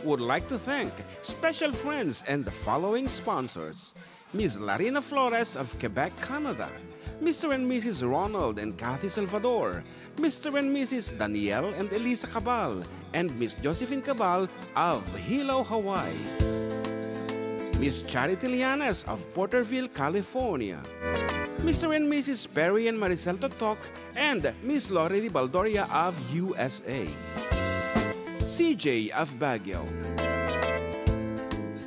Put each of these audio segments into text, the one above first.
would like to thank special friends and the following sponsors. Ms. Larina Flores of Quebec, Canada. Mr. and Mrs. Ronald and Kathy Salvador. Mr. and Mrs. Danielle and Elisa Cabal. And Miss Josephine Cabal of Hilo, Hawaii. Miss Charity Lianas of Porterville, California. Mr. and Mrs. Perry and Maricel Totok and Miss Lori Baldoria of USA. CJ of Baguio.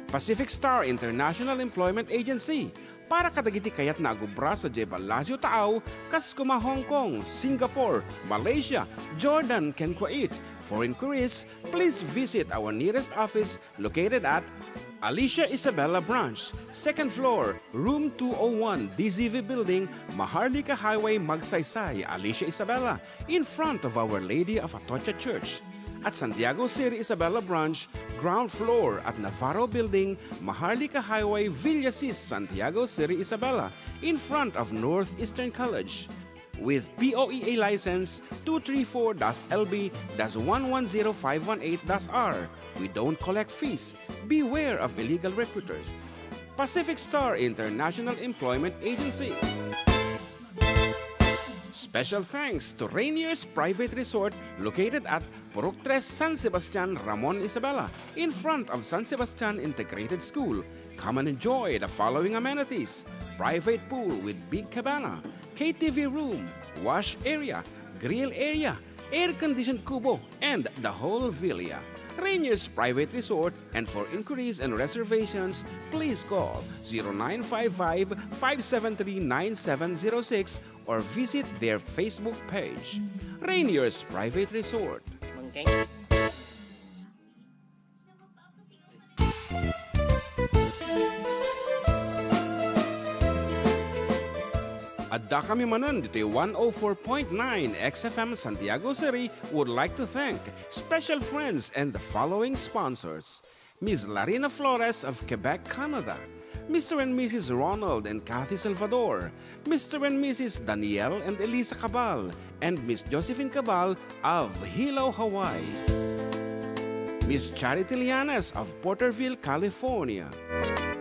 Pacific Star International Employment Agency. Para kadagiti kayat na agubra sa Jebel Lazio Taaw, Kaskuma, Hong Kong, Singapore, Malaysia, Jordan, ken Kuwait. For inquiries, please visit our nearest office located at Alicia Isabella Branch, 2nd floor, room 201, DZV Building, Maharlika Highway, Magsaysay, Alicia Isabella, in front of Our Lady of Atocha Church. At Santiago City Isabella Branch, ground floor at Navarro Building, Maharlika Highway, Villasis, Santiago City Isabella, in front of Northeastern College. With POEA license 234-LB-110518-R. We don't collect fees. Beware of illegal recruiters. Pacific Star International Employment Agency. Special thanks to Rainier's Private Resort located at Purok 3, San Sebastian, Ramon Isabela, in front of San Sebastian Integrated School. Come and enjoy the following amenities: private pool with big cabana, KTV room, wash area, grill area, air-conditioned kubo, and the whole villa. Rainier's Private Resort, and for inquiries and reservations, please call 0955-573-9706 or visit their Facebook page. Rainier's Private Resort. Adda kami Manen dito 104.9 XFM Santiago City would like to thank special friends and the following sponsors. Ms. Larina Flores of Quebec, Canada. Mr. and Mrs. Ronald and Kathy Salvador. Mr. and Mrs. Danielle and Elisa Cabal. And Miss Josephine Cabal of Hilo, Hawaii. Miss Charity Lianas of Porterville, California.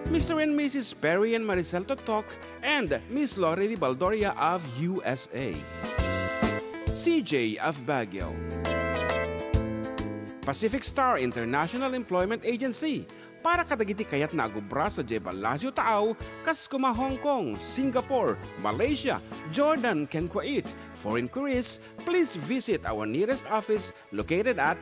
Mr. and Mrs. Perry and Maricel Totok and Miss Lori Baldoria of USA. CJ of Baguio. Pacific Star International Employment Agency. Para kadagiti kayat na agubra sa Jebel Lazio Taaw, Kaskuma, Hong Kong, Singapore, Malaysia, Jordan, ken Kuwait. For inquiries, please visit our nearest office located at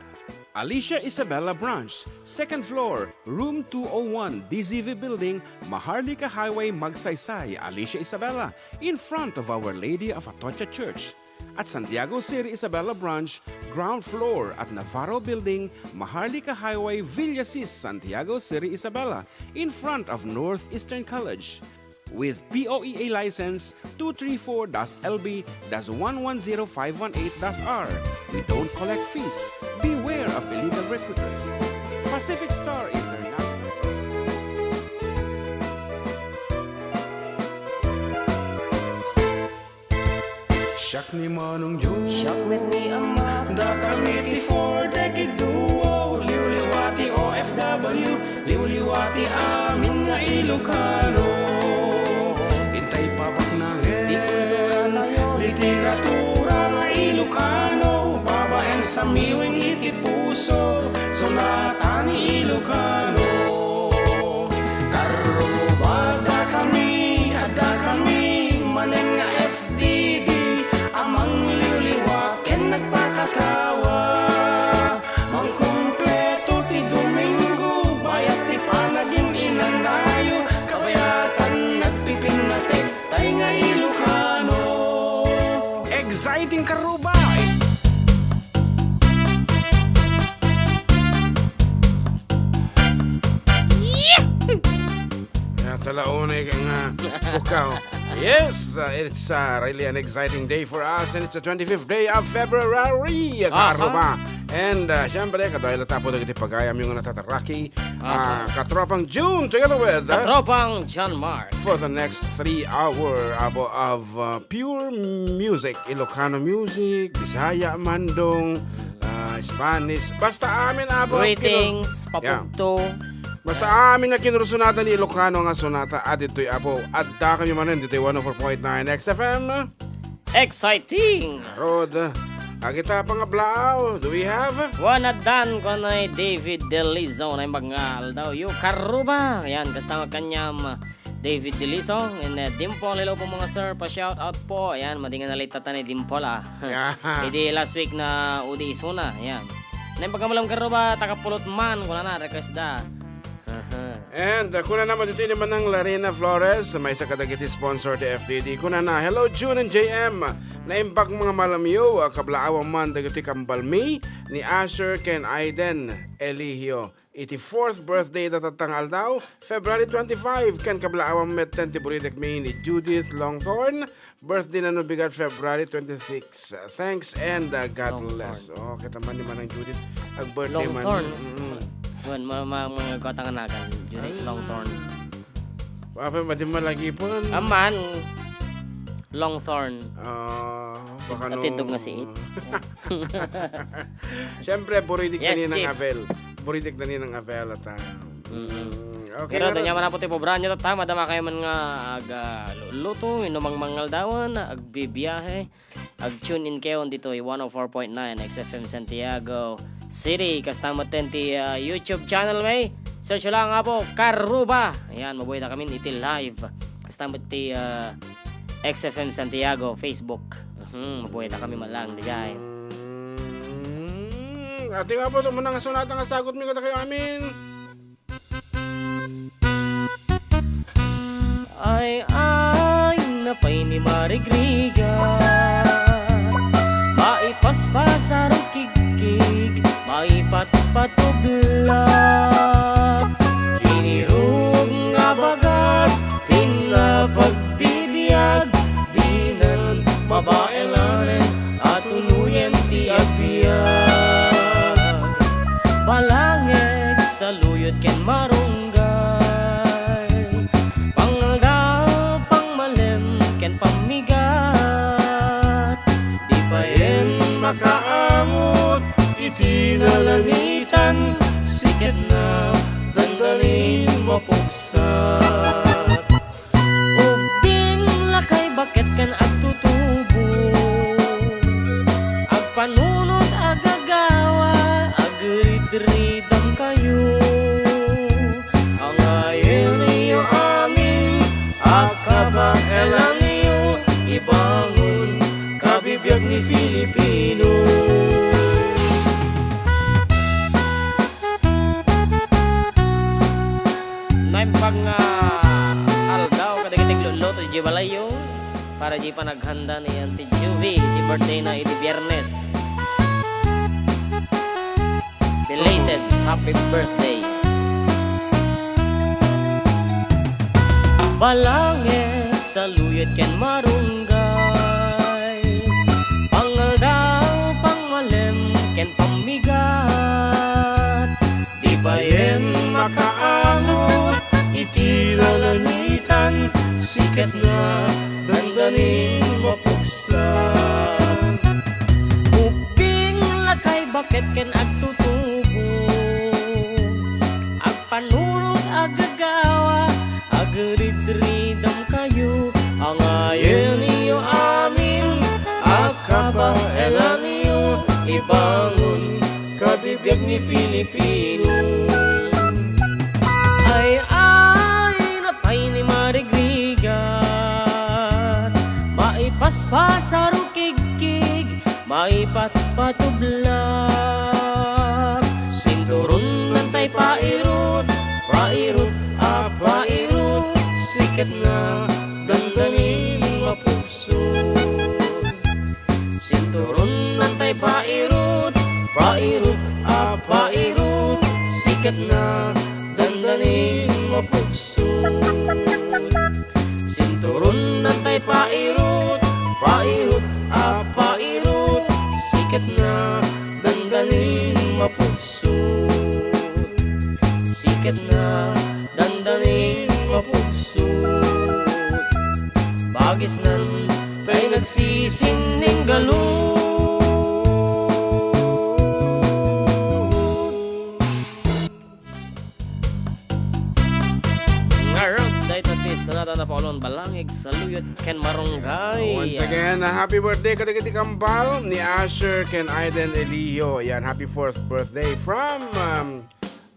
Alicia Isabella Branch, 2nd floor, room 201, DZV Building, Maharlika Highway, Magsaysay, Alicia Isabella, in front of Our Lady of Atocha Church. At Santiago City Isabella Branch, ground floor at Navarro Building, Maharlika Highway, Villasis, Santiago City Isabella, in front of Northeastern College. With POEA license 234-LB-110518-R. We don't collect fees. Beware of illegal recruiters. Pacific Star International. Siyak ni Manong June, Siyak with me ama, da kamiti for decade duo. Liwliwati OFW, liwliwati amin nga Ilocano. Intay papak na di kultura tayo, literatura nga Ilocano. Babaeng sa miwing iti puso, sonata ni Ilocano. Karubada kami, ada kami, Manen nga FDD. Amang liwliwa, ken nagpakatawa. Mang kumpleto ti Domingo, bayat ti panaging inanayo. Kabayatan nagpipinate, tay nga Ilocano. Exciting karuba! Talaunay kang bukaw. Yes, it's really an exciting day for us, and it's the 25th day of February. Karuba. And syempre, kadahil tapo na pagayam yung natataraki. Katropang June together with Katropang John Mark. for the next 3 hours of pure music. Ilocano music, Bisaya, Mandong, Spanish. Basta amin abot. Greetings, papugto. Basta amin nga kinurusunatan ni Ilocano nga sonata at ito'y apo. Adda kami manen, dito'y 104.9 XFM. Exciting! Rod, agita pang ablaw. Do we have? Wanadan ko na David Delizon ay magngal daw. Yo, karuba. Ayan, kasama kanyang David Delizon. And Dimple, hello po mga sir. Pa-shout out po. Ayan, madingan na late ni Dimple Hindi last week na udi isuna. Ayan. Nang pagkamalang karuba, takapulot man. Kung na request da. And kuna naman dito naman ng Larena Flores, may isa kadagiti sponsor ti FDD. Kuna na, hello June and JM. Naimbag mga malamyo, kablaawan man dagiti kambalmi ni Asher Ken Aiden Eligio. Iti 4th birthday natatangal daw, February 25. Ken kablaawan met 10 tiburitek mi ni Judith Longthorn. Birthday na nubigat February 26. Thanks and God bless. Oh, kita man ni manang Judith. Ang birthday Longthorn. man. Yun, mga katanganakan. Judith Longthorn. Papa, madi malagi po. Aman, Longthorn. Baka no. Atindog nga si It. Siyempre, buridik na Yes, niya ng Chief. Avel. Buridik na niya ng Avel at okay. Pero doon naman po ti pobran nyo tama dama kayo man nga luto inumang mangal dawan agbibiyahe ag-tune in kayo dito 104.9 XFM Santiago City kasama ti YouTube channel may search lang nga po Karuba. Ayan mabuhay na kami iti live kasama ti XFM Santiago Facebook. Mabuhay na kami malang digay. Ati nga po, tumunang sunata nga sagot mi kada kayo amin. Ay, napay ni Marigriga maipaspas araw kikig maipatpatublag kinirog nga bagas tinapagbibiag dinan mabaelanen at tuluyan ti agbiag palangeg sa luyot ken marunggay pangaldaw pangmalem ken pamigat di paen makaamot iti nalanitan siket na dandanin mapuksat ubing lakay baket ken agtutubo agpanunot agagawa agridridam kayo ang ayen niyo amin akabaelan niyo ibangon kabibiyag ni Filipino. Naimpag nga aldaw kadagitig luluto di balayo para di pa naghanda ni Auntie Juvie di birthday na iti Biyernes. Belated happy birthday. Balangin sa luyot ken marunggay pangaldaw pangmalem ken pamigat di bayen makaamot iti nalanitan sikat na dandanin mapuksan uping lakay baket ken agtutubo agpanurot agagawa agridridam kayo ang ayen niyo amin akabaelan niyo ibangon kabibiyag ni Filipino. Ay napay ni Marigriga maipaspas araw kikig maipatpatublag sinturon nantay pairot pairot sikat na dandanin mapusod sinturon nantay pairot sikat na dandanin mapusod sinturon nantay pairot sikat na dandanin mapusod sikat na dandanin mapusod bagis nan tay nagsisining galon Sonata na Paulon Balangig, Saluyot, Ken Marunggay. Once again, happy birthday kadagiti kambal ni Asher Ken Aiden Elio. Yan, happy 4th birthday from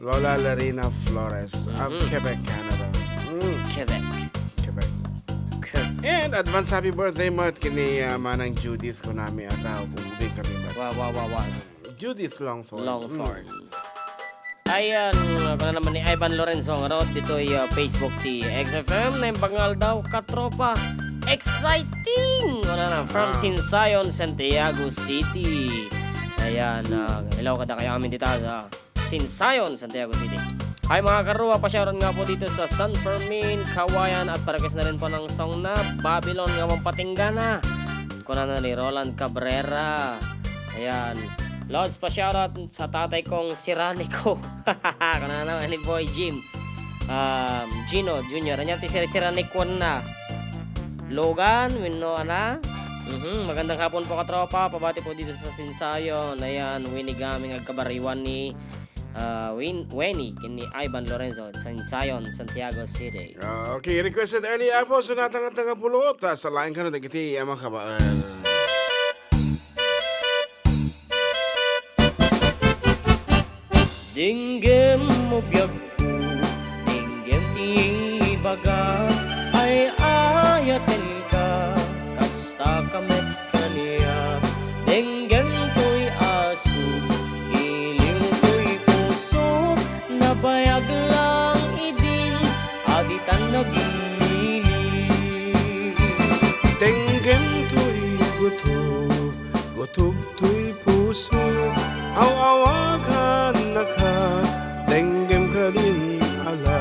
Lola Larina Flores of Quebec, Canada. Quebec. Quebec. And advance happy birthday mo kini manang Judith ko nami ataw bumudi kami ba. Wow. Judith Longford. Ayan, ako na naman ni Ivan Lorenzo ang road. Dito ay Facebook ti XFM na yung bangal daw katropa. Exciting! Wala na, from Sinsayon, Santiago City. Ayan, hello kada kayo amin dito sa Sinsayon, Santiago City. Hi mga karuwa, pasyaron nga po dito sa San Fermin, Kawayan at parekas na rin po ng song na Babylon nga mong patinggana. Kuna na ni Roland Cabrera. Ayan, Lods, pa-shoutout sa tatay kong si Ranico. Kana naman ni Boy Jim. Gino Jr. Anyan ti si Ranico na. Logan, Winno na. Magandang hapon po katropa. Pabati po dito sa Sinsayon. Ayan, winigaming agkabariwan ni Winnie kini Ivan Lorenzo sa Sinsayon, Santiago City. Okay, requested earlier po. So natang pulot. Sa lain ka na nagiti ang mga kabaan. Dinggem mo biyag ko, dinggem ti baga, ay ayaten ka, kasta kamet kaniya. Dinggem ko'y aso, iling ko'y puso, nabayag lang idin, aditan naging miling. Dinggem to'y gutob to'y puso, awawagan na ka, denggem ka din ala.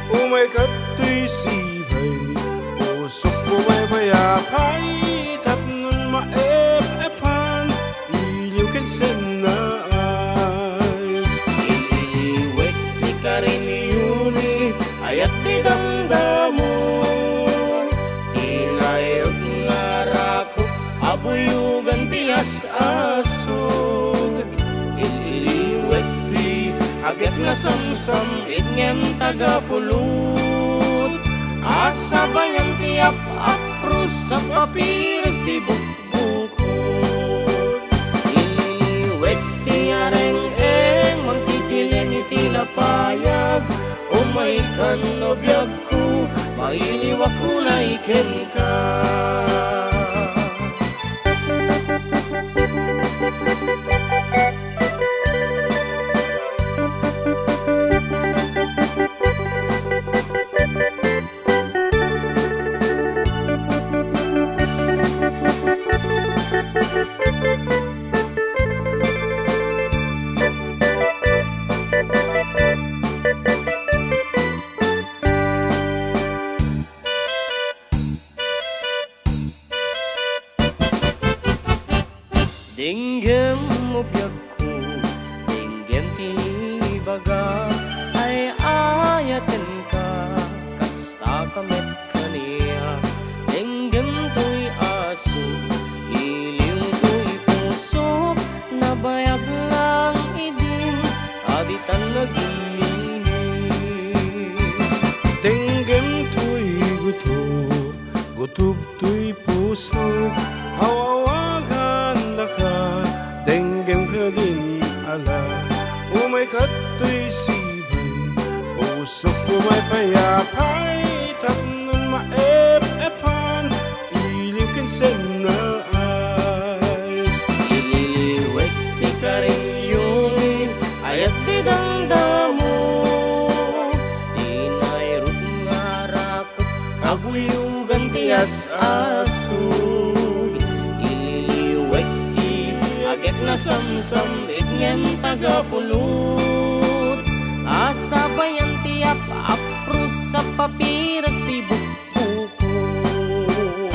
Umay kato'y sibay, pusok umay bayapay, tatnon maep-epan, iliw ken senay. Iliwek ti karin yuni, ayat ti damdamo, tilayot nga rako, abuyugan ti as-asog. Agad na samsam, itngem tagapulot. Asa bayang tiap aprus sa papiras ti bukbukot. Ililiwet ti areng-eng, magtitilin iti lapayag. Umay kan no biyag ko, mailiwak kulay ken ka. Dinggem mo biyag ko, dinggem ti baga, ay ayaten ka, kasta kamet kaniya. Dinggem to'y aso, iliw to'y puso, nabayag lang idin, aditan naging nini. Dinggem to'y gutob to'y puso, awawagan na ka, denggem ka din ala. Umay kato'y sibay, pusok umay payapay, tatnon maep-epan, iliw ken senay. Ililiwek ti karin yuni, ayat ti damdamo, tinayrot nga rako, abuyugan ti as-asog. Ililiwek ti agad na samsam, itngem tagapulot. Asa bayan ti aprus sa papiras ti bukbukot.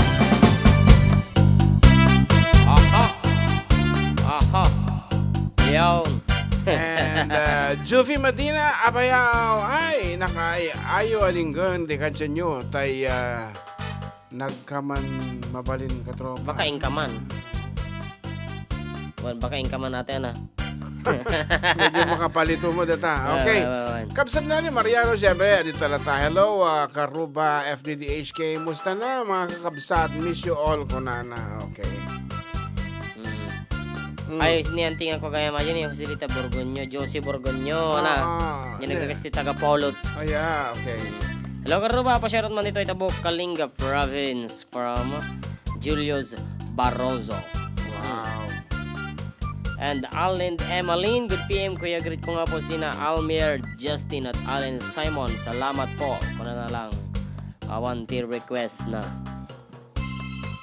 Aha. Yawn. And Juvie Medina abayaw ay nakaayo alinggan di kadya nyo tay nagkaman mabalin katropa. Baka ingkaman. Well, baka ingkaman natin Medyo makapalito mo data. Okay. Kapsat na ni Mariano, siyempre, dito talata. Hello, Karuba, FDDHK. Musta na, mga kakabsat? Miss you all, kunana. Okay. Ay, siniantingan ko kaya mayan yung Silita Borgonyo, Josie Borgonyo, na. Yan nagkakasti taga Polot. Oh, yeah, okay. Hello, Karuba, pa-shoutout man dito itabok Kalinga Province from Julius Barroso. Wow. And Allen Emmeline, good PM, kuya, greet ko nga po sina Almir, Justin at Allen Simon. Salamat po. Kuna na lang. One tier request na.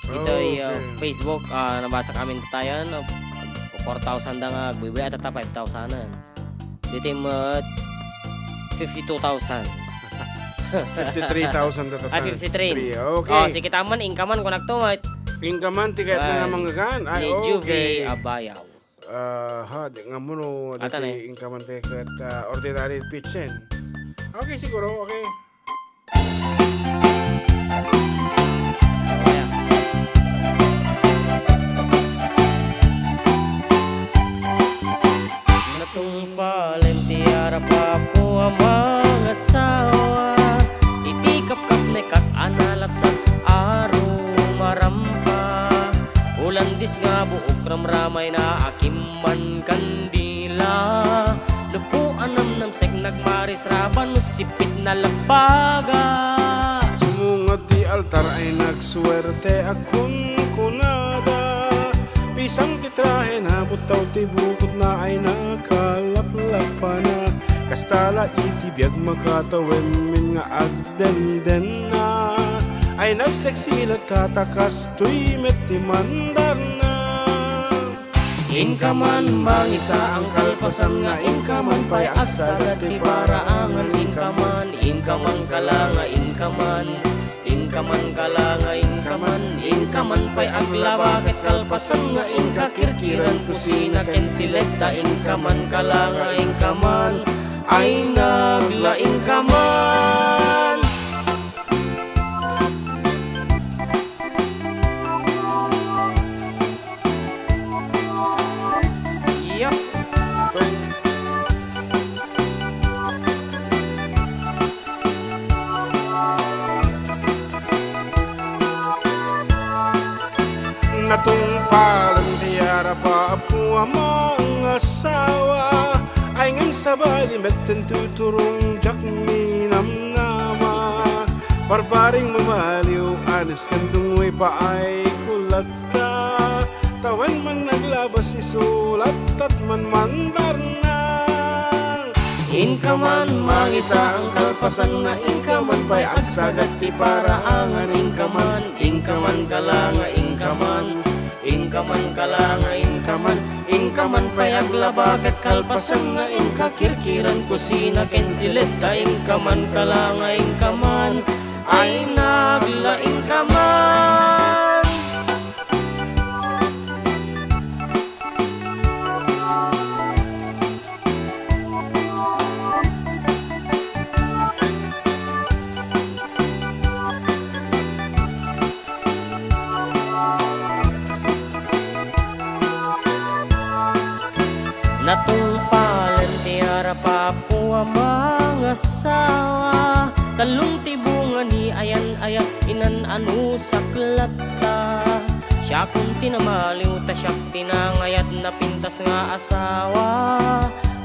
Ito yung Facebook, nabasa kami tayo, 4,000 na nga, buibay at 5,000. Dito yung 52,000. 53,000 na Ay, 53. Okay. Oh, si Kitaman, Inkaman, kung nagtumat. Inkaman, tiket na nga manggagan. Ay, Ni okay. Juve Abayaw. Di nga mo no, Atan dati inkaman tiket, ordinary pitchen. Okay, siguro, okay. Natungpalin tiara pa po ang mga asawa, itikap-kap ne kak analap sa aro marampa. Ulandis nga buok ramramay na akimman kandila. Lupo anam sek nagmaris raban usipit na labaga. Sumungat di altar ay nagswerte akong kunada. Pisang titrahe na butaw ti bukod na ay nakalaplapa na. Kastala itibiyag makatawin min nga agdenden na. Ay nagseksilat tatakas tuy meti mandar na. Inkaman mangisa ang kalpasan nga inkaman pay asa dati paraangan inkaman kalanga inkaman kalanga inkaman pay aglaba ket kalpasan nga inkakirkiran kusina ken silekta inkaman kalanga inkaman ay nagla inkaman. Natungpalan tiara pa po ang mga asawa. Ay ngang sabali metten tuturong jak minamnama. Barbaring mamaliw anis kandungoy pa ay kulata. Tawan man naglabas isulat at man mandar na. Inkaman mangisa ang kalpasan nga inkaman pay agsagat ti paraangan inkaman kalanga inkaman kalanga inkaman pay aglaba ket kalpasan nga inkakirkiran kusina ken sileta inkaman kalanga inkaman ay nagla inkaman. Natungpalan tiara pa po ang mga asawa. Talong tibungan ni ayan inanano sa klata. Siya kung tinamaliw ta siya tinangayat na pintas nga asawa.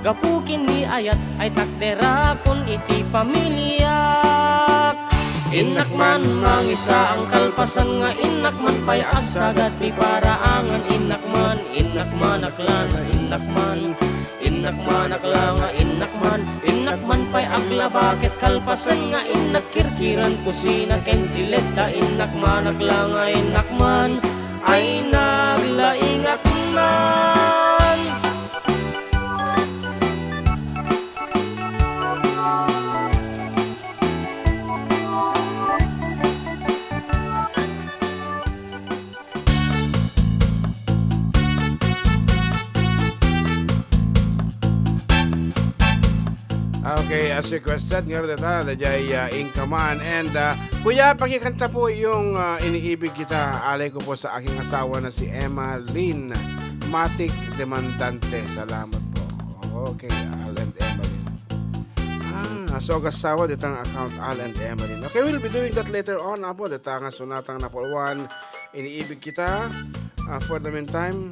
Gapukin ni ayat ay takdera kun iti pamilya. Inakman mangisa ang kalpasan nga inakman pay asagat ti paraangan inakman aklana inakman aklanga inakman pay aglaba ket kalpasan nga inakirkiran kusina ken sileta inakman aklanga inakman ay naglaing akman. Okay, as requested, nga rin na dajay Inkaman. And kuya, pakikanta po yung iniibig kita. Alay ko po sa aking asawa na si Emma Lynn Matic Demandante. Salamat po. Okay, Al and Emily. So agasawa ditang account Al and Emily. Okay, we'll be doing that later on. Apo, ditang sunatang napolwan. Iniibig kita. For the meantime,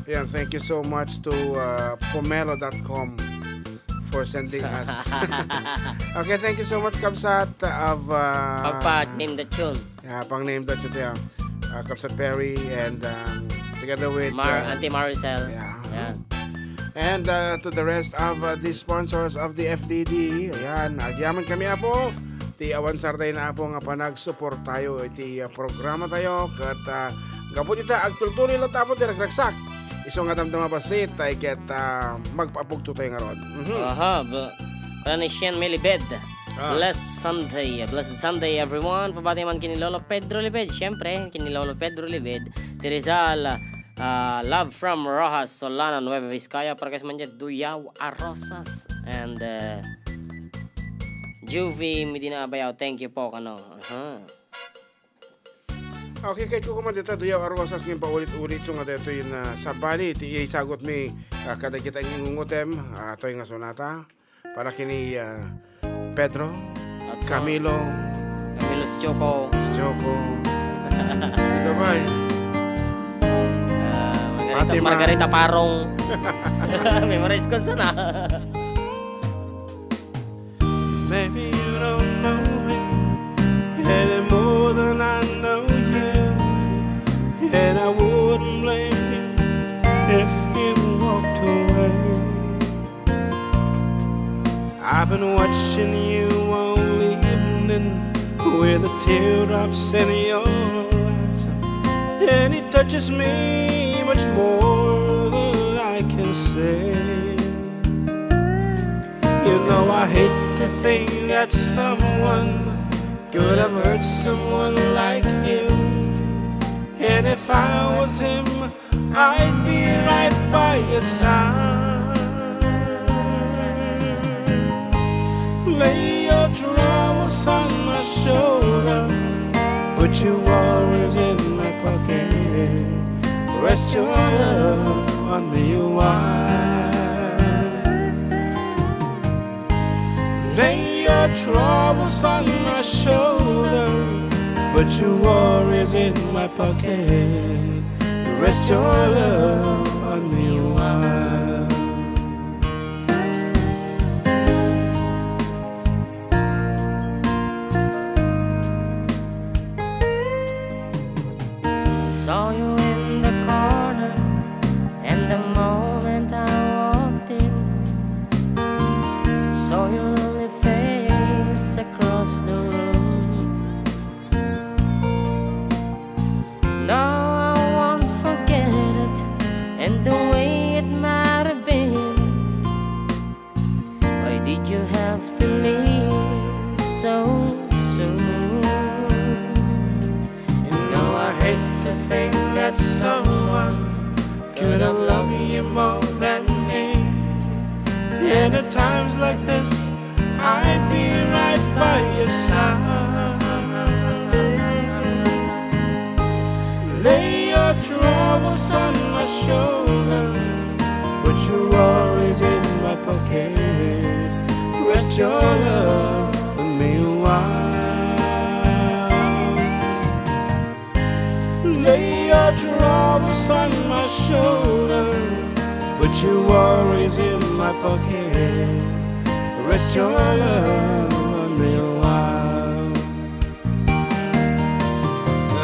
yeah, thank you so much to pomelo.com for sending us. Okay, thank you so much, Kabsat of Pagpa-name the tune. yeah, pang name that yeah. Kabsat Perry and together with Auntie Maricel. yeah. And to the rest of the sponsors of the FDD. Ayan, agyaman kami apo. Ti awan sarday na po nga panag-support tayo iti programa tayo kat gapon ita agtultuloy lang tapo diragraksak iso nga damdama basit ay ket magpapugto tayo nga ron. Aha, Planisyan Milibed. Blessed Sunday everyone. Pabati man kinilolo Pedro Libed. Siyempre, kinilolo Pedro Libed. Tirizal, love from Rojas, Solana, Nueva Vizcaya. Para kasi man dyan, Duyaw Arrosas. And Juvie Medina Abayaw, thank you po kano. Okay, kahit ko kumandita Duyaw Arrosas ngayon paulit-ulit so nga dito yung sa bali ti isagot mi kada kita ngungutem ito yung sonata para kini Pedro At Camilo Choco. Sino ba Margarita Parong. Memorize ko sana. Maybe you don't know me any more than I know you, and I wouldn't blame you if you walked away. I've been watching you all evening with the teardrops in your eyes, and it touches me much more than I can say. You know I hate to think that someone could have hurt someone like you, and if I was him, I'd be right by your side. Lay your troubles on my shoulder, put your worries in my pocket, rest your love on me a while. Lay your troubles on my shoulder, put your worries in my pocket, rest your love on me a while. Saw you in the corner, and the moment I walked in, saw your lovely face across the room. Now I won't forget it, and the way it might have been. Why did you have to leave so soon? You know I hate to think that someone could have loved you more than me, and at times like this I'd be right by your side. Lay your troubles on my shoulder, put your worries in my pocket, rest your love on me a while. Lay your troubles on my shoulder, put your worries in my pocket, rest your love on me a while.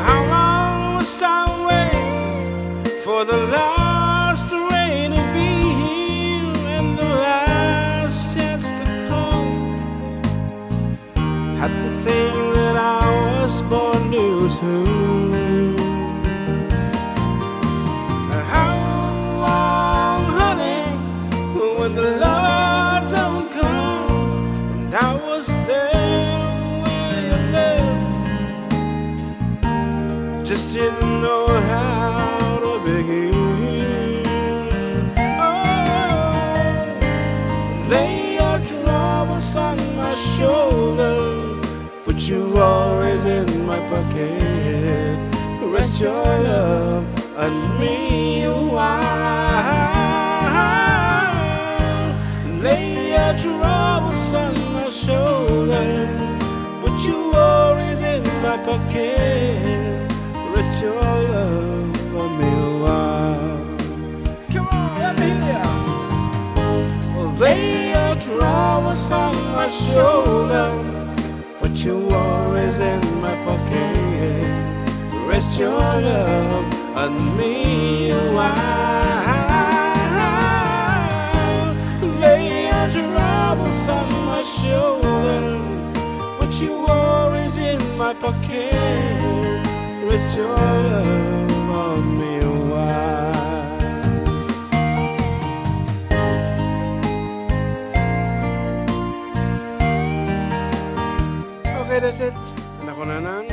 How long must I wait for the last rain to be here and the last chance to come? Had to think that I was born too soon. How long, honey, when the Lord don't come? And I was there when you left, just didn't know how to begin. Oh, lay your troubles on my shoulder, put your worries in my pocket, rest your love on me a while. your troubles on my shoulder, put your worries in my pocket, rest your love on me a while. Come on, let me hear. Lay your troubles on my shoulder, put your worries in my pocket, rest your love on me a while. Lay your troubles on my shoulder, put your worries in my pocket, rest your love on me a while. Okay, that's it. Nako na nang.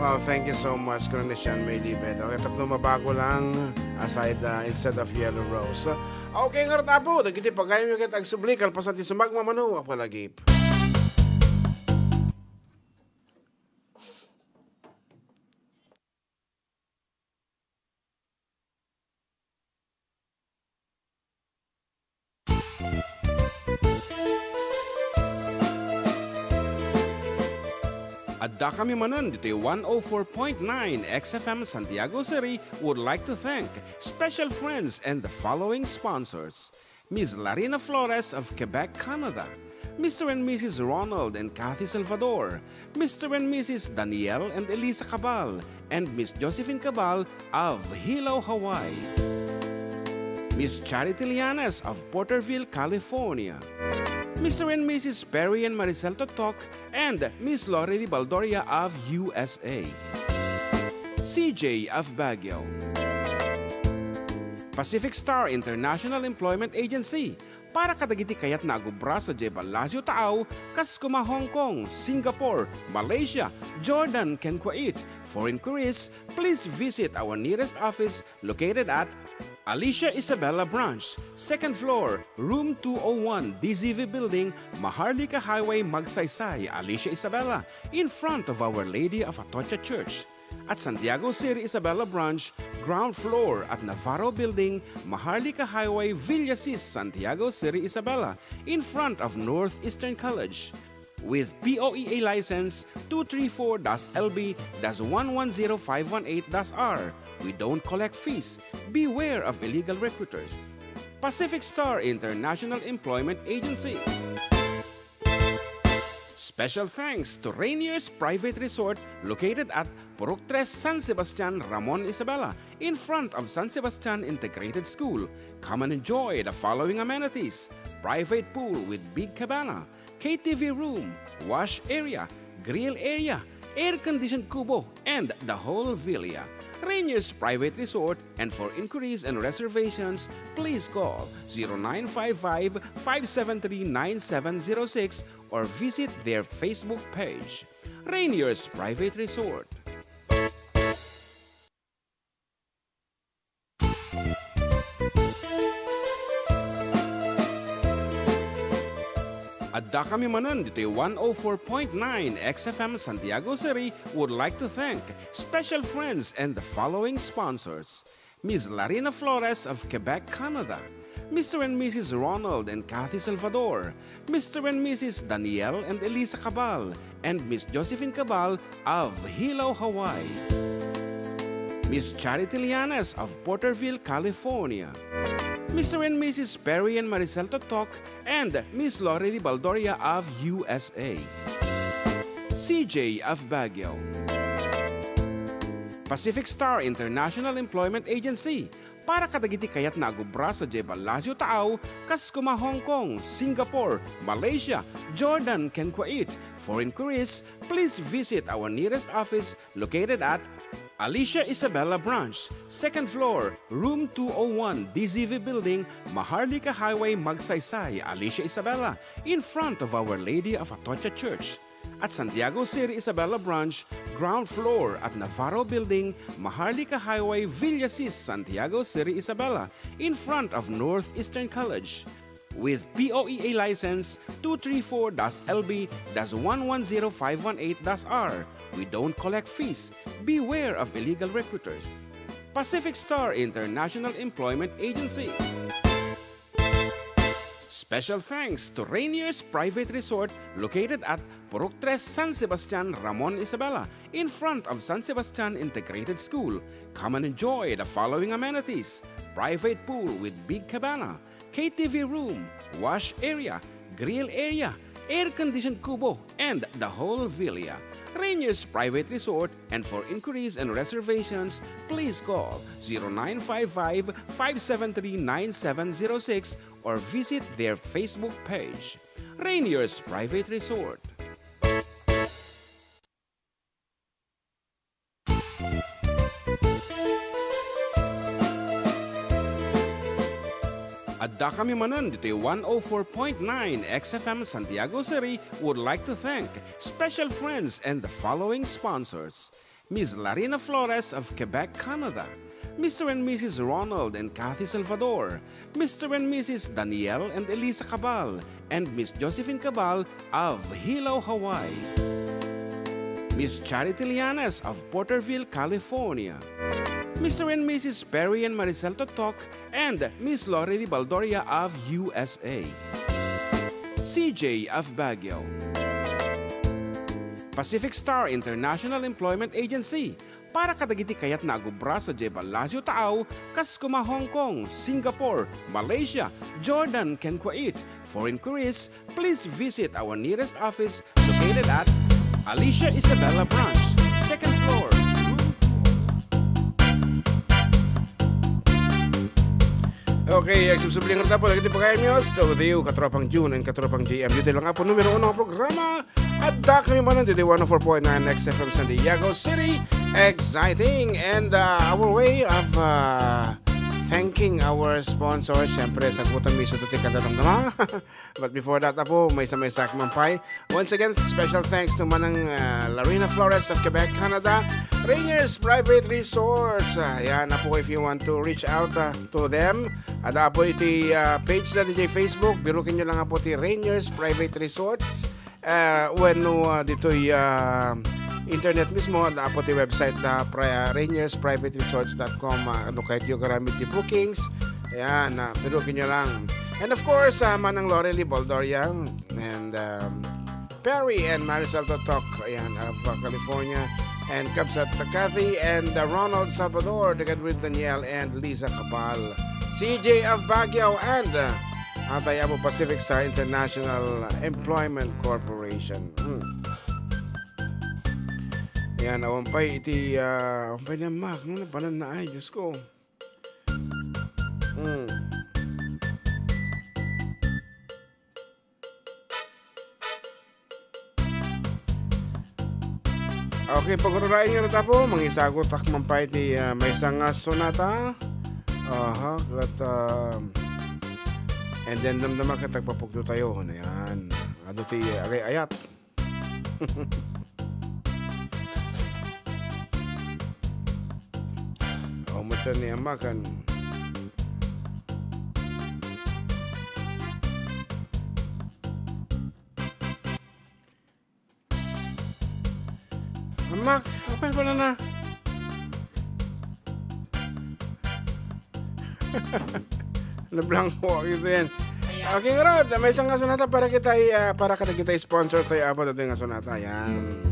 Wow, thank you so much, Coronation May Libet. Okay, tapno mabago lang aside instead of Yellow Rose. Okay, nga tapo. Dagiti pagayam yung kitag subli, kalpasan ti sumagmamano, apalagip. Adda kami Manen dito 104.9 XFM Santiago City would like to thank special friends and the following sponsors. Ms. Larina Flores of Quebec, Canada. Mr. and Mrs. Ronald and Kathy Salvador. Mr. and Mrs. Danielle and Elisa Cabal. And Miss Josephine Cabal of Hilo, Hawaii. Miss Charity Lianes of Porterville, California. Mr. and Mrs. Perry and Maricel Totok, and Miss Lorely Baldoria of USA. CJ of Baguio. Pacific Star International Employment Agency. Para kadagiti kayat na agubra sa Jebalasio Taaw, Kaskuma, Hong Kong, Singapore, Malaysia, Jordan, ken Kuwait. For inquiries, please visit our nearest office located at Alicia Isabella Branch, 2nd floor, room 201, DZV Building, Maharlika Highway, Magsaysay, Alicia Isabella, in front of Our Lady of Atocha Church. At Santiago City Isabella Branch, ground floor at Navarro Building, Maharlika Highway, Villasis, Santiago City Isabella, in front of Northeastern College. With POEA license 234-LB-110518-R. We don't collect fees. Beware of illegal recruiters. Pacific Star International Employment Agency. Special thanks to Rainier's Private Resort located at Purok 3, San Sebastian, Ramon, Isabela, in front of San Sebastian Integrated School. Come and enjoy the following amenities: private pool with big cabana, KTV room, wash area, grill area, air-conditioned kubo, and the whole villa. Rainier's Private Resort, and for inquiries and reservations, please call 0955-573-9706 or visit their Facebook page. Rainier's Private Resort. Adda kami Manen dito 104.9 XFM Santiago City would like to thank special friends and the following sponsors. Ms. Larina Flores of Quebec, Canada. Mr. and Mrs. Ronald and Kathy Salvador. Mr. and Mrs. Danielle and Elisa Cabal. And Miss Josephine Cabal of Hilo, Hawaii. Miss Charity Lianes of Porterville, California. Mr. and Mrs. Perry and Maricel Totok, and Miss Lorely Baldoria of USA. CJ of Baguio. Pacific Star International Employment Agency. Para kadagiti kayat na agubra sa Jebalasio Taaw, Kaskuma, Hong Kong, Singapore, Malaysia, Jordan, ken Kuwait. For inquiries, please visit our nearest office located at Alicia Isabella Branch, 2nd floor, room 201, DZV Building, Maharlika Highway, Magsaysay, Alicia Isabella, in front of Our Lady of Atocha Church. At Santiago City Isabella Branch, ground floor at Navarro Building, Maharlika Highway, Villasis, Santiago City Isabella, in front of Northeastern College. With POEA license 234-LB-110518-R. We don't collect fees. Beware of illegal recruiters. Pacific Star International Employment Agency. Special thanks to Rainier's Private Resort located at Purok 3 San Sebastian, Ramon Isabela, in front of San Sebastian Integrated School. Come and enjoy the following amenities: private pool with big cabana, KTV room, wash area, grill area, air-conditioned kubo, and the whole villa. Rainier's Private Resort, and for inquiries and reservations, please call 0955-573-9706 or visit their Facebook page. Rainier's Private Resort. Adda kami Manen dito 104.9 XFM Santiago City would like to thank special friends and the following sponsors: Ms. Larina Flores of Quebec, Canada, Mr. and Mrs. Ronald and Kathy Salvador, Mr. and Mrs. Danielle and Elisa Cabal, and Miss Josephine Cabal of Hilo, Hawaii, Miss Charity Lianes of Porterville, California, Mr. and Mrs. Perry and Maricel Totok, and Miss Lorely Baldoria of USA, CJ of Baguio, Pacific Star International Employment Agency, para kadagiti kayat na agubra sa Jebel Lazio Taaw, Kaskuma, Hong Kong, Singapore, Malaysia, Jordan, ken Kuwait. For inquiries, please visit our nearest office located at Alicia Isabella Branch, 2nd floor. Okay, subsubling na po. Lagi po kayo nyo. Still with you, Katropang June and Katropang JM. Dito lang nga po numero 1 ng programa. Adda kami Manen dito 104.9 XFM Santiago City. Exciting. And our way of thanking our sponsors. Siyempre, sagutan mi sa tuti kadalong nama. But before that po, may sak mampay. Once again, special thanks to Manang Larina Flores of Quebec, Canada. Rainier's Private Resorts. Yan na po if you want to reach out to them. Ada po iti page na DJ Facebook. Birukin nyo lang po iti Rainier's Private Resorts. When dito'y internet mismo, ada po iti website na rainiersprivateresorts.com. Ano kahit yung karamit di bookings. Ayan, birukin nyo lang. And of course, Manang Lorely Baldoria and Perry and Maricel Totok, ayan, of California. And Kabsat Kathy and Ronald Salvador, together with Danielle and Lisa Cabal, CJ of Baguio, and Atayabo Pacific Star International Employment Corporation. Yan, awampay iti, awampay na mak, no, napanan na ay, Diyos ko. Okay, pagkurain nga na po, mangisagot akmampay iti may isang sonata. And then damdama katagpapugto tayo. Ayan. Ano ti ayat. Mutan ni amakan. Amak, apa pala na? Nablangko ito yan. Okay, Rod, may isang sonata para kita sponsor tayo apo dito yung sonata. Yan.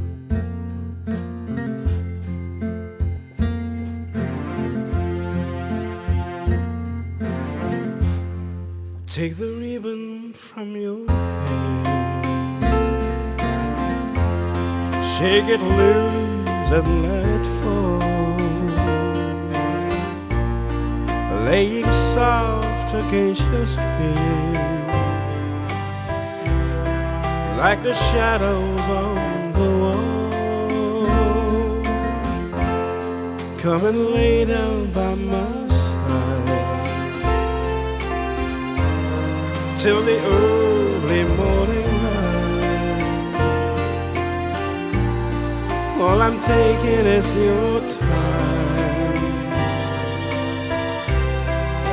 Take the ribbon from your hair, shake it loose and let it fall, laying soft against your skin, like the shadows on the wall. Come and lay down by my side till the early morning light. All I'm taking is your time.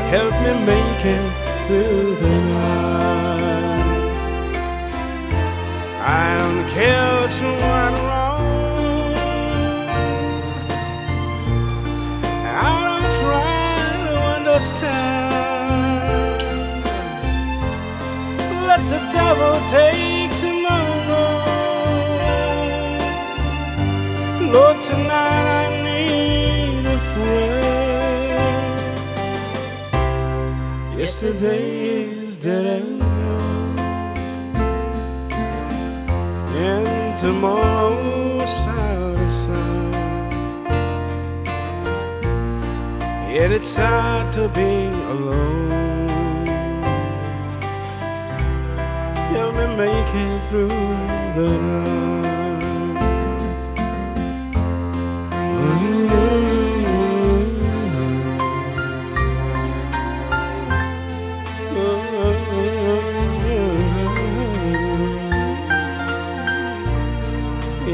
Help me make it through the night. I don't care what's right or wrong. I don't try to understand. let the devil take tomorrow. Lord, tonight I need a friend. Yesterday is dead and gone, and tomorrow's out of sight. Yet it's hard to be alone. Help me make it through the night.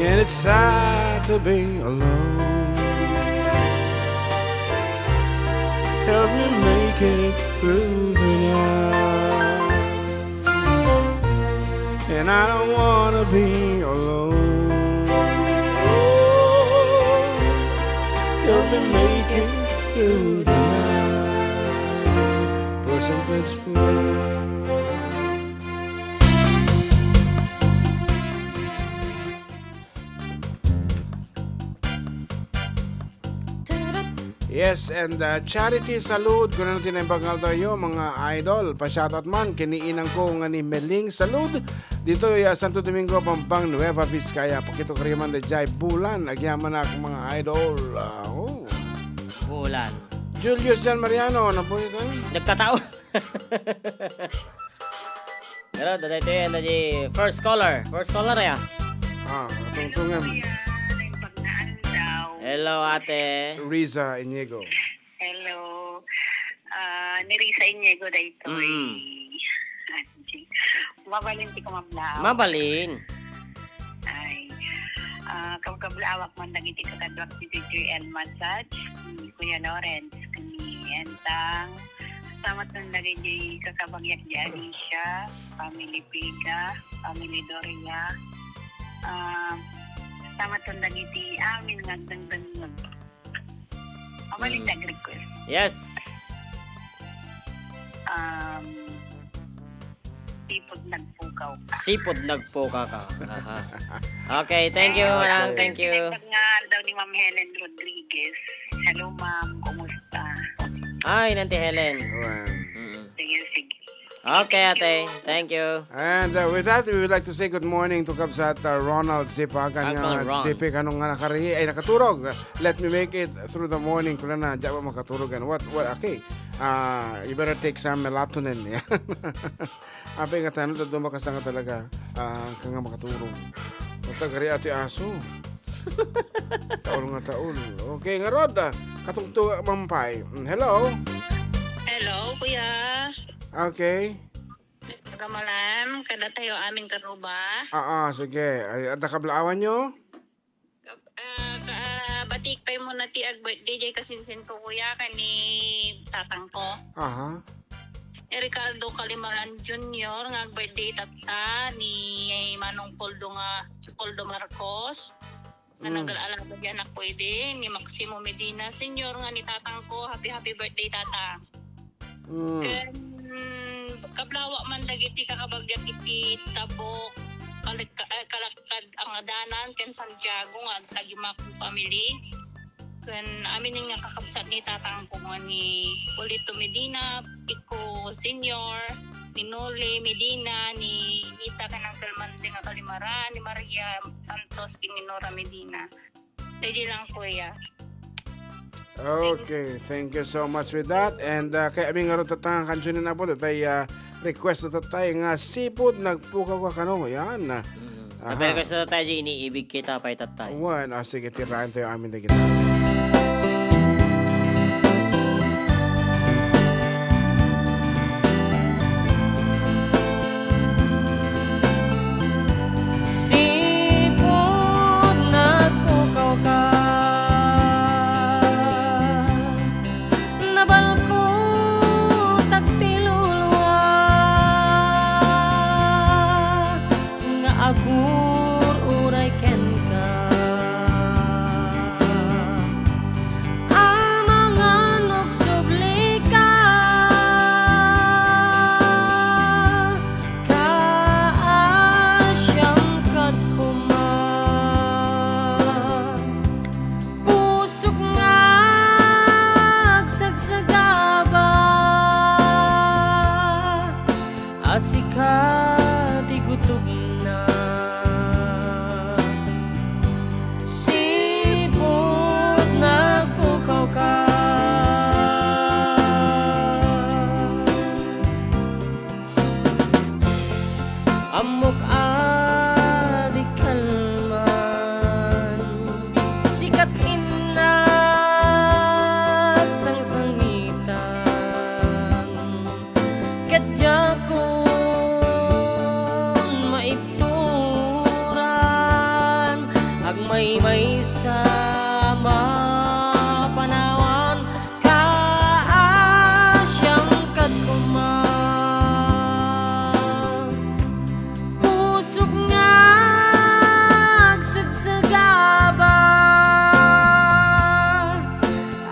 And it's hard to be alone. Help me make it through the night. And I don't wanna be alone. Oh, help me make it through the night. Percentage plus. Yes, and charity salud ko na natin ang bangal tayo mga idol. Pa-shoutout man, kiniinang ko nga ni Meling salud. Dito Santo Domingo, Pampang, Nueva Vizcaya. Pakito kariman na jay bulan. Agyaman na akong mga idol. Bulan. Julius Jan Mariano, ano po ito? Nagkataon. Pero dito yan, first caller. First caller ya. Tungtungan. Hello, ate. Riza Inigo. Hello. Ni Risa Inigo dito. Mabalin ti ko mablaw. Mabalin. Ay. Kabkablawak man dagiti kakadwak ti JL Massage. Ni Kuya Lawrence. Ni Entang. Samat ng dagiti kakabagyak di Alicia. Family Piga. Family Doria. Samat ng dagiti amin ngagdang-dang. Mabalin tag request. Yes. Sipod nagpukaw ka. Sipod nagpuka ka. Aha. Okay, thank you. Okay. Thank you. Nga daw ni Ma'am Helen Rodriguez. Hello, Ma'am. Kumusta? Ay, nanti Helen. Sige, sige. Okay, ate. Thank you. And with that, we would like to say good morning to Kabsat Ronald Zipa. Uncle Kanya Ron. tipi kanong nga nakarihi ay nakaturog. Let me make it through the morning. Kula na, diya ba makaturog. And what, okay. You better take some melatonin. Ape nga tanong, dumakas na nga talaga. Kang nga makaturog. Matagari ati aso. Taol nga taol. Okay, nga Rod. Katungtong mampay. Hello. Hello, Kuya. Okay. Kamalam, kada tayo amin karuba. Sige. Ay, ada kablaawan nyo? Batik pa mo na ti birthday jay kasinsin ko, Kuya, kani tatang ko. Aha. Ricardo Calimaran Jr. nga birthday tata ni Manong Poldo Marcos. Nga nag-alala diyan na pwede ni Maximo Medina Senior nga ni tatang ko. Happy birthday, tata. Kablawa man dagiti kakabagyak iti tabok kalakad ang adanan ken Santiago nga tagimak family. Ken amin nga kakabsat ni tatang ko nga ni Polito Medina, Pico Senior, si Nole Medina, ni Nita kanang Belmante nga Kalimaran, ni Maria Santos, ni Nora Medina. Dili lang, Kuya. Okay, thank you so much with that. And kaya aming nga rin tatang kansyonin na po, tatay request na tatay nga sipod nagpukaw ka kano. Yan. Pero kasi tayo iniibig kita pa itatay. Sige, tirahan tayo amin na gina. Sipod nagpukaw ka, nabalkot at tiluluwa, nga agur uray ken ka. asika ti gutom na sipot nagpukaw ka amok di kalman sikat inat sangsangitan kadya kon maituran agmay-may sa mapanawan kaasyang kadkuman pusok nga agsagsagaba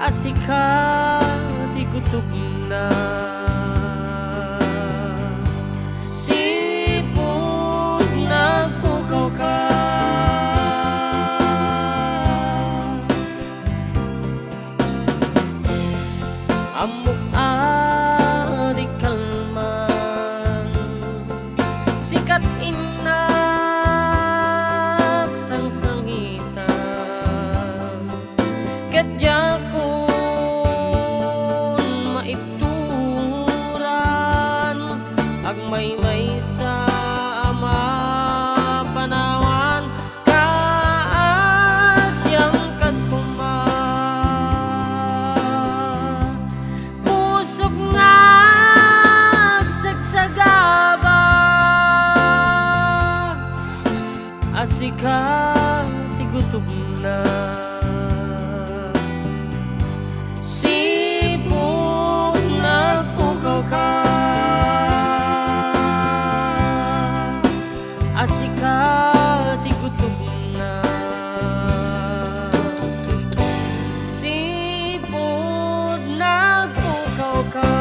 asika ti gutom na sipot nagpukaw ka amok di kalman sikat inak sangsangitan kadya kon maituran agmay-may sa mapanawan kaasyang kadkuman pusok nga agsagsagaba asika ti gutom na sipot nagpukaw ka asika ti gutom na sipot nagpukaw ka.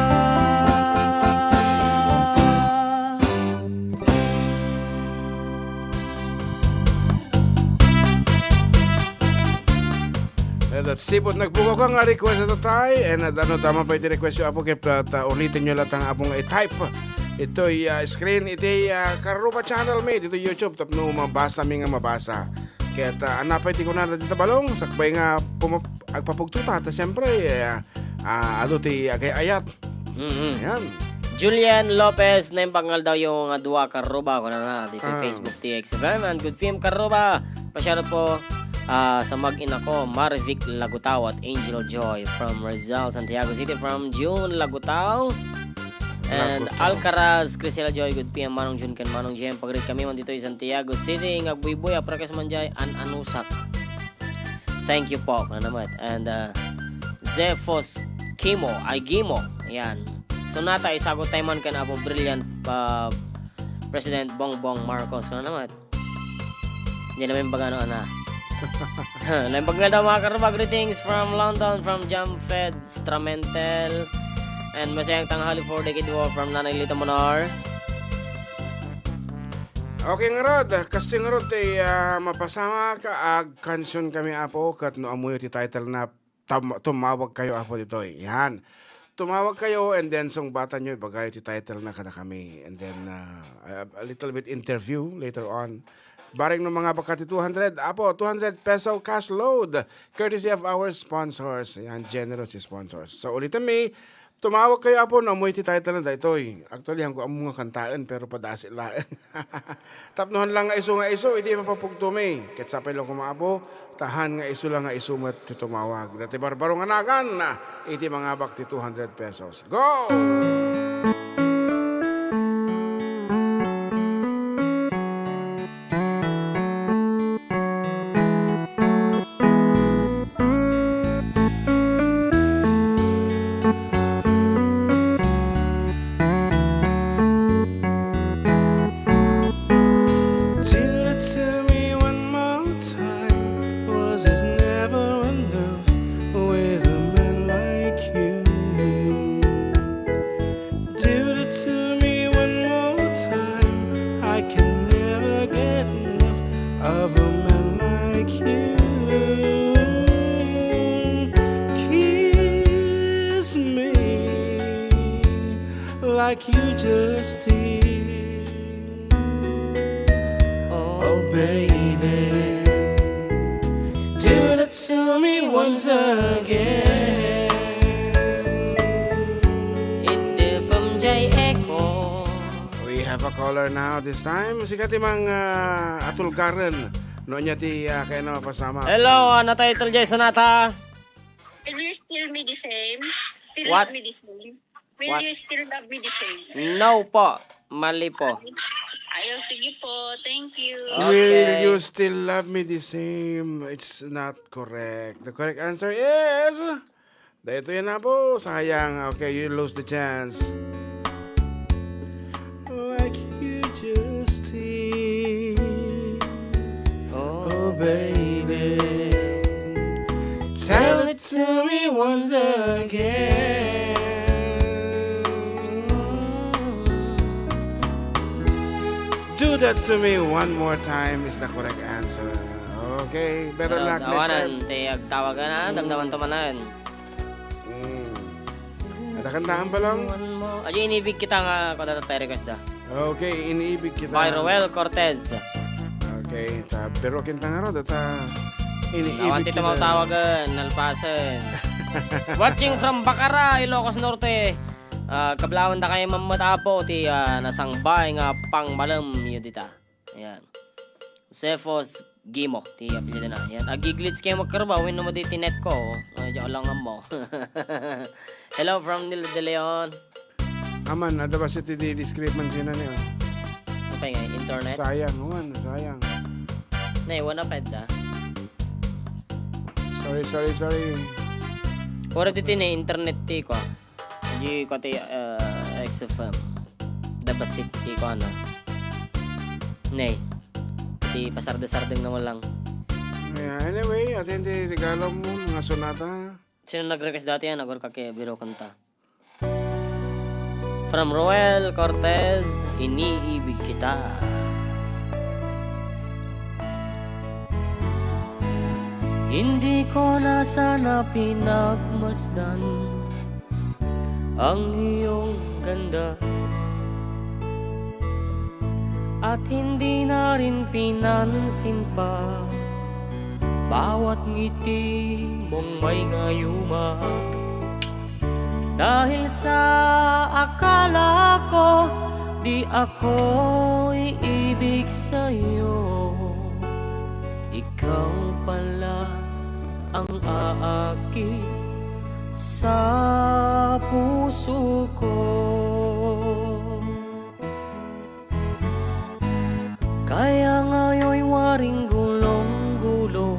That's sipot nagpukaw ka nga request ito tayo. And ano tama pa iti request yung apo kaya ulitin nyo lang ang apong i-type. Ito'y screen, ito'y Karuba channel me, dito YouTube, tapno mabasa mi nga mabasa. Kaya anapay ti ko na dito balong, sakbay nga agpapugtuta, ta siyempre, ano ti agay-ayat. Ayan. Julian Lopez na yung pangal daw yung dua Karuba ko na dito Facebook TXFM and good film Karuba. Pasyaro po sa mag-ina ko, Marvic Lagutao at Angel Joy from Rizal, Santiago City, from June Lagutao. And Alcaraz, Crisela Joy, good PM, Manong Jun, Ken Manong Jem. Pagrit kami man dito sa Santiago City, ngagbuy-buy, aprakas manjay, anusak. Thank you po, na naman. And Zephos Kimo, ay Gimo, ayan. Sonata, isagot tayo man ka na po, brilliant President Bongbong Marcos, na naman. Hindi namin bagano na. Naimpag daw mga Karuba, greetings from London, from Jamfed Stramentel. And masayang tanghali for Decade War from Nanay Lita Monar. Okay nga Rod, kasi nga Rod mapasama ka kansyon kami apo kat no amuyo ti title na tumawag kayo apo dito. Yan. Tumawag kayo and then song bata nyo ibagay ti title na kada kami. And then a little bit interview later on. Baring ng mga bakati 200, apo, 200 peso cash load. Courtesy of our sponsors. Yan, generous sponsors. So ulitin may tumawag kayo apo na amoy ti title na daytoy. Actually, hangko amo nga kantaan pero padasi la. Tapnohan lang nga iso, hindi mapapugto may. Ketsapay lang kumaapo, tahan nga iso lang nga iso mat ti tumawag. Dati barbaro nga nagan na iti mga bakti 200 pesos. Go! like you just did. Oh baby, do that to me once again. We have a caller now this time. Sikat timang atulgaran. No niya ti kaya na mapasama. Hello, ano title Jay Sonata? Will you still me the same? Still What? love me the same? Will What? you still love me the same? No po. Mali po. Ayaw, sige po. Thank you. Will Okay. you still love me the same? It's not correct. The correct answer is... Dito yan na po. Sayang. Okay, you lose the chance. Like you just did. Oh baby, tell it to me once again. Do that to me one more time is the correct answer. Okay, better luck next time. Dawanan, tiyag tawagan na, damdaman tumanan. Natakandaan pa lang. Ayo inibig kita nga kung dito tayo request da. Okay, iniibig kita. By Roel Cortez. Okay, pero kintang araw data iniibig Awan tito mo tawagan, nalpasan. Watching from Bacara, Ilocos Norte. Kablawan da kayo mamatapo ti nasangbay nga pang malam yun dita. Ayan. Cephos Gimo, ti apelyido na. Ayan. Agiglits kayo magkarba, win mo diti net ko. Diyan lang mo. Hello from Nil de Leon. Aman, ada ba si ti discreet man sina niya? Apa nga, internet? Sayang, man, sayang. Nay, wala pa da. Sorry. Ora dito na internet ti ko. Di ko ti XFM. Dapat ti ko ano. Nay. Ti pasarde-sardeng na lang. Yeah, anyway, atin ti regalo mo mga sonata. Sino nag-request dati yan? Nagor ka kay biro kanta. From Roel Cortez, iniibig kita. Hindi ko na sana pinagmasdan ang iyong ganda, at hindi na rin pinansin pa bawat ngiti mong may ngayuma. Dahil sa akala ko di ako iibig sa'yo, ikaw pala ang aakit sa puso ko. Kaya ngayon'y waring gulong-gulo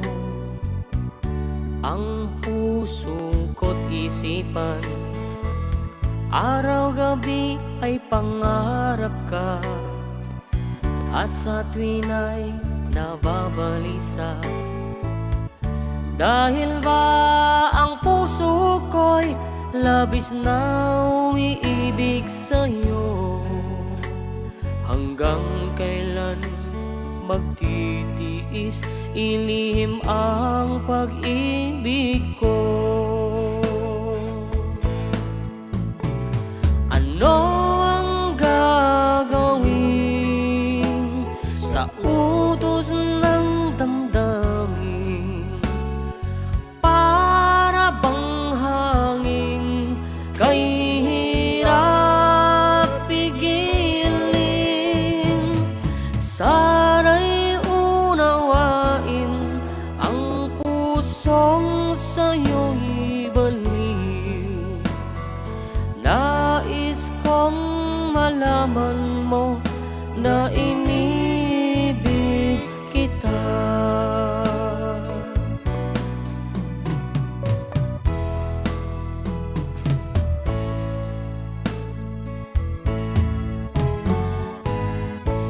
ang puso ko't isipan. Araw-gabi ay pangarap ka, at sa tuwin ay nababalisa. Dahil ba ang puso ko'y labis na umiibig sa'yo, hanggang kailan magtitiis ilihim ang pag-ibig ko. Ano ang gagawin sa utos ng damdamin? Para bang hangin kay hirap pigilin. Sana'y unawain ang pusong sa'yo'y baliw. Nais kong malaman mo na inibig kita.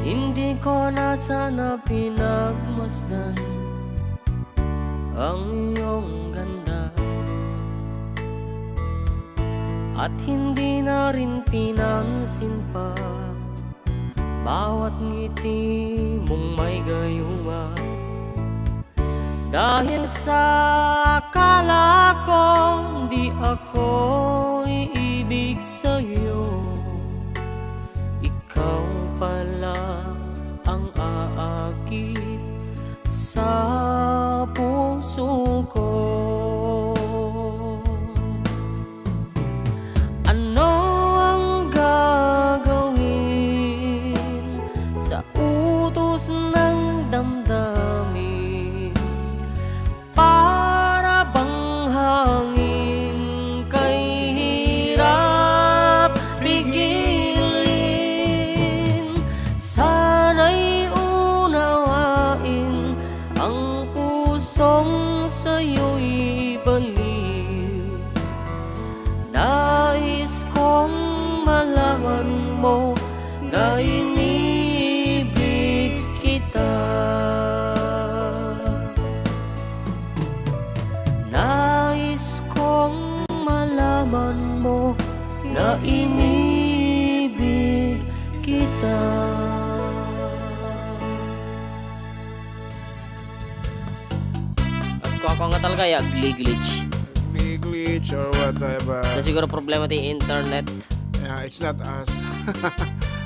Hindi ko na sana pinagmasdan ang iyong ganda, at hindi na rin pinansin pa bawat ngiti mong may gayuma. Dahil sa akala ko di ako iibig sa'yo, talaga ya glitch. Big glitch or whatever. Na siguro problema ti internet. Yeah, it's not us.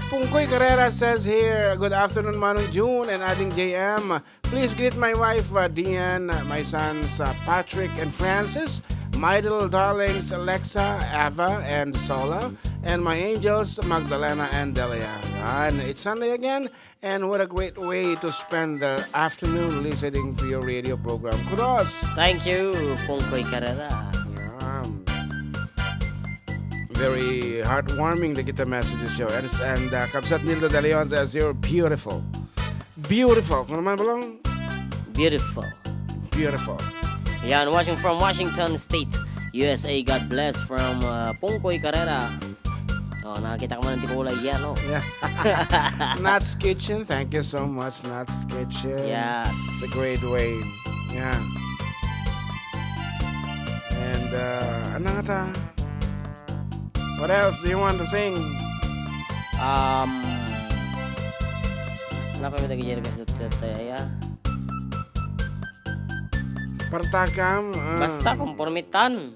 Pungkoy Carrera says here, good afternoon, Manong June and adding JM. Please greet my wife, Dian, my sons, Patrick and Francis, my little darlings, Alexa, Ava, and Sola, and my angels, Magdalena and Delia. And it's Sunday again, and what a great way to spend the afternoon listening to your radio program. Kudos! Thank you, Pungkoy Carrera. Very heartwarming the kita messages show. And Kapsat Nilda De Leon says you're beautiful. Beautiful. Kung naman balong? Beautiful. Beautiful. Yan, watching from Washington State, USA. God bless from Pungkoy Carrera. Oh, nakakita ka man ng kulay yellow. Yeah. Nat's Kitchen. Thank you so much, Nat's Kitchen. Yeah. It's a great way. Yeah. And ano nga ta? What else do you want to sing? Kenapa kita kejar ke ya? Partakam. Basta kompromitan.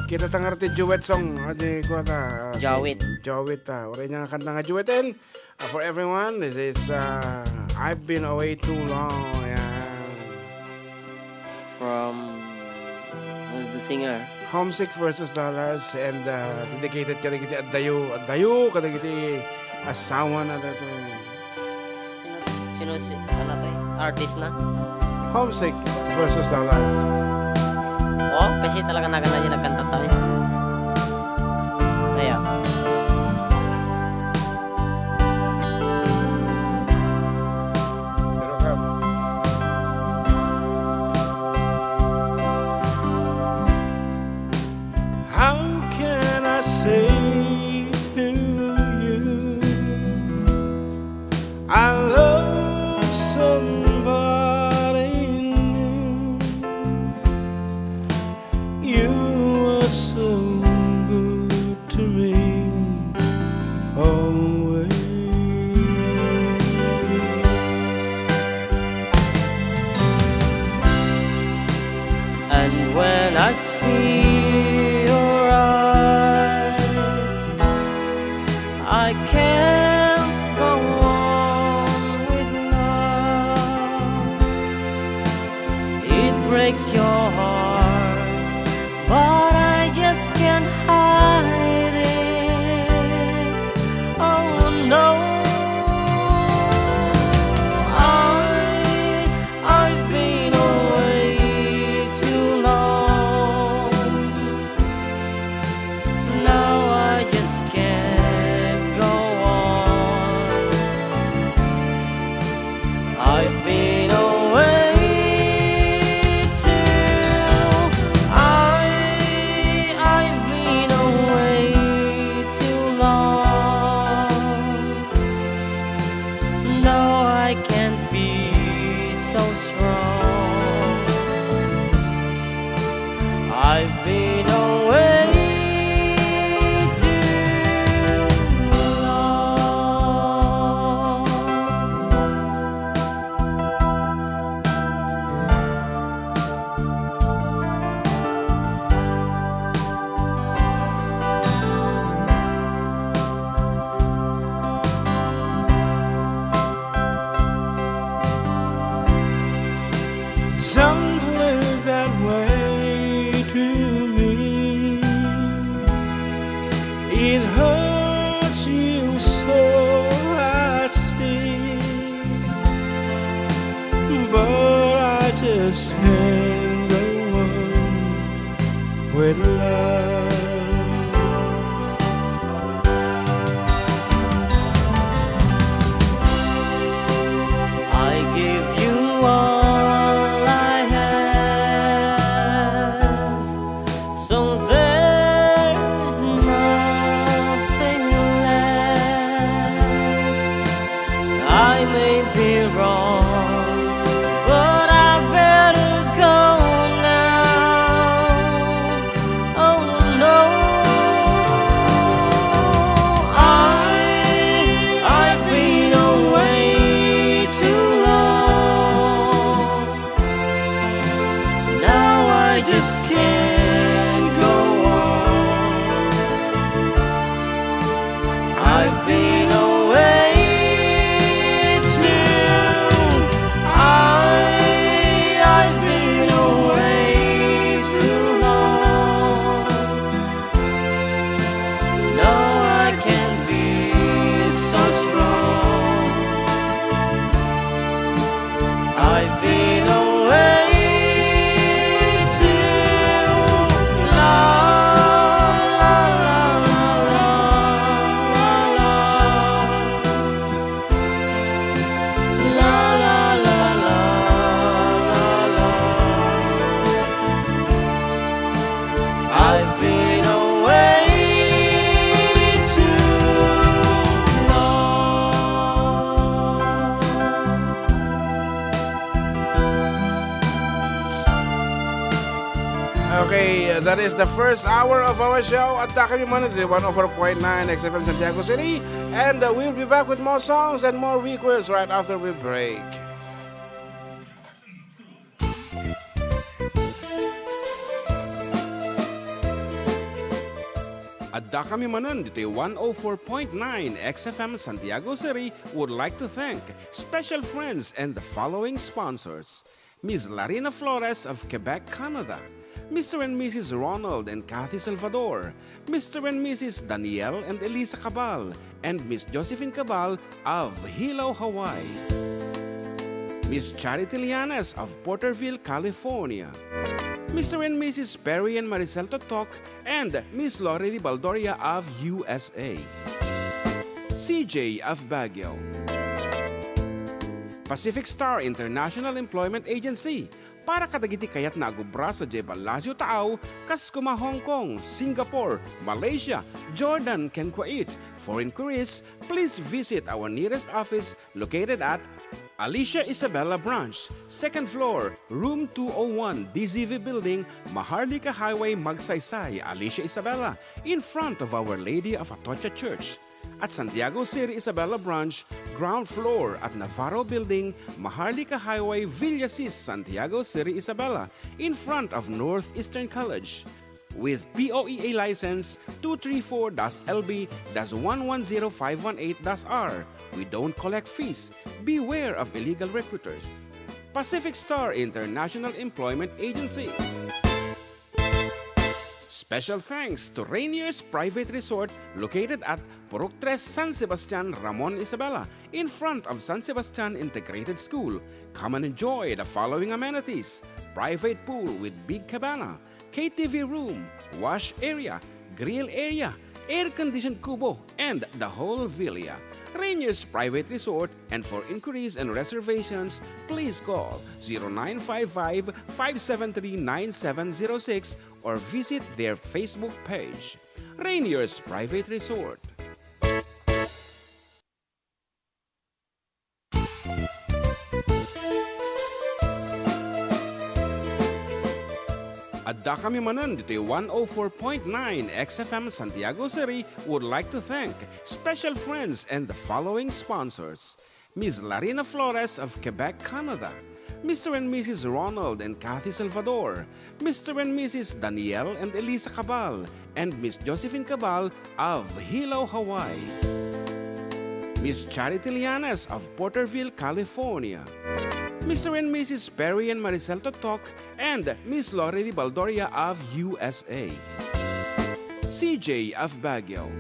Kita tangarti duet song. Adi ko ta. Jawit. Jawit ta. Uri niya kanta nga duetin. For everyone, this is I've Been Away Too Long. Yeah. From who's the singer? Homesick versus Dollars and dedicated kadagiti Addayo kadagiti asawa na dato. Sino ano to? Artist na? Homesick versus Dollars. Oh, kasi talaga naganda niya nagkanta tayo. Kaya. Pero kam. How can I say to you I love somebody new? You were so good to me always. And when I see your eyes, I can't go on with love. It breaks your heart, but I just can't hide it. Oh no. I've been away too long. Now I just can't go on. I've been away too. I've been away too long. No, I can't be so strong. I've been away too long. Don't live that way to me. It hurts you so, I see. But I just can't go on with love. I give you all I have, so there's nothing left. I may be wrong, but I better go now. Oh no, I've been away too long. I've been away too. I've been away too long. No, I can't be so strong. I've been away too long. La, la, la, la, la, la, la, la, la, la. I've been away too long. Okay, that is the first hour of our show at Adda kami Manen, 104.9 XFM Santiago City. And we'll be back with more songs and more requests right after we break. Adda kami Manen, dito 104.9 XFM Santiago City would like to thank special friends and the following sponsors. Ms. Larina Flores of Quebec, Canada. Mr. and Mrs. Ronald and Kathy Salvador. Mr. and Mrs. Danielle and Elisa Cabal. And Miss Josephine Cabal of Hilo, Hawaii. Miss Charity Lianas of Porterville, California. Mr. and Mrs. Perry and Maricel Totok and Miss Lorely Baldoria of USA. CJ of Baguio. Pacific Star International Employment Agency. Para kadagiti kayat na agubra sa Jebel Lazio Taaw, kas kuma Hong Kong, Singapore, Malaysia, Jordan, ken Kuwait. For inquiries, please visit our nearest office located at Alicia Isabella Branch, 2nd floor, room 201, DZV Building, Maharlika Highway, Magsaysay, Alicia Isabella, in front of Our Lady of Atocha Church. At Santiago City Isabella Branch, ground floor at Navarro Building, Maharlika Highway, Villasis, Santiago City Isabella, in front of Northeastern College. With POEA license 234-LB-110518-R. We don't collect fees. Beware of illegal recruiters. Pacific Star International Employment Agency. Special thanks to Rainier's Private Resort located at Purok 3 San Sebastian, Ramon Isabela, in front of San Sebastian Integrated School. Come and enjoy the following amenities: private pool with big cabana, KTV room, wash area, grill area, air-conditioned kubo, and the whole villa. Rainier's Private Resort, and for inquiries and reservations, please call 0955-573-9706 or visit their Facebook page. Rainier's Private Resort. Adda kami Manen, dito 104.9 XFM Santiago City would like to thank special friends and the following sponsors. Ms. Larina Flores of Quebec, Canada. Mr. and Mrs. Ronald and Kathy Salvador. Mr. and Mrs. Danielle and Elisa Cabal. And Miss Josephine Cabal of Hilo, Hawaii. Miss Charity Lianas of Porterville, California. Mr. and Mrs. Perry and Maricel Totok, and Miss Lorely Baldoria of USA. CJ of Baguio.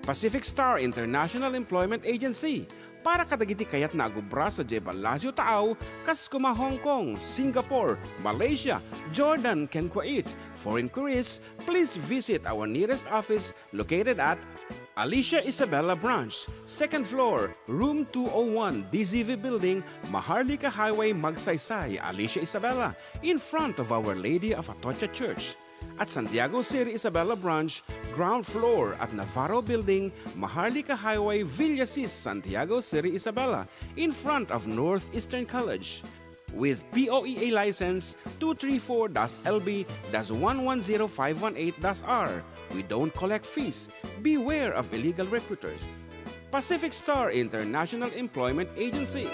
Pacific Star International Employment Agency. Para kadagiti kayat na agubra sa Jebel Lazio Taaw, kas kuma Hong Kong, Singapore, Malaysia, Jordan, ken Kuwait. For inquiries, please visit our nearest office located at Alicia Isabella Branch, 2nd floor, room 201, DZV Building, Maharlika Highway, Magsaysay, Alicia Isabella, in front of Our Lady of Atocha Church. At Santiago City Isabella Branch, ground floor at Navarro Building, Maharlika Highway, Villasis, Santiago City Isabella, in front of Northeastern College. With POEA license 234-LB-110518-R. We don't collect fees. Beware of illegal recruiters. Pacific Star International Employment Agency.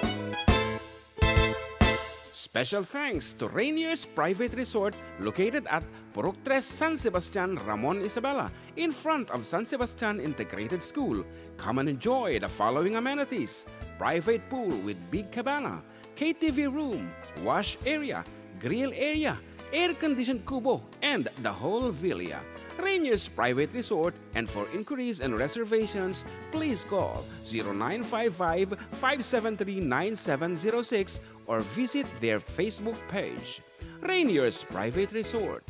Special thanks to Rainier's Private Resort located at Purok 3 San Sebastian, Ramon Isabela, in front of San Sebastian Integrated School. Come and enjoy the following amenities: private pool with big cabana, KTV room, wash area, grill area, air-conditioned kubo, and the whole villa. Rainier's Private Resort, and for inquiries and reservations, please call 0955-573-9706 or visit their Facebook page. Rainier's Private Resort.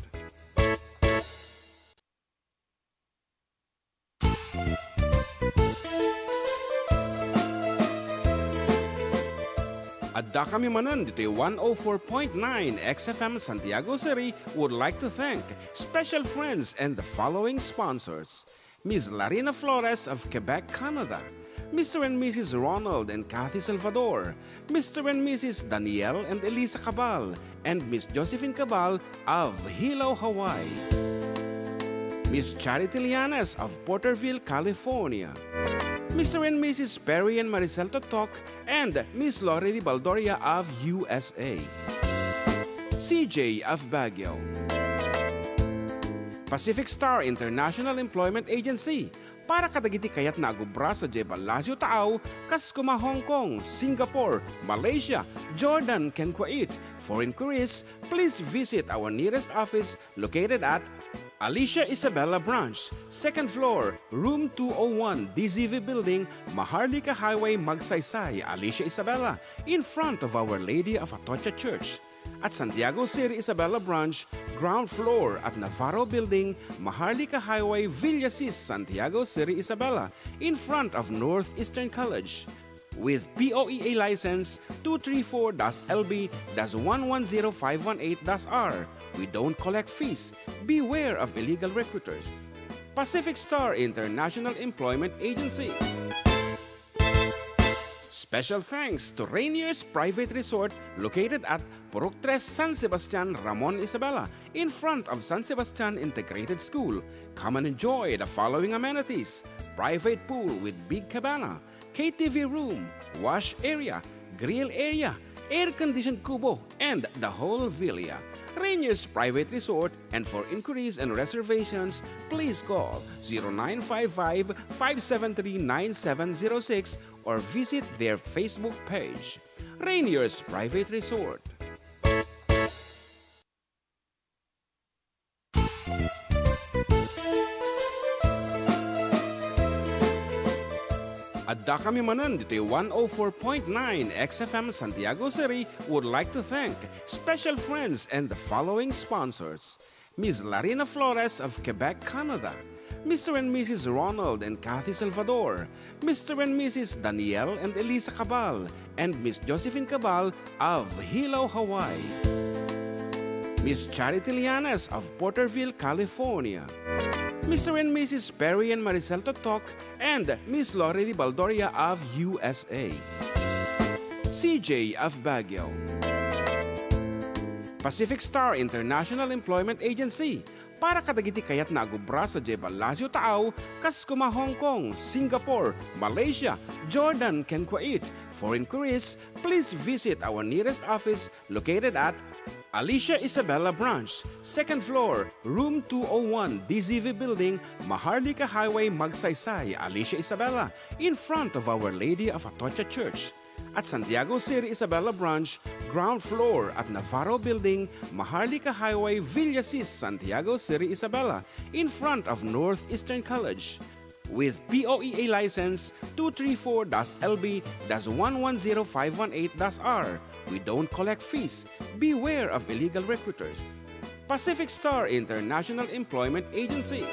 Adda kami Manen dito 104.9 XFM Santiago City would like to thank special friends and the following sponsors: Ms. Larina Flores of Quebec, Canada, Mr. and Mrs. Ronald and Kathy Salvador, Mr. and Mrs. Danielle and Elisa Cabal, and Miss Josephine Cabal of Hilo, Hawaii, Miss Charity Lianes of Porterville, California, Mr. and Mrs. Perry and Maricel Totok, and Miss Lorely Baldoria of USA, CJ of Baguio, Pacific Star International Employment Agency, para kadagiti kayat na agubra sa Jebel Lazio Taaw, kas kuma Hong Kong, Singapore, Malaysia, Jordan, ken Kuwait. For inquiries, please visit our nearest office located at Alicia Isabella Branch, 2nd floor, room 201, DZV Building, Maharlika Highway, Magsaysay, Alicia Isabella, in front of Our Lady of Atocha Church. At Santiago City Isabella Branch, ground floor at Navarro Building, Maharlika Highway, Villasis, Santiago City Isabella, in front of Northeastern College. With POEA license 234-LB-110518-R. We don't collect fees. Beware of illegal recruiters. Pacific Star International Employment Agency. Special thanks to Rainier's Private Resort located at Purok 3 San Sebastian, Ramon Isabela, in front of San Sebastian Integrated School. Come and enjoy the following amenities: private pool with big cabana, KTV room, wash area, grill area, air-conditioned kubo, and the whole villa. Rainier's Private Resort, and for inquiries and reservations, please call 0955-573-9706 or visit their Facebook page. Rainier's Private Resort. Adda kami Manen dito 104.9 XFM Santiago City would like to thank special friends and the following sponsors: Ms. Larina Flores of Quebec, Canada, Mr. and Mrs. Ronald and Kathy Salvador, Mr. and Mrs. Danielle and Elisa Cabal, and Miss Josephine Cabal of Hilo, Hawaii, Miss Charity Lianes of Porterville, California, Mr. and Mrs. Perry and Maricel Totok, and Miss Lorely Baldoria of USA, CJ of Baguio, Pacific Star International Employment Agency, para kadagiti kayat na agubra sa Jebel Lazio Taaw, kas kuma Hong Kong, Singapore, Malaysia, Jordan, ken Kuwait. For inquiries, please visit our nearest office located at Alicia Isabella Branch, 2nd floor, room 201, DZV Building, Maharlika Highway, Magsaysay, Alicia Isabella, in front of Our Lady of Atocha Church. At Santiago City Isabella Branch, ground floor at Navarro Building, Maharlika Highway, Villasis, Santiago City Isabella, in front of Northeastern College. With POEA license 234-LB-110518-R. We don't collect fees. Beware of illegal recruiters. Pacific Star International Employment Agency.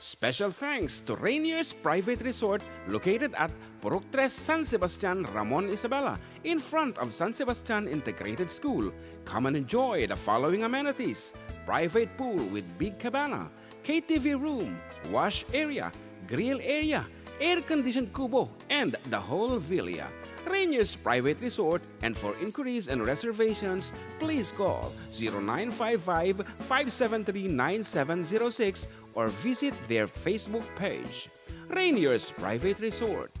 Special thanks to Rainier's Private Resort located at Purok 3 San Sebastian, Ramon Isabela, in front of San Sebastian Integrated School. Come and enjoy the following amenities: private pool with big cabana, KTV room, wash area, grill area, air-conditioned kubo, and the whole villa. Rainier's Private Resort, and for inquiries and reservations, please call 0955-573-9706 or visit their Facebook page. Rainier's Private Resort.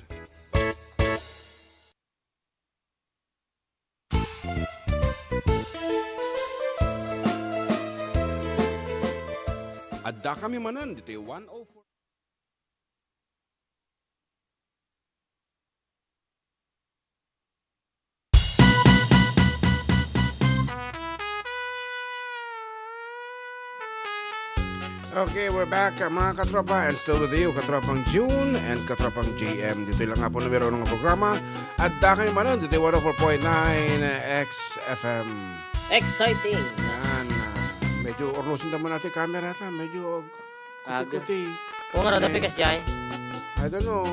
Adda kami manan, dito yung 104. Okay, we're back mga katropa, and still with you, katropang June and katropang JM. Dito lang nga po numero ng programa. Adda kami manan, dito yung 104.9 XFM. Exciting. Yan. Medyo orlosin naman natin camera ta. Medyo kuti-kuti. Kung nga rin pikas jay. I don't know.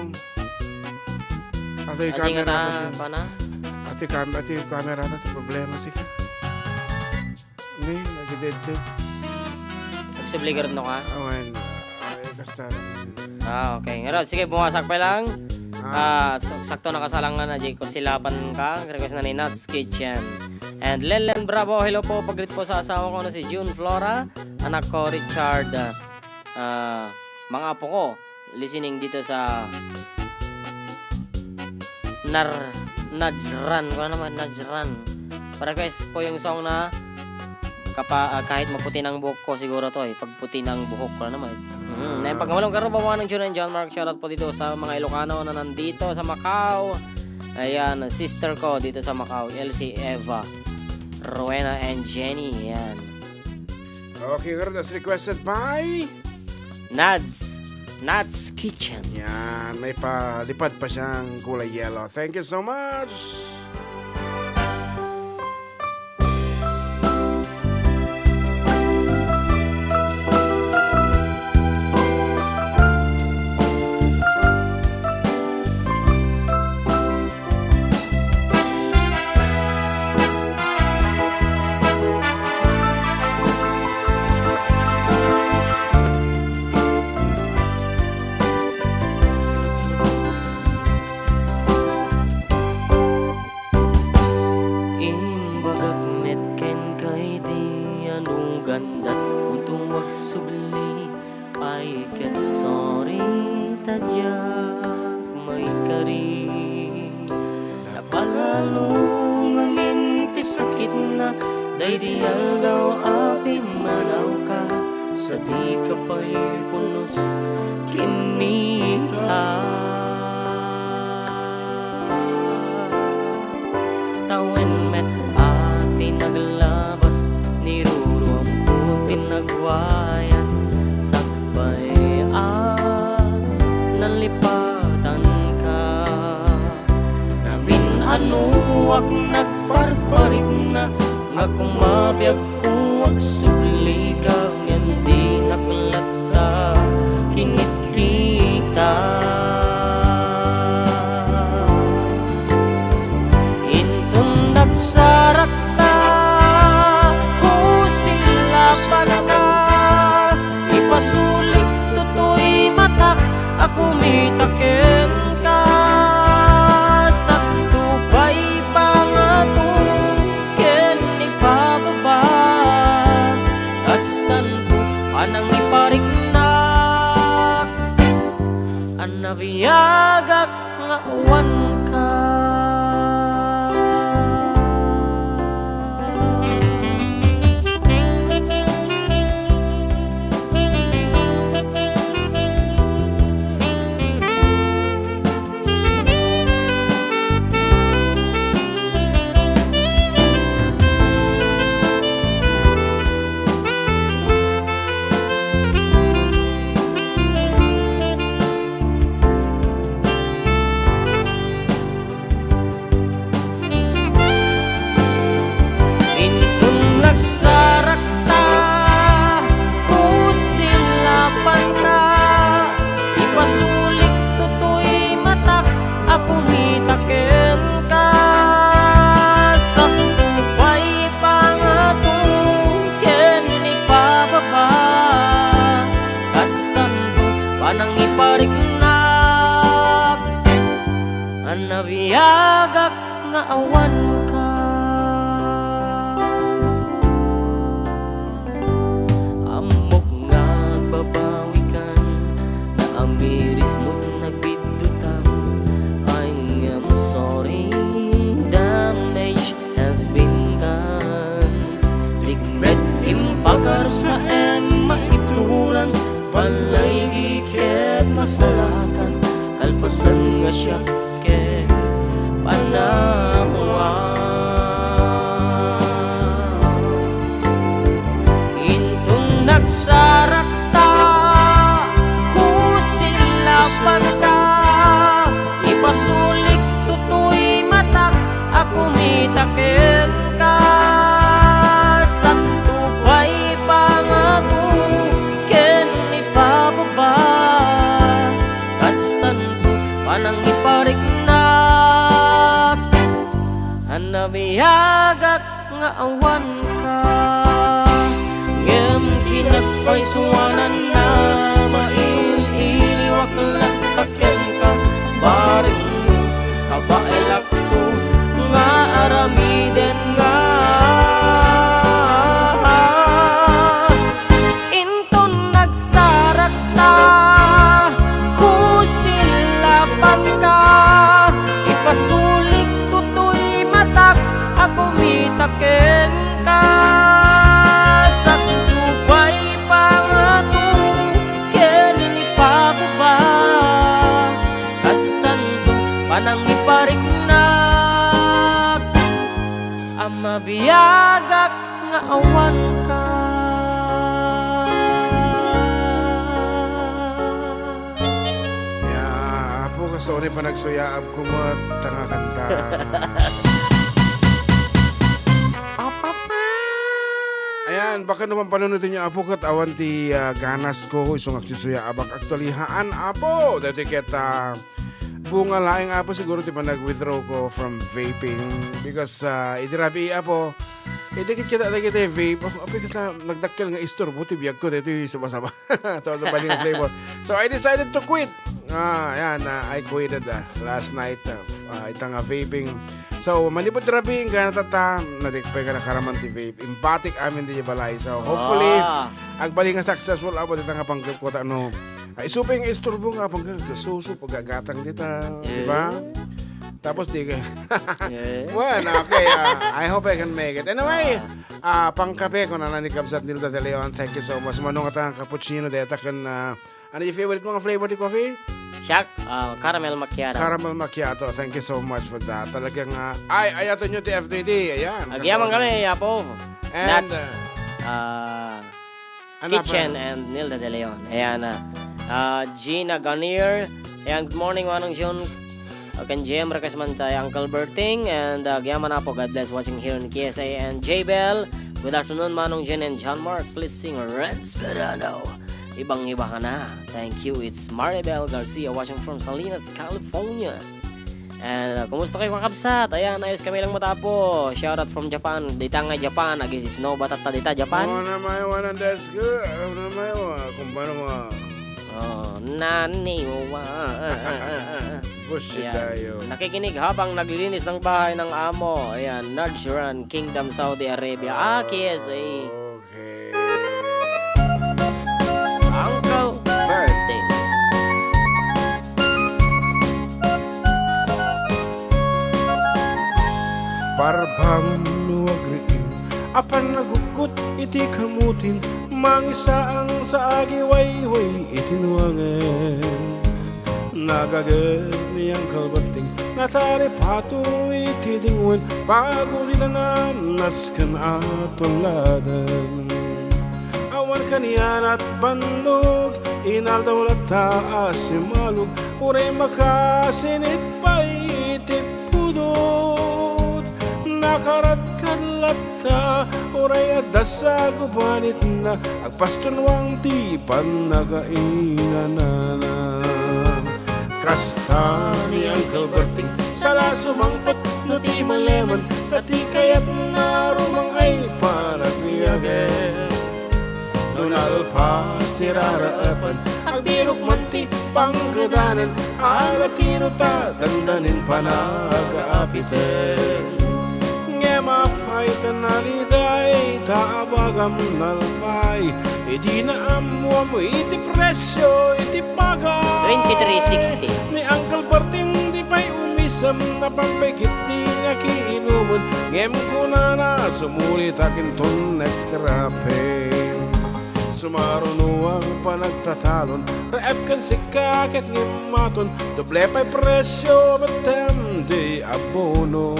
Ate yung Ating camera ata ta. pa na. Ate yung camera ta. Problema siya. Hindi, nag-dead. Nagsibligar no ka? Awan. Ay, kasta. Okay. Ngayon, sige, bumasak pa lang. Sakto nakasalangan na Jay ko silapan ka. Request na ni Nuts Kitchen. And Lelen Bravo, hello po. Pag-greet po sa asawa ko na si June Flora. Anak ko Richard. Mga apo ko listening dito sa Najran. Kung ano naman, Najran. Request po yung song na kahit maputi ng buhok ko siguro to pag puti ng buhok ko naman. Na pagkamalong karo bawa ng June and John Mark, shoutout po dito sa mga Ilocano na nandito sa Macau. Ayan, sister ko dito sa Macau, LC Eva, Rowena and Jenny. Ayan. Okay, that's requested by Nuts Kitchen. yan, may palipad pa siyang kulay yellow. Thank you so much. Nabiyagak nga awan ka, amok nga babawikan, na amiris mo nagbidutam. I'm sorry, damage has been done. Ligmet impagar sa maituran, salakan kalpasan nga siya ke panamuan intong nagsarak ta kusilapan ka ipasulik tutoy matak ako mitaken ka sakto pa'y pangatu ken ipababa kastan to panang ipariknak hanabiyagak nga awan ka ngem kinagpay suwanan na mail-iliwak lang taken ka baring kabailak to nga aramiden nga inton nagsarak ta kusilapan ka ipasulik tutoy matak ako mitaken ka sakto pa'y pangatu ken ipababa kastan to panang ipariknak ang mabiyagak nga awan ka Apo ka sorry pa nagsuyaab ko mo at tanga kanta. Ayan, baka naman panunutin niyo Apo kat awan ti ganas ko isong aksusuya abak aktualihaan Apo. Dati kita bunga laing Apo siguro ti pa nag-withdraw ko from vaping because idirabi Apo idikit kita lagi tayo vape because na nagdakkel nga istorbo ti biyag ko dito yung sama-sama sama-sama ng flavor so I decided to quit ayan I quitted last night itang vaping so manipod rabi nga natata nadikpay ka na karaman ti vape impatik amin di balay so hopefully agbali nga successful Apo dito nga panggap ko ano isuping istorbo nga panggap sa suso pagagatang dito diba tapos di ka well okay I hope I can make it anyway pangkape ko na nanikabsat nila de Leon thank you so much manong at ang cappuccino deta kan ano yung favorite mga flavor di coffee? Shak, caramel macchiato. Caramel macchiato. Thank you so much for that. Talagang, ayato nyo ti FDD. Ayan. Agyaman kami, Apo. And, That's Kitchen and Nilda de Leon. Ayan, Gina Garnier. Ayan, good morning, Manong John. Kan GM request man tayo Uncle Berting. And agyaman na po, God bless watching here in KSA. And J Bell, good afternoon, Manong Jen and John Mark. Please sing Ranspirano. Ibang-iba ka na. Thank you. It's Maribel Garcia watching from Salinas, California. And kumusta kayo kakabsat? Ayan, ayos kami lang matapo. Shout out from Japan. Dita nga Japan. Agi si Snow Batat dita Japan. Namay wanan desu. Namay wa. Kumpano mo. Nani wa. Bullshit tayo. Nakikinig habang naglilinis ng bahay ng amo. Ayan, Najran, Kingdom, Saudi Arabia. KSA. Uncle Berting. Barbang nuwagriin apan nagukot iti kamutin mangisaang sa agiwayway itinuangan nagaget niyang kalbating natari pato iti dingwen pagulitanan nasken atoladan awan kanian at bandog inaldaw lata asimalog uray makasinit pa iti pudot nakarat kadlata uray adda sa gubanit na agpastunwang ti panagainananan kasta ni Uncle Berting sala sumangpat no ti maleman tati kayat na rumang ay panagbiyagan nunalpas tiraraapan agbirok manti panggadanan alatino ta dandanin panagaapitan ngemapay tanaliday taabagam nalpay edi na amwa mo iti presyo iti paga 2360 ni Uncle Berting di pa'y umisam na pampagit di nga kiinuman ngem ko na sumulit akin ton next karape sumarunuang panagtatalon Reep kan sikakit ngimaton Doble pa'y presyo Batem di abono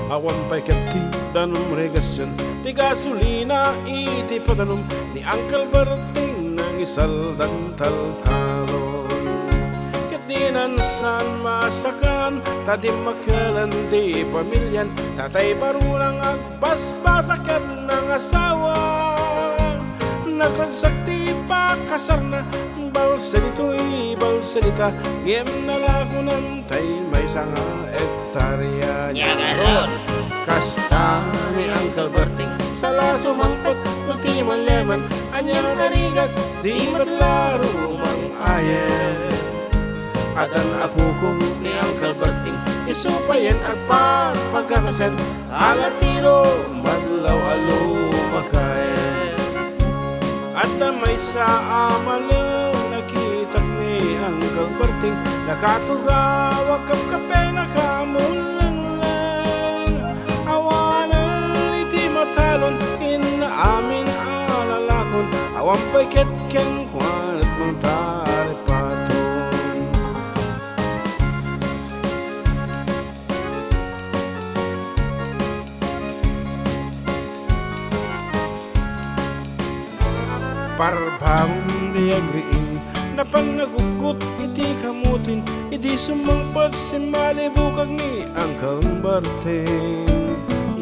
Awan pa'y katidan regasyon Di gasolina iti patanong Ni Uncle Berting nang isaldan taltalon Katinan san masakan Tadi makalan di pamilyan Tatay barunang agbasbasakan ng asawa Nagragsakti pa kasar na Balsa dito'y balsa dita Ngem nalako ng tay may sanga ektarya Yagaron. Kasta ni Uncle Berting Sala sumangpot Kunti maleman Anyang narigat Di matlaro mang ayen Atan ako kong ni Uncle Berting Isupayan at pagkakasen Alatiro Madlaw alo makayen At may sa amalang Nakita ni Uncle Berting Nakatugawag kape nakamulang Matalon inaamin alalakon Awang pa'y ketken kwan at mang taripaton Parabang di agriin Na pang nagugut iti kamutin Iti sumangpat si malibukag ni Uncle Berting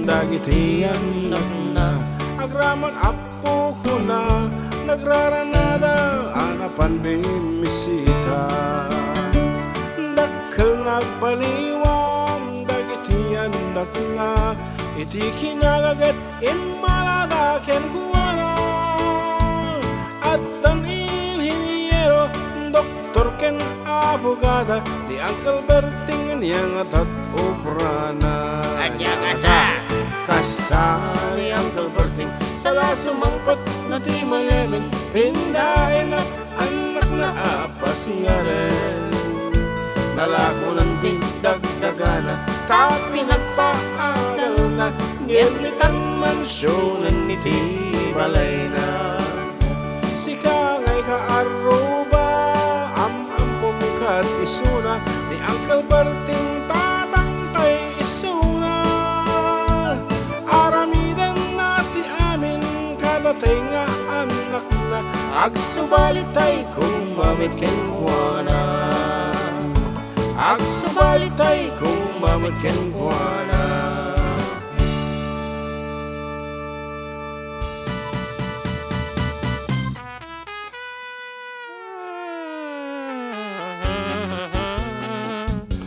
Dagitian na agraman apo ko na Nagraranada anapan bimisita Dakal nagpaliwang Dagitian na Iti kinagagat Imaladaken kuwana At ang inhinyero Doktor ken abogada Di Uncle Berting niyang atat obrana Anyang ata. Kasta ni Uncle Berting Sala sumangpat na di malemen Pindain at anak na apasiyaren Nalako ng dagdagana Tapi nagpaagal na Ngelitan mansyonan ni Tibalay na Sika ngay kaaruba Am-ampong kat isuna Ni Uncle Berting tatangtay isuna Aramidan nati amin Kadatay nga anak na Agsubalitay kung mamit kenkwana Agsubalitay kung mamit kenkwana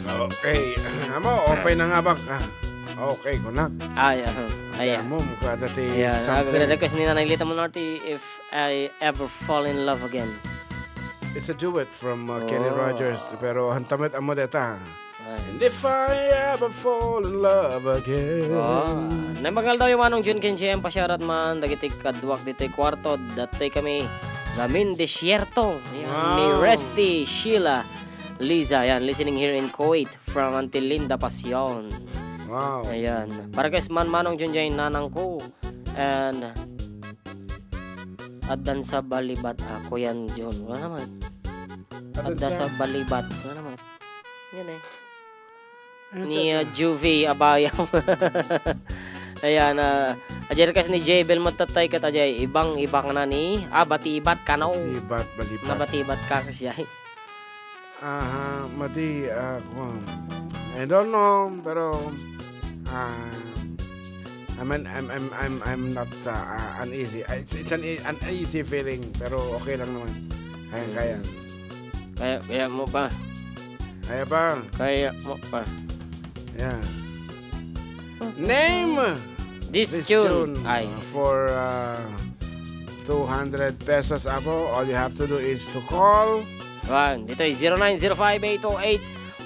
Okay, amo, okay na nga ba? Okay, kunak. Ayan. Mo, mukha dati Ayan, something. request ni Nanay Lita Monarty If I Ever Fall in Love Again. It's a duet from Kenny Oh. Rogers. Pero hantamit amo deta. Ay. And if I ever fall in love again. Naimagal daw yung manong Jun Kenchiem pasyarat man dagiti kadwak dito'y kwarto datay kami gamin desierto. Ayan, ni Wow. Resty Sheila Liza, ayan, listening here in Kuwait from Antilinda Pasyon. Wow. Ayan. Para kay man manong Jun Jay nanang ko. And Addan sa balibat ako yan Jun. Wala naman. Adda sa balibat. Wala naman. Yan eh. Ni Juvie Abayam. Ayan. Ajar kas ni Jay Bel matatay kat ajay. Ibang ibang na ni. Bati-ibat ka na. Sibat, balipat. Nabati-ibat ka kasi ay. Mati, I don't know, pero I'm not uneasy. It's an uneasy feeling, pero okay lang naman. Kaya. Kaya mo pa. Kaya pa. Kaya mo pa. Yeah. Name This this tune. tune Ay. for 200 pesos, Apo. All you have to do is to call. Dito ay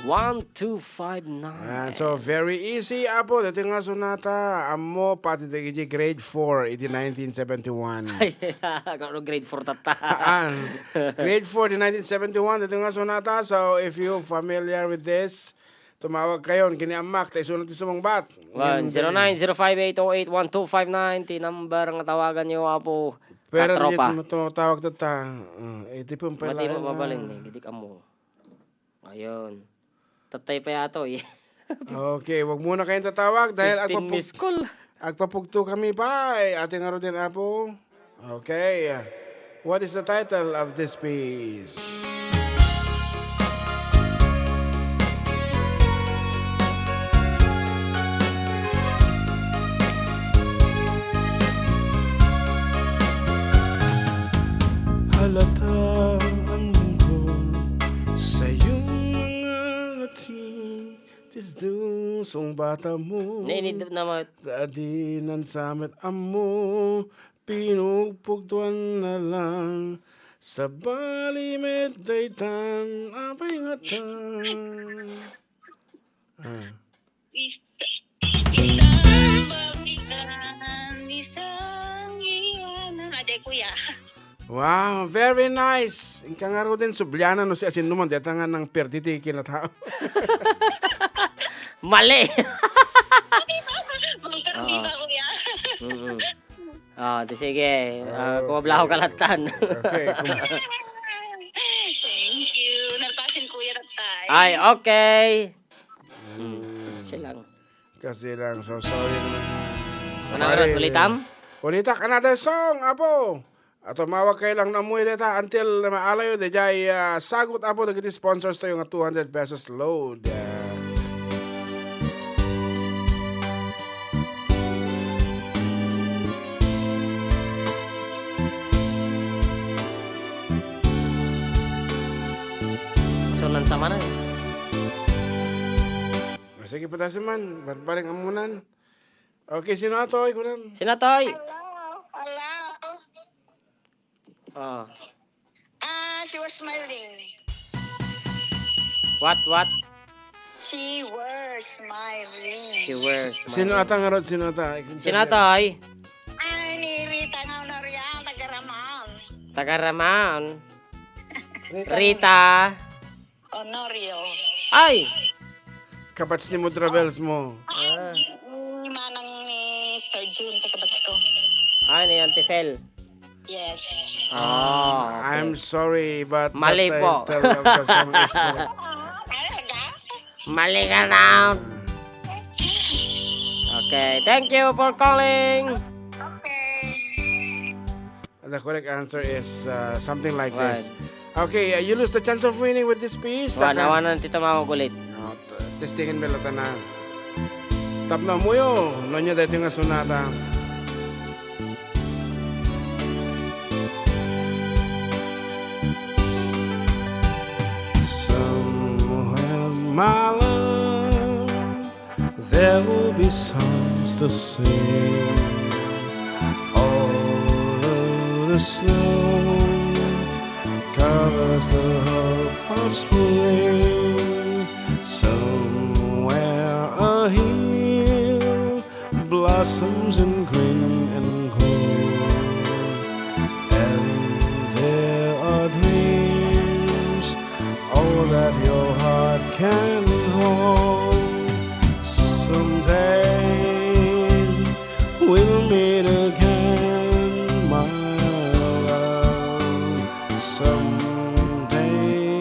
0905-808-1259. And so very easy, Apo. Dito nga sonata. Amo pati dagiti grade 4, iti 1971. Ay, kano grade 4 tata. Grade 4, di 1971. Dito nga sonata. So if you familiar with this, tumawag kayo. Kiniamak. Tayo sunod sa mong bat. 0905-808-1259. Tinumber nga tawagan niyo, Apo. Pero Katropa. dito tumawag to ta. Iti pong pala. Mati mo mabaling ni, gidik amo. Ayun. Tatay pa yato eh. Okay, wag muna kayong tatawag dahil 15 miss call. agpapugto kami pa. Ating aro din apo. Okay. What is the title of this piece? Halatang ang mundo sa iyong mga ngati, tis dusong bata mo. Nainid na mga Dadinan sa met amo, pinupugtuan na lang. Sa balimet daytan, apay ngatan. Isang babitan, isang iwanan. Ade, kuya. Wow, very nice. Ingka nga ro din sublyanan no si asin naman deta nga ng perditi kinatao. mali. Mga karbiba, kuya. Di sige. Kumablaho kalatan. Okay. Thank you. Nalpasin, kuya, ratay. Ay, okay. Silang. Kasi lang, so sorry naman. Manang ulitam? Ulitak, another song, apo. At tumawag kayo lang na muwi deta until maalayo de jay sagot apo dagiti sponsors tayo nga 200 pesos load. Sunan sa mana eh. Sige pa tayo man, barbaring amunan. Okay, sino ato? Kunan. Sinatoy. Hello. Oh. She was smiling. What? She was smiling. She wears. Sino ata nga rod? Sino ata? Sinatoy. Ay, nirita nga na riyan, tagaraman. Tagaraman. Rita. Honorio. Ay. Kapats ni mo travels mo. Manang ni Sir June, tagabats ko. Ay, ni Auntie Fel. Yes. Oh, okay. I'm sorry, but Mali the po. title of the song is correct. Talaga? Mali ka na. Okay, thank you for calling. Okay. The correct answer is something like What? this. Okay, you lose the chance of winning with this piece. Nawanan tito mamagulit. Testingin belata na. Tap na mo yo. Nonya dito nga sunata. Somewhere, my love, there will be songs to sing. All of the snow covers the hope of spring. Somewhere a hill blossoms in green and gold, and there are dreams, all that your heart can hold. Someday we'll meet again, my love. Someday,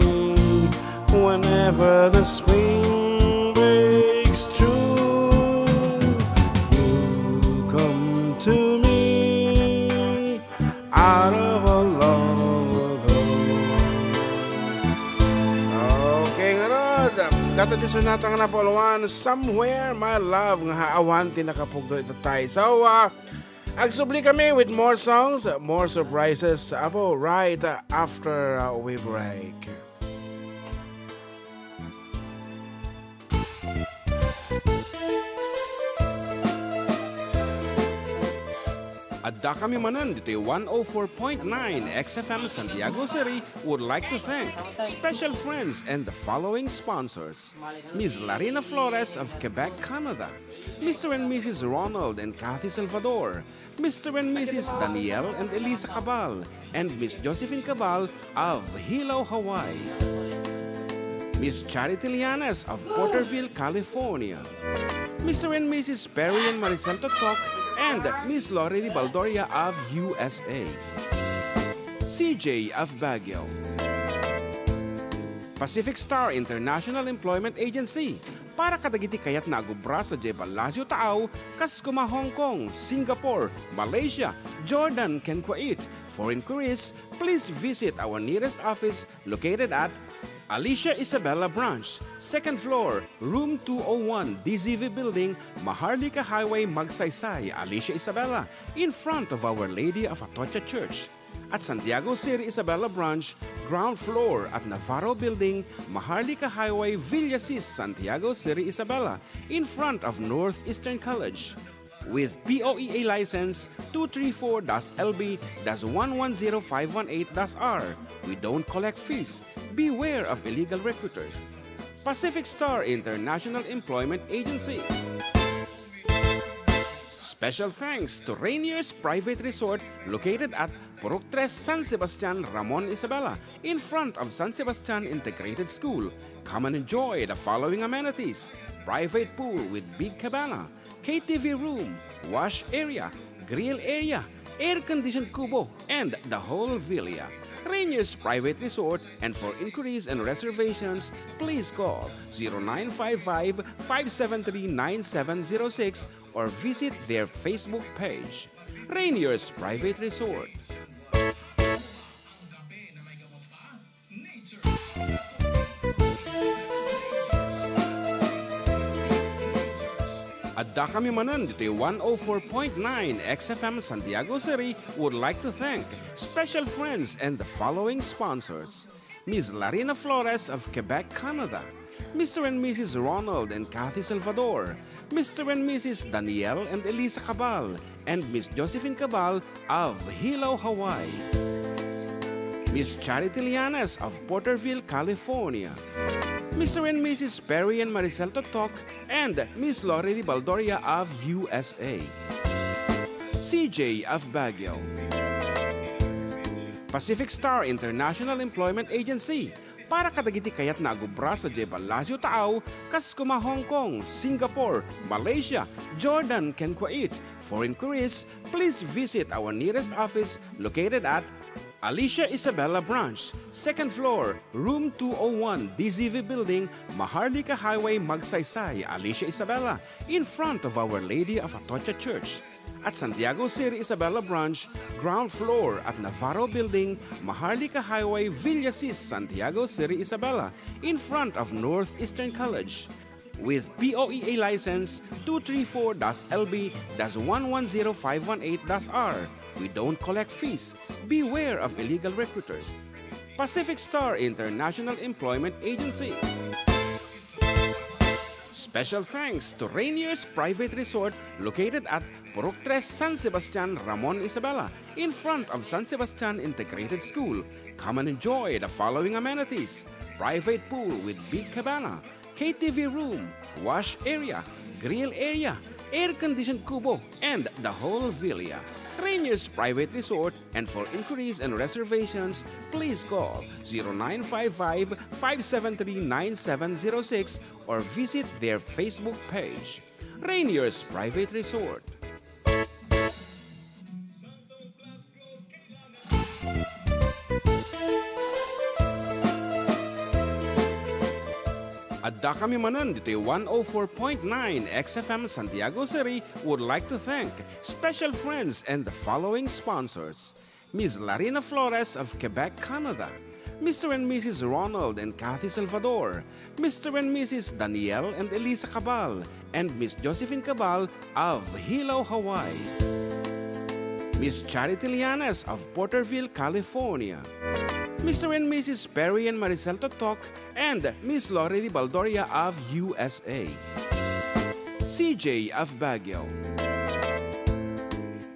whenever the spring breaks through, you'll come to me out of a long ago. Okay, nga Rod. Dato di sunata nga na polawan, Somewhere, My Love, nga haawan tinakapugdo ito tayo. So, agsubli kami with more songs, more surprises, apo, right after we break. Adda kami manan dito 104.9 XFM Santiago City would like to thank special friends and the following sponsors. Ms. Larina Flores of Quebec, Canada. Mr. and Mrs. Ronald and Kathy Salvador. Mr. and Mrs. Danielle and Elisa Cabal. And Miss Josephine Cabal of Hilo, Hawaii. Miss Charity Lianes of Porterville, California. Mr. and Mrs. Perry and Maricel Totok and Miss Lorraine Baldoria of USA. CJ of Baguio. Pacific Star International Employment Agency para kadagiti kayat na agubra sa Jebel Lazio Taaw, kas kuma Hong Kong, Singapore, Malaysia, Jordan, ken Kuwait. For inquiries, please visit our nearest office located at Alicia Isabella Branch, 2nd floor, room 201, DZV Building, Maharlika Highway, Magsaysay, Alicia Isabella, in front of Our Lady of Atocha Church. At Santiago City Isabela Branch, ground floor at Navarro Building, Maharlika Highway, Villasis, Santiago City Isabela, in front of Northeastern College. With POEA license 234-LB-110518-R, we don't collect fees. Beware of illegal recruiters. Pacific Star International Employment Agency. Special thanks to Rainier's Private Resort located at Purok 3 San Sebastian, Ramon Isabela, in front of San Sebastian Integrated School. Come and enjoy the following amenities: private pool with big cabana, KTV room, wash area, grill area, air-conditioned kubo, and the whole villa. Rainier's Private Resort, and for inquiries and reservations, please call 0955-573-9706 or visit their Facebook page. Rainier's Private Resort. Adda kami Manen dito 104.9 XFM Santiago City would like to thank special friends and the following sponsors: Ms. Larina Flores of Quebec, Canada, Mr. and Mrs. Ronald and Kathy Salvador, Mr. and Mrs. Danielle and Elisa Cabal, and Miss Josephine Cabal of Hilo, Hawaii. Miss Charity Lianes of Porterville, California. Mr. and Mrs. Perry and Maricel Totok, and Miss Lorraine Baldoria of USA. CJ of Baguio. Pacific Star International Employment Agency para kadagiti kayat na agubra sa Jebel Lazio Taaw, kas kuma Hong Kong, Singapore, Malaysia, Jordan, ken Kuwait. For inquiries, please visit our nearest office located at Alicia Isabella Branch, 2nd floor, room 201, DZV Building, Maharlika Highway, Magsaysay, Alicia Isabella, in front of Our Lady of Atocha Church. At Santiago City Isabela Branch, ground floor at Navarro Building, Maharlika Highway, Villasis, Santiago City Isabela, in front of Northeastern College. With POEA license 234-LB-110518-R, we don't collect fees. Beware of illegal recruiters. Pacific Star International Employment Agency. Special thanks to Rainier's Private Resort located at Purok 3 San Sebastian, Ramon Isabela, in front of San Sebastian Integrated School. Come and enjoy the following amenities: private pool with big cabana, KTV room, wash area, grill area, air-conditioned kubo, and the whole villa. Rainier's Private Resort, and for inquiries and reservations, please call 0955-573-9706 or visit their Facebook page. Rainier's Private Resort. Adda kami Manen dito 104.9 XFM Santiago City would like to thank special friends and the following sponsors: Ms. Larina Flores of Quebec, Canada, Mr. and Mrs. Ronald and Kathy Salvador, Mr. and Mrs. Danielle and Elisa Cabal, and Miss Josephine Cabal of Hilo, Hawaii. Miss Charity Lianes of Porterville, California. Mr. and Mrs. Perry and Maricel Totok, and Miss Lorraine Baldoria of USA. CJ of Baguio.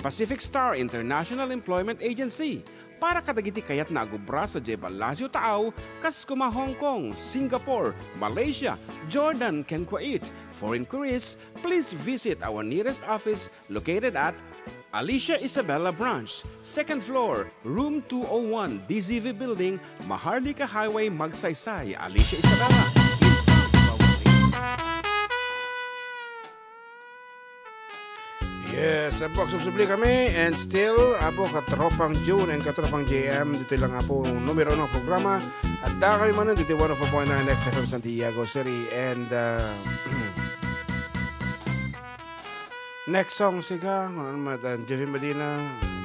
Pacific Star International Employment Agency para kadagiti kayat na agubra sa Jebel Lazio Taaw, kas kuma Hong Kong, Singapore, Malaysia, Jordan, ken Kuwait. For inquiries, please visit our nearest office located at Alicia Isabella Branch, 2nd floor, room 201, DZV Building, Maharlika Highway, Magsaysay, Alicia Isabella. Yes, sa box of subli kami and still apo katropang June and katropang JM dito lang apo numero ng programa at da kami Manen dito 104.9 XFM Santiago City and next song siga ano naman Jeffy Medina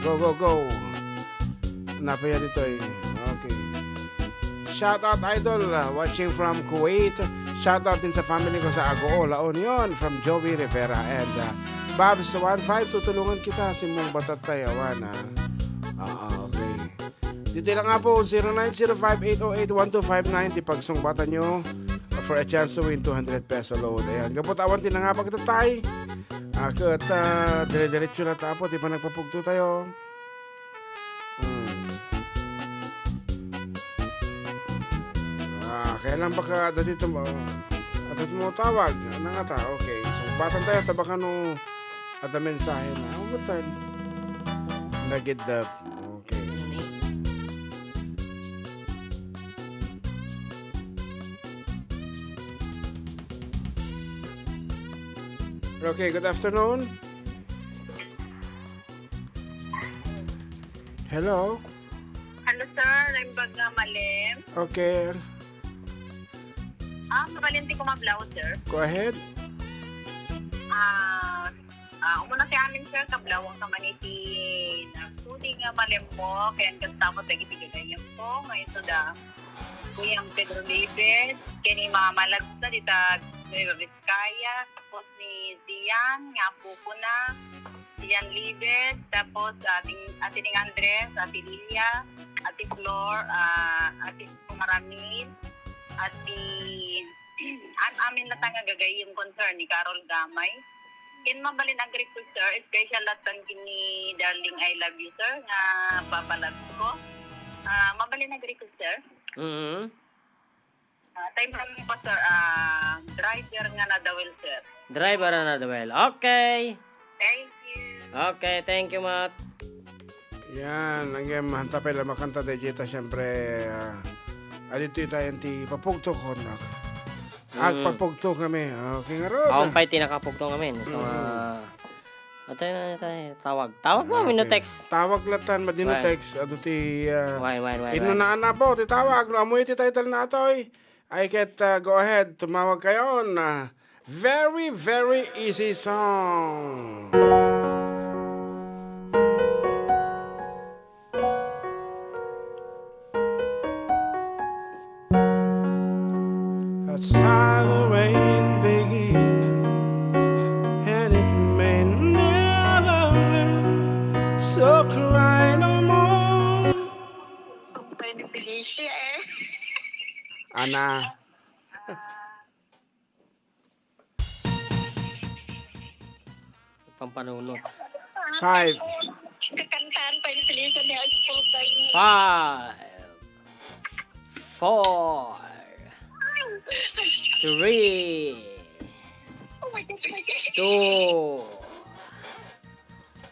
go napaya dito eh okay shout out idol watching from Kuwait shout out din sa family ko sa Agoo Laon yon from Joey Rivera and Babs 15 tutulungan kita si mong batatay awan okay dito lang nga po 0905-808-1259 ipagsungbatan nyo for a chance to win 200 peso load ayan kapot awan tinanga pagtatay akit dire-diretso na tapo di pa nagpapugto tayo kailan ba ka dito mo tawag ano nga ta okay so batan tayo tabakan no at ang mensahe na umutan nagidap okay okay good afternoon hello sir, I'm baga malim. okay Mabalinti ko mablaw, sir. go ahead Umuna si amin, sir, kablawang sa maniti na sudi nga malim mo, kaya ang kastamot lagi tigagayan po, ngayon ito da. Kuyang Pedro David, kini mamalag sa dita Nueva Vizcaya, tapos ni Zian, nga po ko na, Zian Libet, tapos ating Andres, ati Lilia, ati Flor, ati Maramil, ati amin na tanga gagay yung concern ni Carol Gamay. Kin mabalin agriculture, special latan kini darling I love you sir nga papalag ko. Mabalin agriculture. Time namin po sir, driver nga na dawel sir. Driver na dawel. Okay. Thank you. Okay, thank you, Matt. yan ang hantapay lang makanta de jeta syempre adito tayo ti papugto ko nak pagpugto kami okay nga ron Akong pa'y tinakapugtong amin. So, tawag mo, okay. text. Tawag latan, madino text. Ado ti, Why. inunaan na po, ti tawag. No, amoy ti title na ito I get, go ahead, tumawag kayo na very, very easy song. That's how the rain begins, and it may never end. So cry no more. Sumpay ni Felicia Ana. Pampanunod. 5, Kakantaan pa ni Felicia ni Aspo kayo. 5, 4, 3, Oh my God. 2,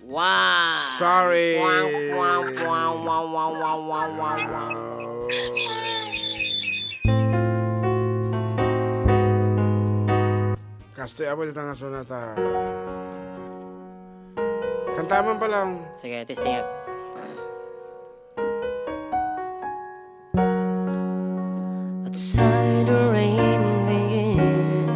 1. Sorry. Wow. Kastoy ako dito nga sonata. Kantaman pa lang. Sige, testing. Outside the rain begins,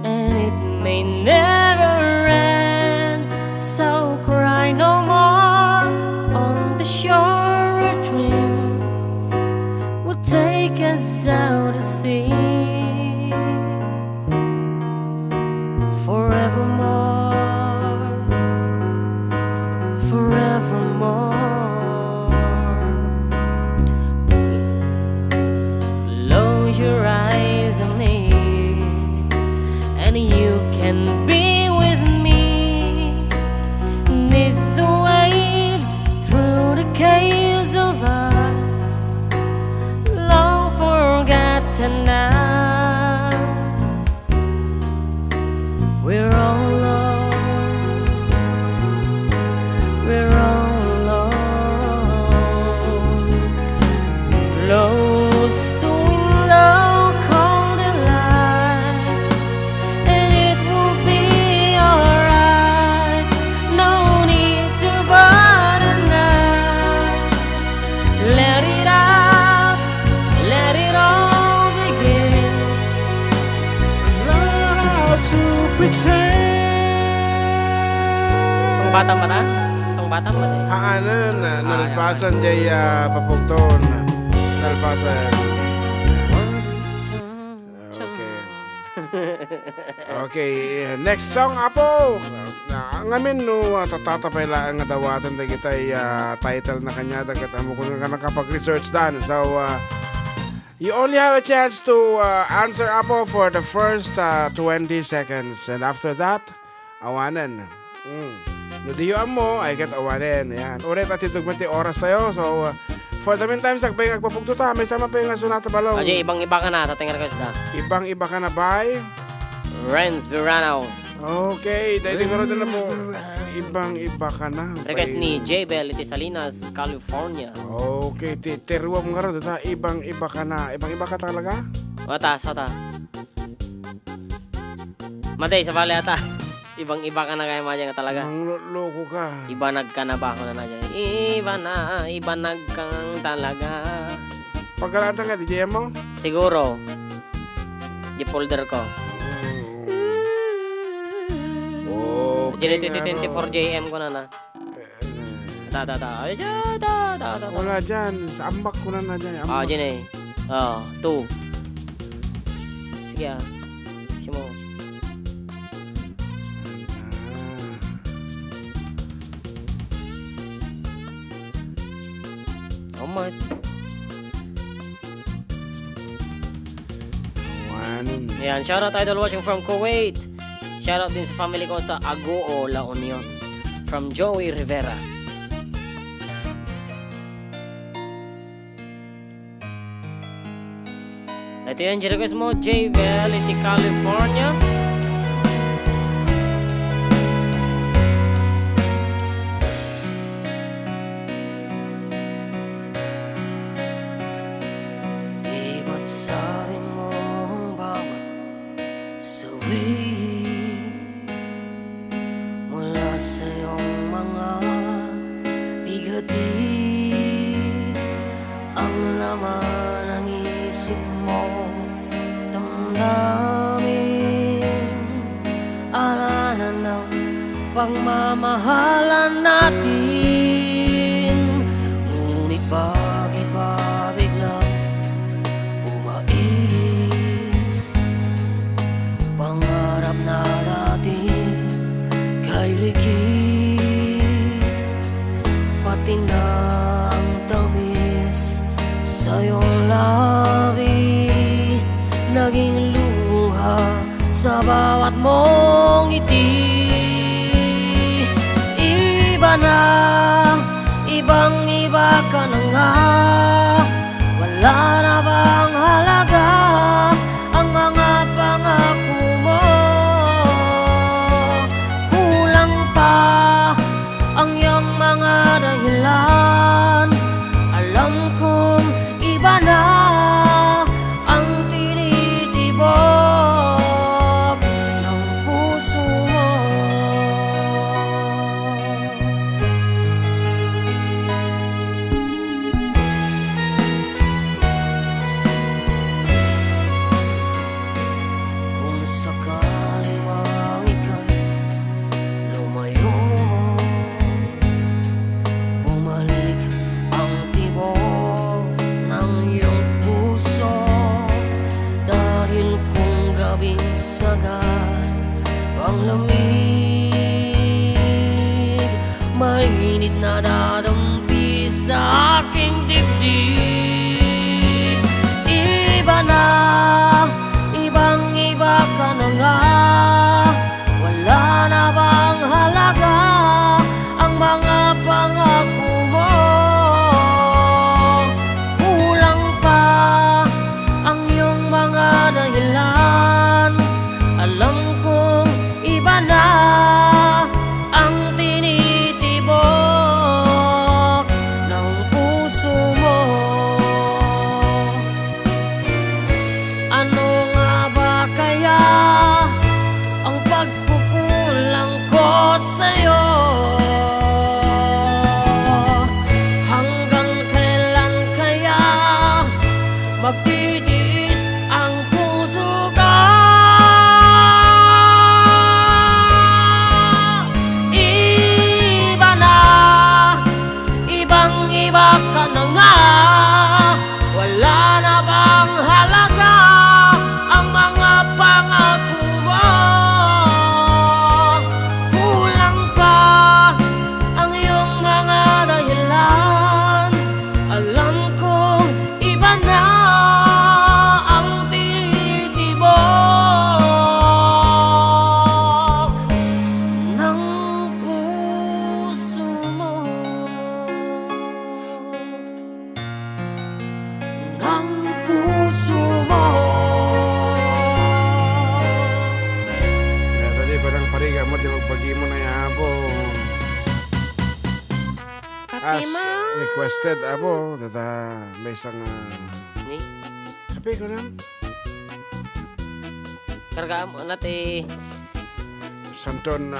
and it may never end. So cry no more on the shore. A dream will take us out to sea forevermore, forevermore. Close your eyes on me, and you can be with me. Neath the waves, through the caves of our long forgotten night. Song bata man Song bata man eh. Haanan, nalpasan jay papugton. Nalpasan. Okay, next song Apo. Ngamin no tatatapay lang nga dawatan da kitay title na kanya dagat amo ko nga nakapag-research dan. So you only have a chance to answer Apo for the first 20 seconds, and after that awanan. No diyo mo ay kat awanan. Yan. Ulit at itugmati oras sayo. So for the meantime sakbay agpapugto ta may sama pa yung sunata balaw. Aji ibang-iba ka na tatingan ko isda. Ibang-iba ka na bye. Renz Verano. Okay, dahil ko rin na po. Ibang-iba ka na. Request ni J. Bell, iti Salinas, California. Okay, tiruwa mo nga rin. Ibang-iba ka na. Ibang-iba ka talaga? Ata. Matay, sa bali ata. Ibang-iba ka na kaya madya nga talaga. Ang loko ka. Iba nagka na ba ako na dyan? Iba nagkang talaga. Pagkalatan ka, DJ mo? Siguro. Di folder ko. Okay, Dili 24 JM ko na na. Wala dyan. Sa ambak ko na dyan. Dyan eh. 2. Sige Sige mo. Oh my. Ayan, shoutout idol watching from Kuwait. Shoutout din sa family ko sa Agoo, La Union. From Joey Rivera. Ito yung request mo, J-Bell, iti California. Iba't sabi mo ang bawat sawi mula sa iyong mga bigati, ang laman ng isip mo, damdamin, alala ng pagmamahalan natin. Ngunit bakit biglang bumait pangarap na dati kay Ricky, pati na ang tamis sa iyong labi, naging luha sa bawat mong ngiti. Iba na, ibang-iba ka na nga, wala na bang halaga ang mga pangako mo? Kulang pa ang iyong mga dahilan, alam kong iba na ang tinitibok ng puso mo. Kung sakali mang ika'y lumayo, bumalik ang tibok ng iyong puso, dahil kung gabing sagad ang lamig, mainit na dadampi sa aking dibdib. Iba na, ibang-iba ka na nga, wala na bang halaga ang mga pangako mo? Kulang pa ang iyong mga dahilan, alam kong iba na ang tinitibok ng puso mo. Ano nga ba kaya ang pagkukulang ko sa'yo? Hanggang kailan kaya magtitiis ang puso ka? pagi mo na yabo. As requested, abo, data may isang Ni? kape ko lang. Karga mo nati Santon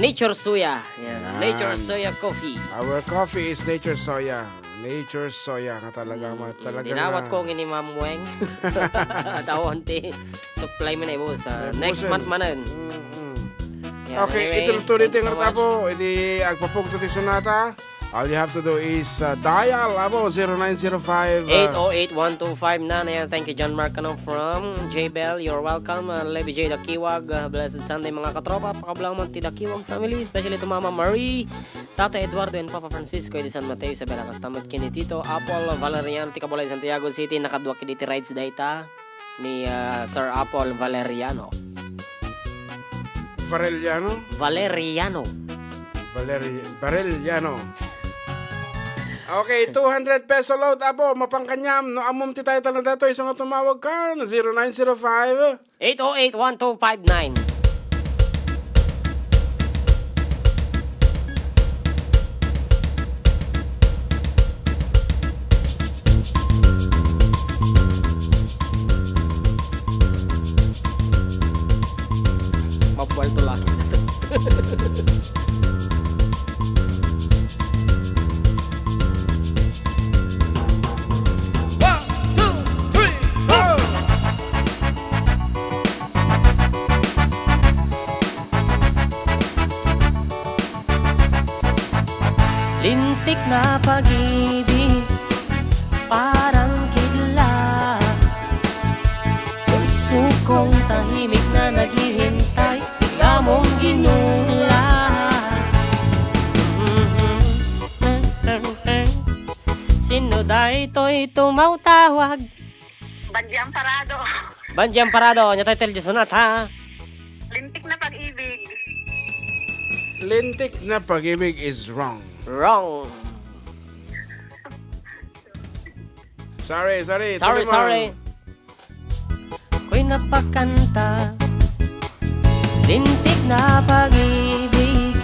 Nature Soya. Yan. Yan. Nature Soya Coffee. our coffee is Nature Soya. Nature Soya ka talaga. Talaga Dinawat ko ni Ma'am Weng. Tawon ti supply mo na ibo sa next month manen. Yan, Okay, anyway, ito ulit thank you yung so much. po. Hindi agpapugto ti Sonata. All you have to do is dial abo 0905 808-1259. Ayan, thank you John Mark from J Bell. You're welcome. Levi J Dakiwag. Blessed Sunday mga katropa. Pakablang man ti Dakiwag family, especially to Mama Marie, Tata Eduardo and Papa Francisco di San Mateo, Isabela Castamot kini Tito Apple Valeriano ti Kabulay Santiago City. Nakadwa kini ti rides data ni Sir Apple Valeriano. Vareliano. Vareliano. Okay, 200 peso load abo mapangkanyam no amom ti title na dato isang tumawag ka na 0905 808-1259. Mabual to lang. Lintik na pag-ibig, parang kidlat. Puso kong tahimik na naghihintay, bigla mong ginulat. Sino dahi ito'y tumawtawag? Badyang Parado. Banjang Parado, niya title di Sonata. Lintik na pag-ibig. Lintik na pag-ibig is wrong. Wrong. Sorry. Sorry, Tuloy mo. sorry. Ako'y napakanta. Lintik na pag-ibig,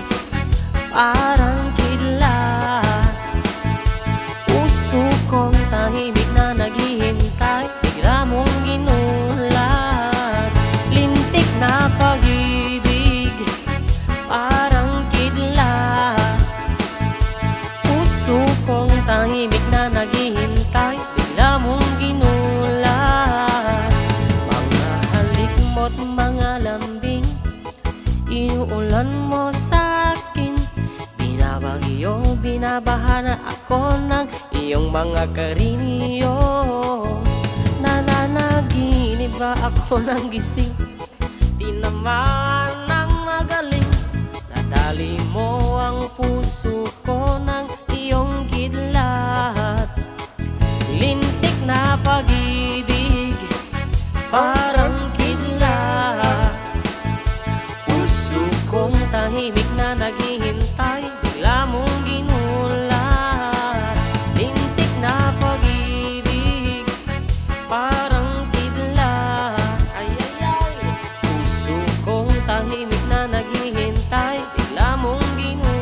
parang kidlat. Puso kong tahimik na naghihintay, bigla mong ginulat. Lintik na pag-ibig, parang kidlat. Puso kong tahimik na naghihintay, bigla mong ginulat. Mga halik mo't mga lambing, inuulan mo sa'kin. Binabagyo, binabaha ako ng iyong mga kariniyo. Nananaginip ba ako ng gising? Di naman ang magaling. Nadali mo ang puso ko ng iyong kidlat. Lintik na pag-ibig, parang kidlat. Puso kong tahimik na naghihintay, bigla mong ginulat. Lintik na pag-ibig, parang kidlat. Ay. Puso kong tahimik na naghihintay, bigla mong ginulat.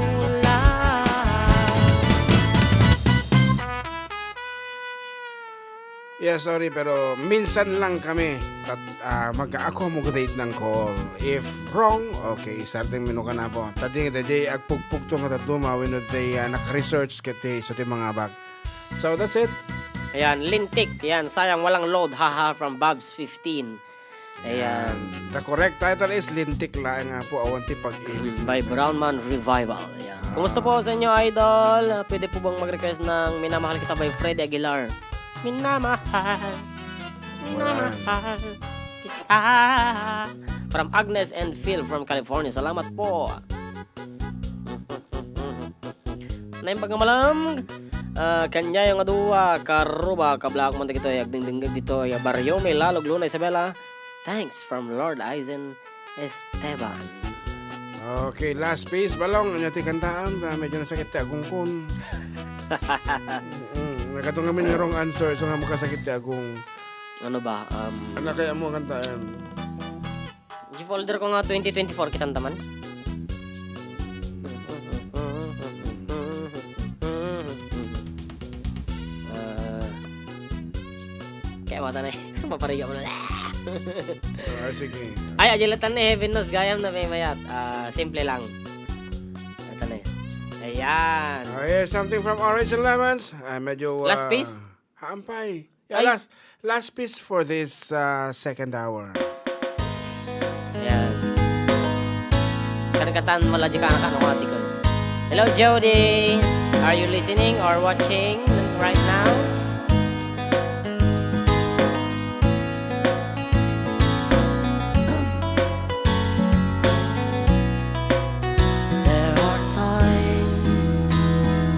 Yeah, sorry, pero minsan lang kami mag-accommodate ng call. If wrong, okay, starting menu ka na po. Tading ito, agpugpug to nga tatuma, when they naka-research kiti sa mga bag. So, that's it. Ayan, lintik. Ayan, sayang walang load. Haha, from Babs 15. Ayan. The correct title is Lintik lang nga po, awanti pag-ibig. By Brownman Revival. Ayan. Kumusta po sa inyo, idol? Pwede po bang mag-request ng Minamahal Kita by Freddy Aguilar? Minamahal kita. From Agnes and Phil from California. Salamat po. Naim pagamalam. Kanya yung aduwa karuba kabla ko man dito agdingding dito ya baryo may lalog Luna Isabela. Thanks from Lord Eisen Esteban. Okay, last piece, balong. Anyati kantaan, medyo nasakit ta akong kun. Nakatong kami ng wrong answer, so nga makasakit ta akong. Ano ba? Ano kaya mo kantaan? Di folder ko nga 2024 kitang taman. Kaya mata na papariga mo na. Sige. Ay, ajalatan na heaven nos gayam na may mayat. Simple lang. Ito na. Ayan. Here's something from Orange and Lemons. Medyo... Last piece? Hampay. Yeah, Ay. last piece for this second hour. Ayan. Kanakatan malaji ka na kanukati ko. Hello, Jody. Are you listening or watching right now? There are times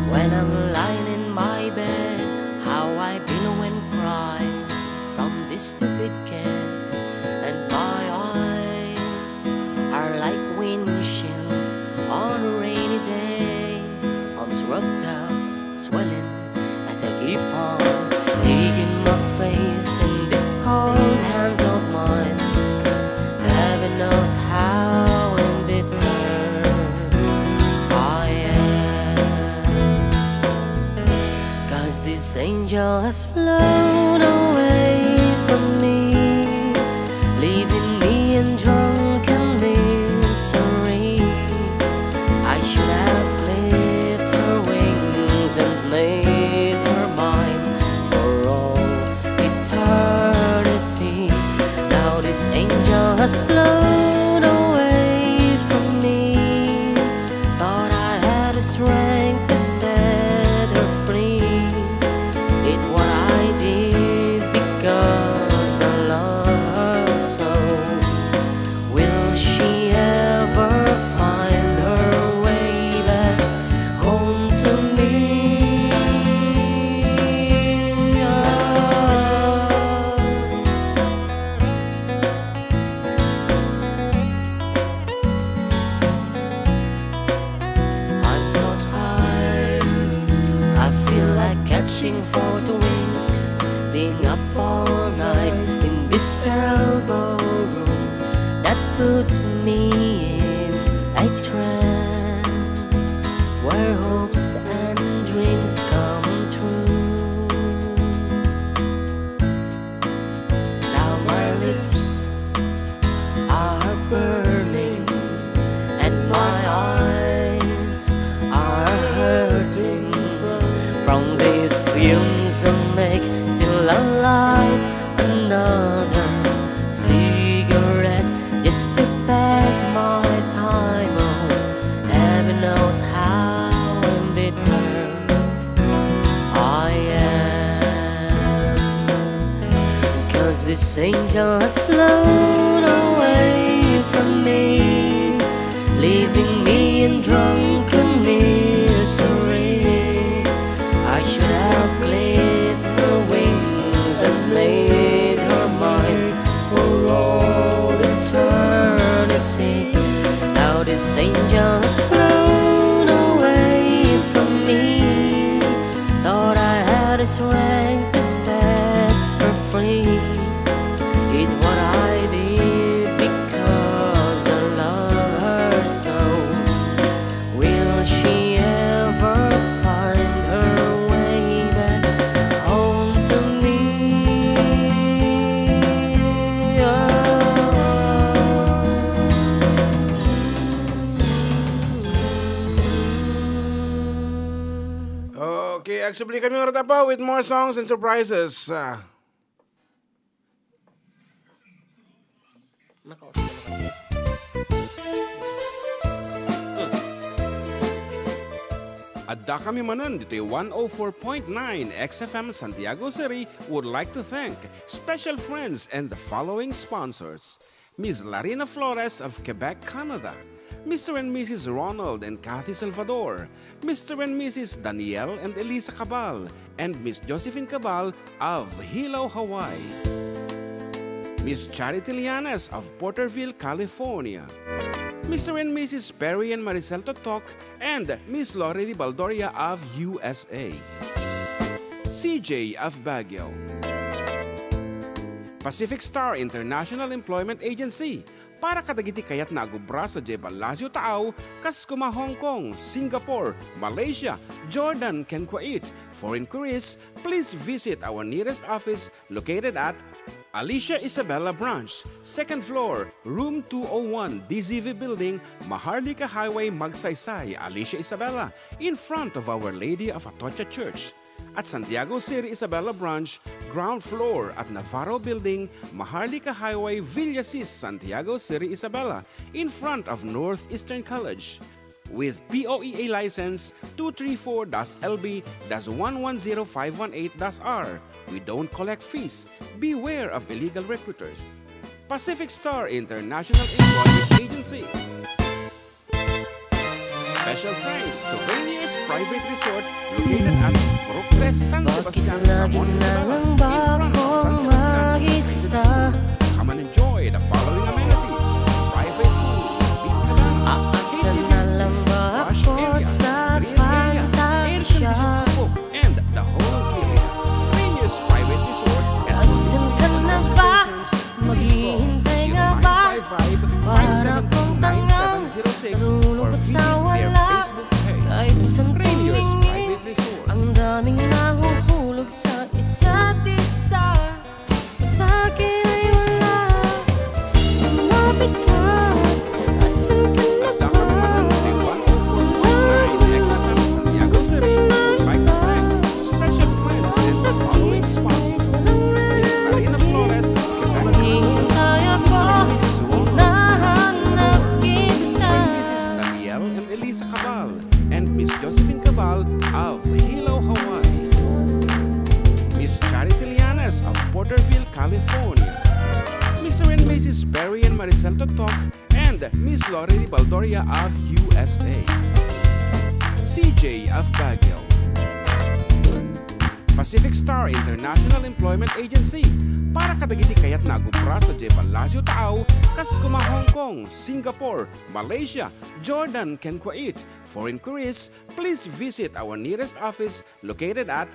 when I'm lying in my bed, how I billow and cry from this stupid cat, and my eyes are like windshields on a rainy day. Arms rubbed out, swelling as I keep on digging my face in this cold hands of mine. Heaven knows how embittered I am, 'cause this angel has flown away from me, leaving me in drunken misery. I should have clipped her wings and made her mine for all eternity. Now this angel has flown away from me. Thought I had the strength to set her free. Did what I did because I love her so. Will she ever find her way back home to me? I'm so tired, I feel like catching for the wings, being up all night in this elbow room that puts me in a trance, where hopes and dreams come true. Now my lips are burning and my eyes are hurting from these fumes that make still alight another cigarette just to pass my time. Oh, heaven knows how embittered I am, 'cause this angel has flown away from me, leaving me in drunken misery. I should have clipped her wings and made her mine for all eternity. Now this angel has flown away from me. Thought I had the strength to set her free. Did what I did because I love her so. Will she ever find her way back home to me? Okay, actually kami ulit pa with more songs and surprises. Adda kami Manen dito yung 104.9 XFM Santiago City would like to thank special friends and the following sponsors. Ms. Larina Flores of Quebec, Canada. Mr. and Mrs. Ronald and Kathy Salvador. Mr. and Mrs. Danielle and Elisa Cabal. And Miss Josephine Cabal of Hilo, Hawaii. Miss Charity Lianes of Porterville, California. Mr. and Mrs. Perry and Maricel Totok, and Miss Lori Baldoria of USA. CJ of Baguio. Pacific Star International Employment Agency, para kadagiti kayat na agubra sa Jebel Lazio Taaw, kas kuma Hong Kong, Singapore, Malaysia, Jordan, ken Kuwait. For inquiries, please visit our nearest office located at Alicia Isabella Branch, 2nd floor, room 201, DZV Building, Maharlika Highway, Magsaysay, Alicia Isabella, in front of Our Lady of Atocha Church. At Santiago City Isabella Branch, ground floor at Navarro Building, Maharlika Highway, Villasis, Santiago City Isabella, in front of Northeastern College. With POEA license 234-LB-110518-R. We don't collect fees. Beware of illegal recruiters. Pacific Star International Employment Agency. Special thanks to Rainier's Private Resort located at Procres, San Sebastian, Ramon, Isabela, in front of San Sebastian. Come and enjoy the following amenities: private pool, big cabana, wash area, green area, air conditioned cook, and the whole area. Rainier's Private Resort and reservations, please call 0955-572-9706 or visit their Facebook page. Rainier's Private Resort. Ang daming nahuhulog sa isa't isa. Sa akin ay wala. Lumapit ka. Asan ka na Adda ba? kami Manen, the 104.9 XFM Santiago City would like to thank special friends and the following sponsors: Miss Marina Flores of Quebec, Maghihintay ako. Nahanap kita. Mrs. Danielle and Elisa Cabal, and Miss Josephine Cabal of Hilo, Hawaii. Miss Charity Lianes of Porterville, California. Mr. and Mrs. Barry and Maricel Totok, and Miss Lori Baldoria of USA. CJ of Baguio. Pacific Star International Employment Agency, para kadagiti kayat na agubra sa Jebel Lazio Taaw, kas kuma Hong Kong, Singapore, Malaysia, Jordan, ken Kuwait. For inquiries, please visit our nearest office located at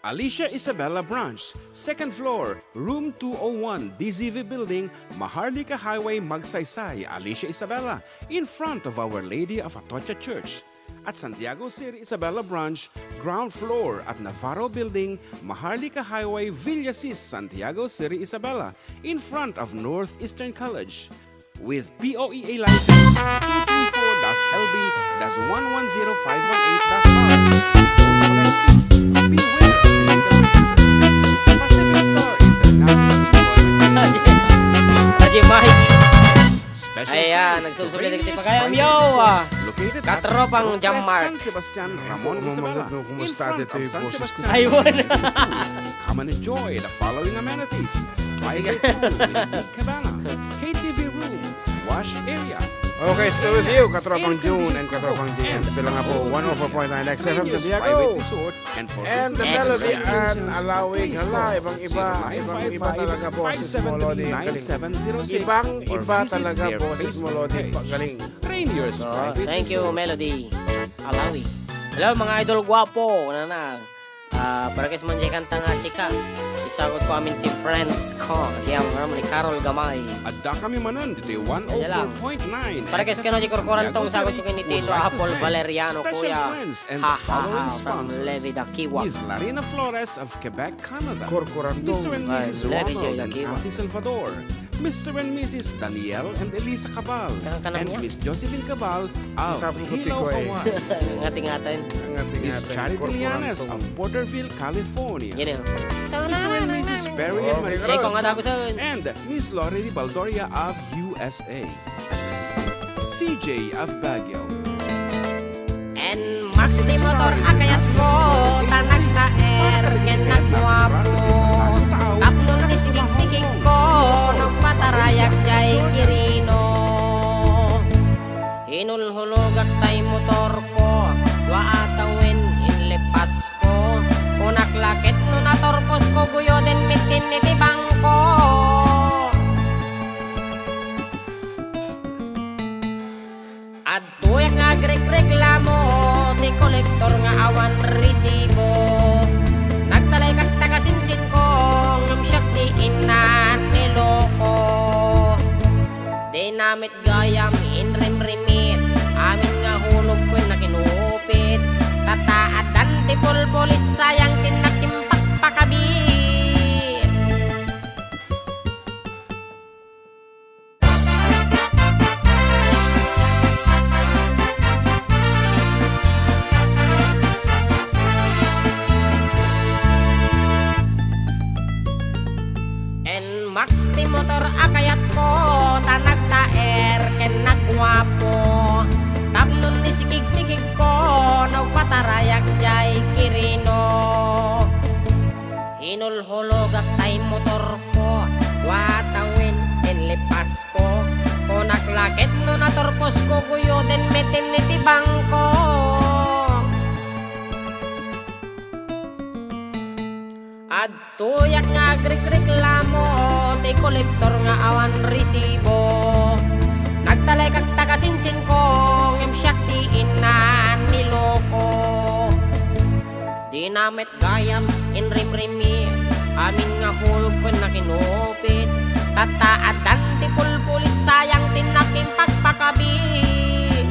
Alicia Isabella Branch, 2nd floor, room 201, DZV Building, Maharlika Highway, Magsaysay, Alicia Isabella, in front of Our Lady of Atocha Church. At Santiago City Isabella Branch, ground floor at Navarro Building, Maharlika Highway, Villasis, Santiago City Isabella, in front of Northeastern College. With POEA license 234-LB-110518-R. Beware of illegal recruiters. Pacific Star International Employment Agency. Haji Mike. Special Ayan, thanks to nagsusulit Rainier's kita pagayam, Private yo, Resort located at katropang Procres, Jam Mark. San Sebastian, Ramon, Mga Isabela, magandang in kumusta front dito of yung San boses ko. Sebastian. Ayun. Come and enjoy the following amenities: private pool with big cabana, KTV room, wash area. Okay, still with you, Katropang June and Katropang JM. Bilang nga po, 104.9 XFM Rainier's Santiago. Private Resort, and for And the booking melody reservations, and allowing, please hala, call ibang-iba talaga po si Molody, ang galing. 573-9706 Ibang-iba or visit talaga their po si Facebook Molody, page. galing. Rainier's So, Private thank you, Resort. Melody. Alawi. Hello, mga idol guwapo. Para kasi man dyan kanta nga sika. Isagot ko amin ti friends ko. Kaya mga ni Carol Gamay. Adda kami Manen, dito yung 104.9 Para kasi kano di korkoran tong sagot ko kini Tito Apple Valeriano, kuya. Ha From Levi Dakiwa. Miss Larina Flores of Quebec, Canada. Korkorantong. Mr. and Ay, Mrs. Levi Ronald and Dakiwa. Cathy Salvador. Mr. and Mrs. Danielle and Elisa Cabal. Kanang And niya. Miss Josephine Cabal of Isang puti Hilo, ko eh. Hawaii. Ngati-ngatin. Ang Miss ating Charity Lianes korkorantong. of Porterville, California. Yan yun. Mr. and Mrs. Barry and Okay, Maricel. Say ko nga dago sa And Miss Lori Baldoria of USA. CJ of Baguio. En mas di motor akayat ko tanak na ken nagwapo. Kapnon ni sigig-sigig ko nung patarayak jay kirino. Inulhulogak tay motor ko. Wa atawin inlepas ko. Unak lakit no natorpos ko guyo din mitin niti bangko. At tuyak nga reklamo ti kolektor nga awan resibo. Nagtalay kag tagasinsin ko Dinamit gayam inrimrimit amin nga hulog ko'y nakinupit tataat dan tipulpulis sayang tinakimpak pakabit. En max ti motor akayat ko tanag taer ken nagwapo tapnon ni sikig-sikig ko nagpatarayak jay kirino hinulhulog at tay motor ko watawin en lipas ko naklakit no natorpos ko kuyo den metin ni tibang ko at tuyak nga agrik-reklamo ti kolektor nga awan resibo nagtalay kag tagasinsin ko ngem syakti inan niloko dinamit gayam inrimrimi amin nga hulog ko nakinupit tataatan ti pulpulis sayang tinaking pagpakabit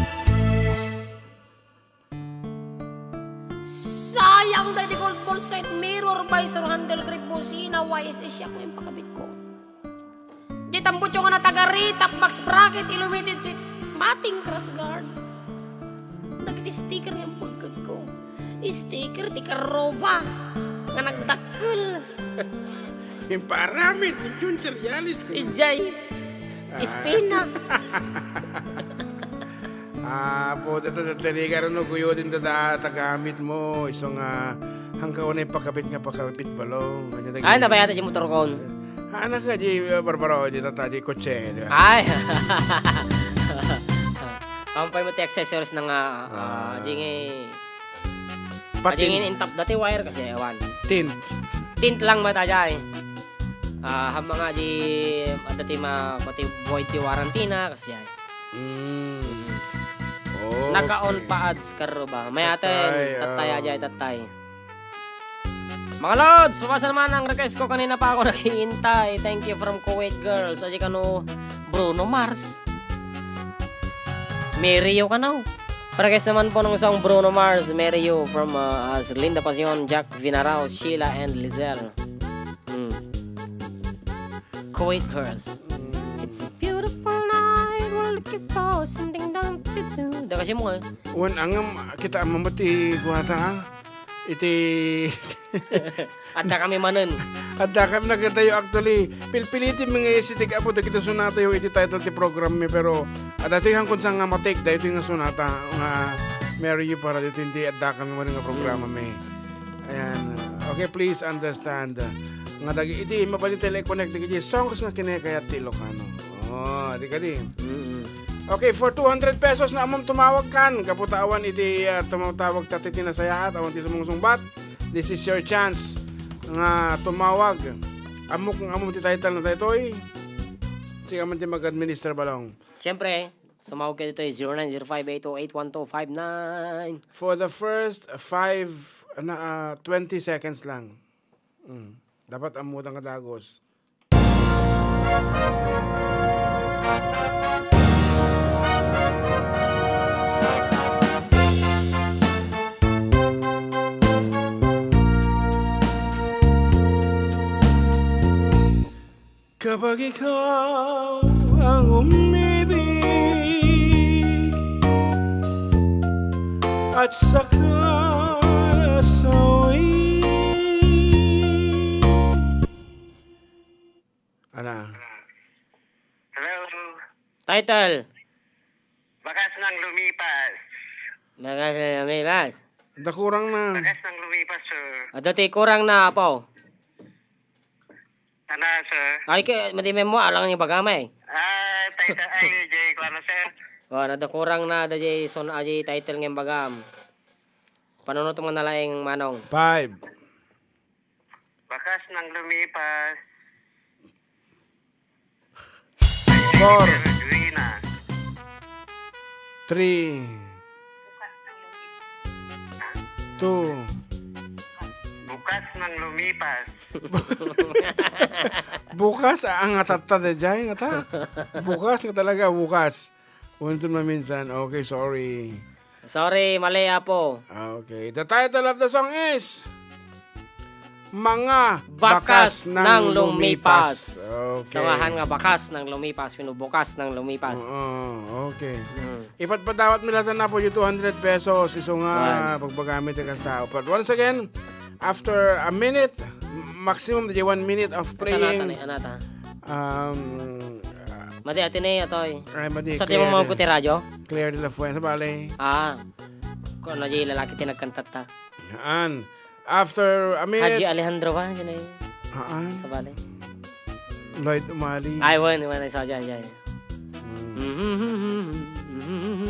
sayang dahil di gold ball set mirror visor handle grip busina YSS siya ko yung pakabit ko di tambut yung na tagari top box bracket illuminated seats mating cross guard nagiti sticker yung pagkag ko sticker ti karoba nga nagdakkel Yung paramit, yung cerealis ko. ijay ispina Po, tataligar no kuyo din tagamit mo. Isang hangkaw na yung pakapit balong. ay nabayata yung motor ko Anak ka, di barbaro, di tataji kotse. ay kampay mo ti accessories na nga jingin Patin, intap dati wire kasi ewan tint. tint lang mata jay hamang nga di dati pati void ti warantina kasi jay Oh, naka-on okay. pa ads karo ba may Tatay, atin tatay ajay tatay mga lods pabasa naman ang request ko kanina pa ako naghihintay thank you from Kuwait girls aji kano Bruno Mars Mary you ka now request naman po ng song Bruno Mars Mary you from Linda Pasion Jack Vinarao Sheila and Lizelle Kuwait girls it's a beautiful night we're looking for something down to do da kasi mo Wan angam kita mamati kuwata iti Adda kami manen. Adda kami nagkatayo actually. Pilpilitin mga isitig apo da kita sunata yung iti title ti program mi pero adati hang kun sang nga matik da ito nga sunata nga Mary you para dito hindi adda kami man nga programa mi. Ayan. Okay, please understand. Nga dagi iti mapalit tele-connect di songs nga kinekayat ti Ilocano. Oh, di kadi. Okay, for 200 pesos na among tumawag kan. Kaputawan iti tumawag tati tinasayahat. Awan ti sumungsungbat. This is your chance nga tumawag. Amok ti title na taytoy. Sige man ti mag-administer balong. Siyempre, sumawag ka dito 0905-828-1259. For the first 20 seconds lang. Dapat amutan ka dagos. Kapag ikaw ang umibig at saka nasawi. Ana? Hello. Title. Bakas ng lumipas. Bagas na lumipas. Dakurang na. Bakas ng lumipas, sir. Dati kurang na po. Ano, sir? Ay, madimem mo, alang yung bagamay. Title ay Jay Clano, sir. Nada kurang na, dati son aji title ng bagam. Panunod mo na lang manong. 5, Bakas ng lumipas. 4, Rina. 3, 2, Bukas ng lumipas. Bukas, ang atata na dyan, ata. Bukas nga talaga, bukas. Unto maminsan. Okay, sorry. Sorry, mali po. Okay. The title of the song is Mga Bakas ng Lumipas. Okay. Samahan nga bakas ng lumipas, pinubukas ng lumipas. Okay. Ipatpatawat mo lahat na po yung 200 pesos. Iso nga pagpagamit ka sa tao. But once again, after a minute, maximum 1 minute of praying. Anata. Madi atin eh, atoy. Madi. Sa timo mga kuti radyo? Clear de la Fuente, bale. Kung ano yung lalaki tinagkantat ta. Yan. After a minute. Haji Alejandro ba? Yan ay. Sa bale. Lloyd Umali. Ay, one sa dyan.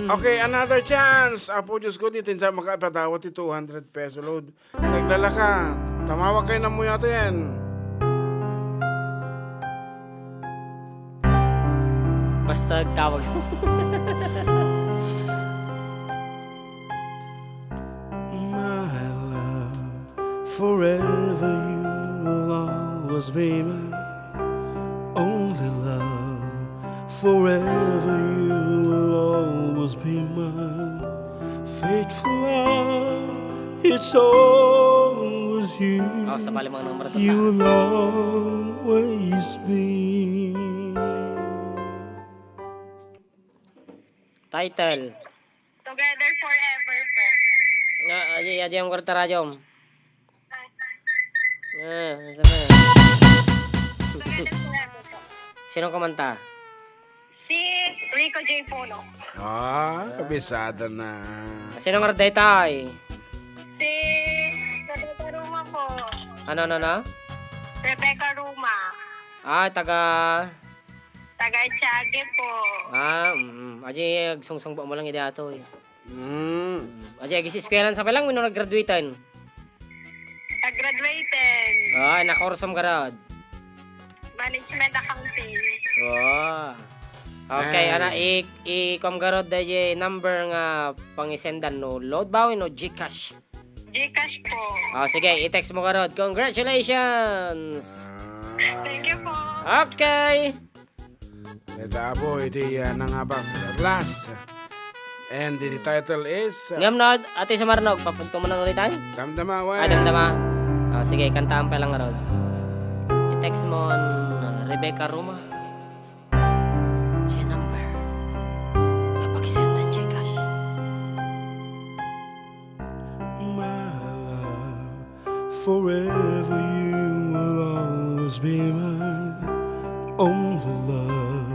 Okay, another chance. Apo, Diyos ko, dito sa makapatawat 200 peso load. Naglala ka. Tamawag kayo na mo yata yan. Basta tawag. My love, forever you will always be my only love. Forever you will always be my faithful love. It's always you. Sa balimang number to. You will always be. Title. Together forever po. Aji yung kwarta radyom. Together forever po. Sinong kumanta? Si Rico J. Polo. Kabisada na. Sinong kwarta tay? Si Rebecca Ruma po. Ano? Rebecca Ruma. Taga Tiague po. Aji sungsong ba mo lang ide ato eh. Aji eskwelahan sa palang wino nag-graduatean. Nag-graduated. Nakursom garad. Management accounting. Okay, ana i-com garod dahi number nga pangisendan no load bawin no GCash. GCash po. Sige, i-text mo garod. Congratulations. Thank you po. Okay. Netabo, iti nangabang at last. And the title is Ngam na, ate sa Marnog, papunto mo na ulit tayo? Damdama, wan. Damdama. Sige, kantaan pa lang nga Rod. I-text mo Rebecca Ruma. Siya number. Napag-send ang Gcash. My love, forever you will always be my only love.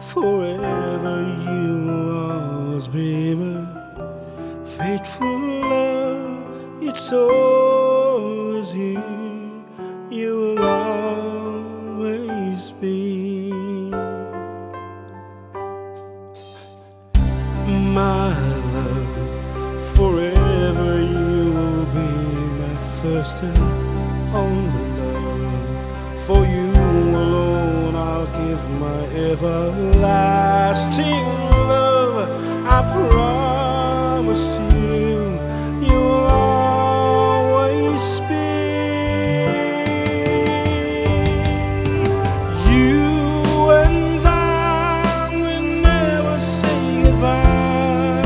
Forever you will always be my faithful love. It's always you. You will always be my love. Forever you will be my first and only love. For you alone I'll give my everlasting love. I promise you, you will always be. You and I will never say goodbye.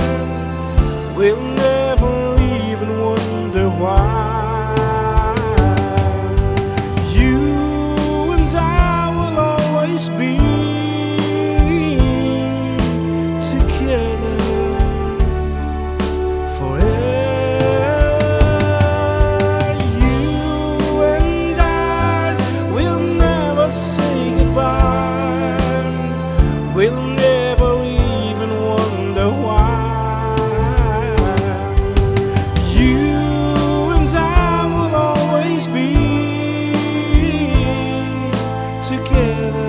We'll never even wonder why. Be together forever. You and I will never say goodbye. We'll never even wonder why. You and I will always be together.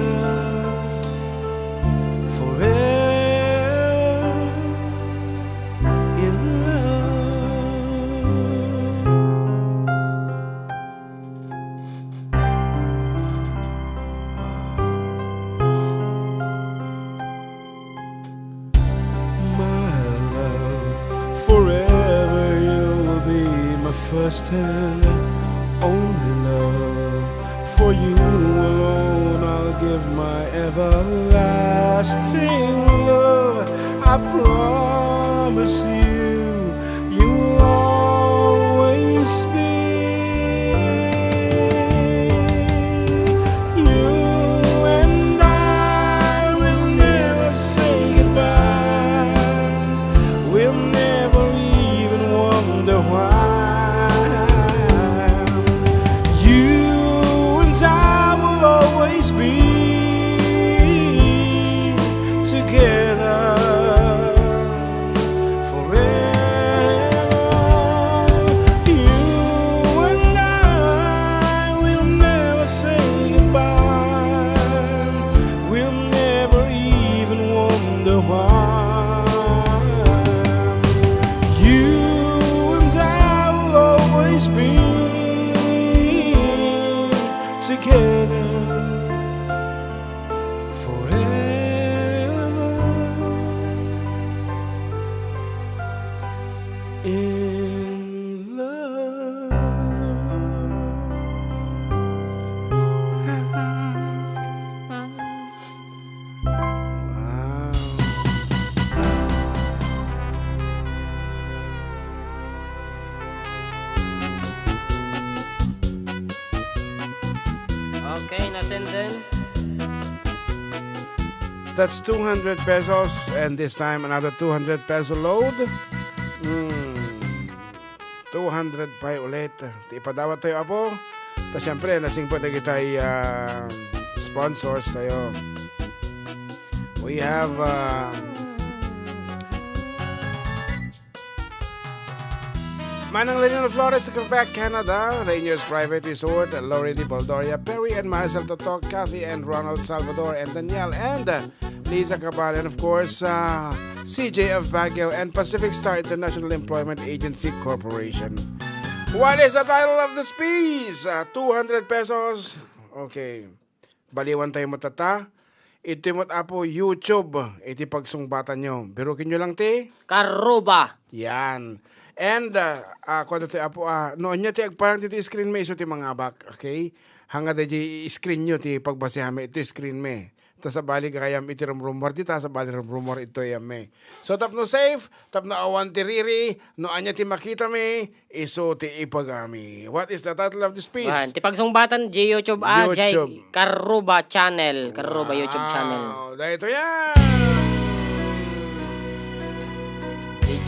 First and only love. For you alone give my everlasting love. I promise you will always be. You and I will never say goodbye. We'll never even wonder why. You and I will always be together forever. You and I will never say goodbye. We'll never even wonder why. You and I will always be together forever in love. Wow. Okay, nasenden. That's 200 pesos, and this time another 200 peso load. 200 pa ulit. Ipadawat tayo apo. Tapos syempre, nasing po tayo tayo sponsors tayo. We have Manen Flores, Quebec, Canada, Rangers Private Resort, Lori Di Baldoria, Perry and Marcel Totok, Kathy and Ronald Salvador and Danielle and Lisa Cabal, and of course CJ of Baguio and Pacific Star International Employment Agency Corporation. What is the title of this piece? 200 pesos. Okay. Baliwan tayo matata. Ito mo apo YouTube. Iti pagsungbatan nyo. Birukin nyo lang ti. Karuba. Yan. And, kung ito apo, noon nyo ti parang dito screen me, iso ti mga bak, okay? Hanga da screen nyo ti pagbasihame, ito screen me. Ta sa bali kayam iti rumrumor, ti ta sa bali rumrumor ito yam me. So, tap no safe, tap no awan ti riri, no anya ti makita me, iso ti ipagami. What is the title of this piece? Wan, ti pagsungbatan J YouTube Jay Karuba channel, Karuba YouTube channel. Dahil ito yan!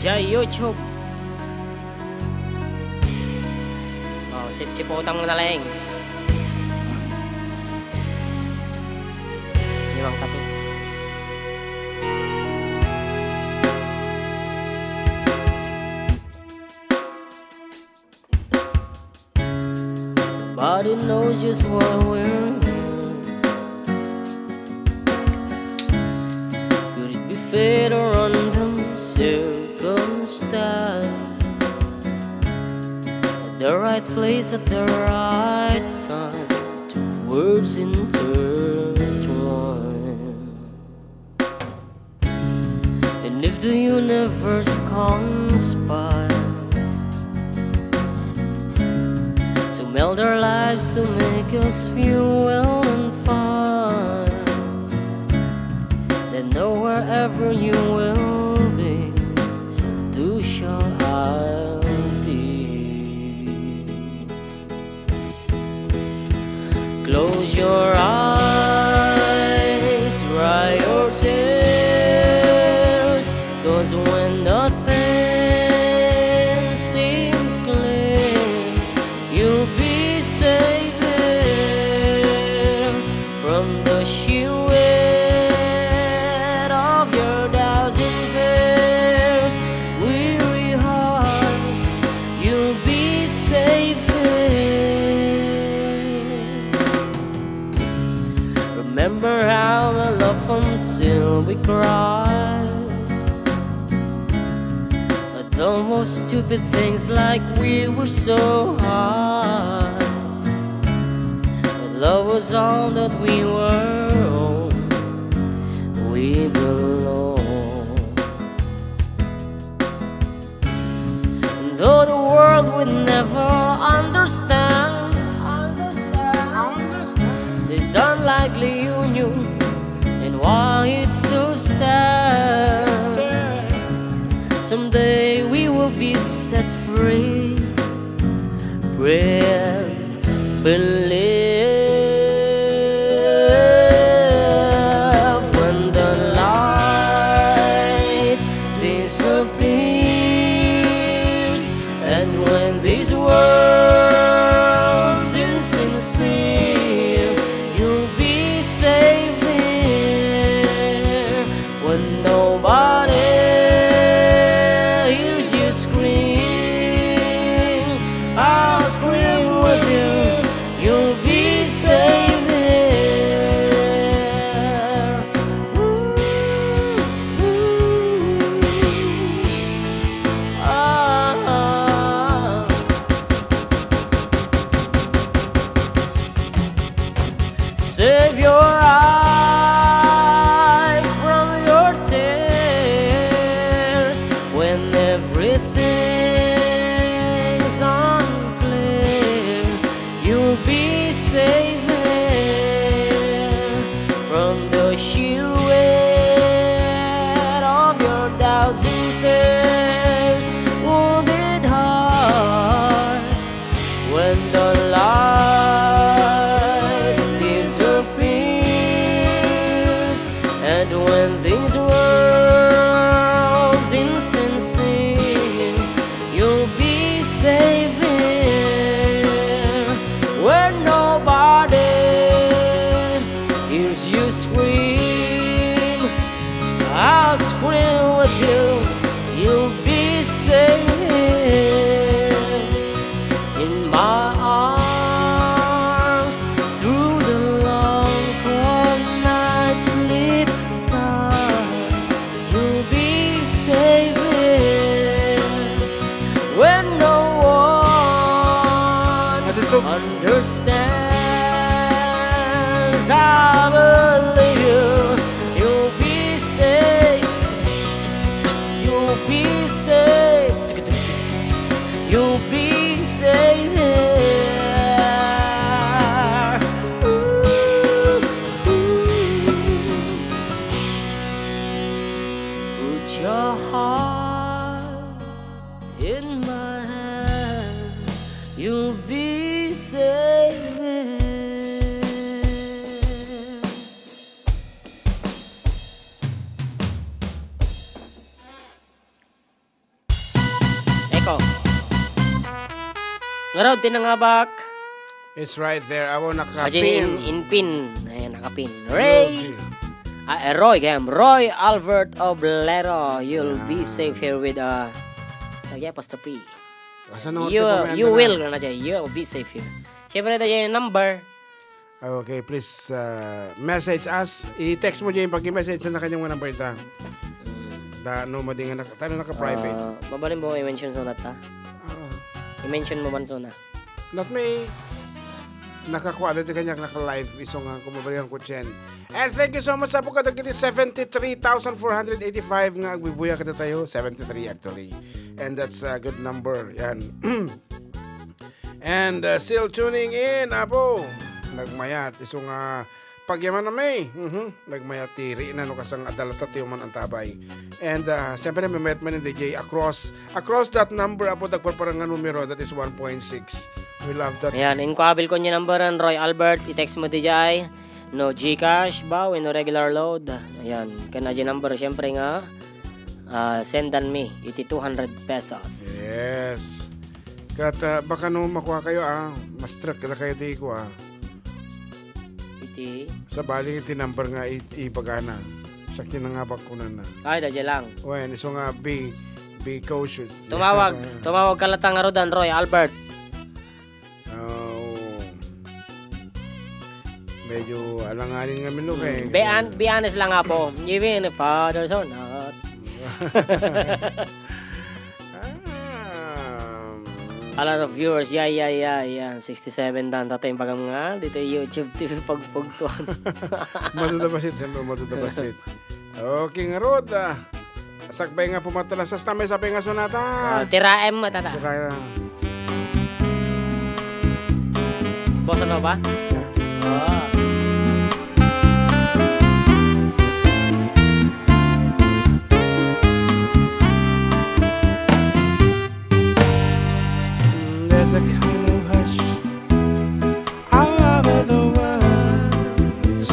J YouTube. Oh, sip-sipotang mo na lang. Limang kape. Nobody knows just what we're in. Could it be fate or random circumstance? At the right place at the right time, two words intertwine. And if the universe conspire to meld our lives to make us feel well and fine, then know wherever you will be, so too shall I be. Close your eyes, dry your tears, 'cause when nothing seems clear, you'll be safe here from the sheer weight of your doubts and fears. Weary heart, you'll be safe here. Remember how we loved until we cried at the most stupid things, like we were so high. But love was all that we were, we belong. And though the world would never understand the this unlikely union, and why it's to stand. Someday we will be set free. Pray and believe when the light disappears, and when these worlds insincere, you'll be safe here when nobody hears you scream. I'll scream with you, you'll be safe here. Ooh, ooh. Ah. Save your eyes from your tears when everything's unclear. You'll be safe here from the sheer weight of your doubts and fears. Wounded heart, when the light disappears, and when these worlds insincere, you'll be safe here where nobody hears you scream. I'll scream with you, you'll be safe here in my arms through the long cold night sleep time. You'll be safe here when no one understands. I believe you. You'll be safe. You'll be safe. You'll be safe here. Ooh, ooh. Put your heart in my hand. You'll be safe here. Eko. Ngarod, tinangabak. It's right there. Ako Ajin nakapin. in pin. Ayan, nakapin. Ray. Roy, game. Roy Albert Oblero. You'll be safe here with apostrophe. Asan na You will na dyan. You'll be safe here. Siyempre na dyan yung number. Okay, please message us. I-text mo dyan pag-message na kanyang number ita. No, madingan na. Tayo naka-private. Babalin mo i-mention so na ta. I-mention mo man so na. Not may nakakuha dito kanya naka-live isong kumabalikan ko Chen. And thank you so much sa po kadagiti 73,485 nga agbibuya kada tayo. 73 actually. And that's a good number. Yan. And still tuning in, Apo. Nagmayat. Isong pagyaman na may. Nagmayat tiri na no kasang adalata tiyo man ang tabay. And siyempre may mayat man yung DJ across that number, Apo, dagparparangan numero. That is 1.6. We love that. Ayan, inquabil ko niya numberan, Roy Albert. I-text mo di jay. No Gcash ba? No regular load. Ayan, kana dyan number. Siyempre nga, sendan me. Iti 200 pesos. Yes. Kat baka no makuha kayo mas truck kada kayo di ko Iti. Sa bali iti number nga ipagana. Sakti na nga bakunan na. Ay, dadya lang. Well, iso nga be cautious. Tumawag ka latang arudan, Roy Albert. Medyo alanganin nga minok eh. Be honest lang nga po. Even if fathers or not. A lot of viewers. Yeah. 67 dan tatay pagam nga. Dito YouTube TV pagpugtuan. Madudabasit. Siyempre madudabasit. Okay nga rod. Sakbay nga pumatalas sa stamay sa penga sonata. Tiraem mo tata. Tiraem. Bosa no ba?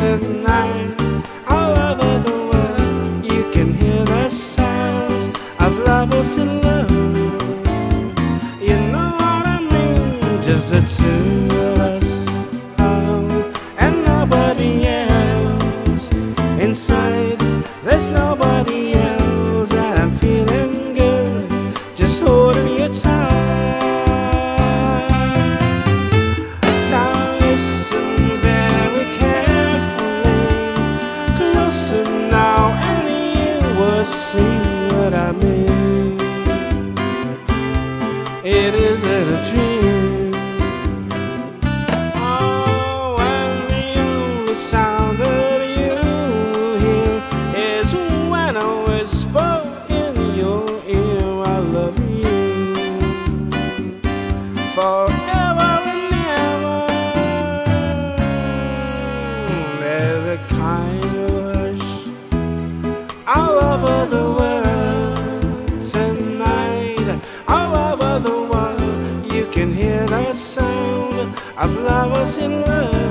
tonight. All over the world, you can hear the sounds of lovers in love. You know what I mean? Just the two of us, oh, and nobody else. Inside, there's nobody else, and I'm feeling good, just holding you tight. So listen very carefully, closer now, and you will see what I mean. It isn't a dream. Oh, and the only sound that you will hear is when I whisper in your ear, I love you forever and ever. There's a kind of hush all over the world tonight. All over the world, you can hear the sound of lovers in love.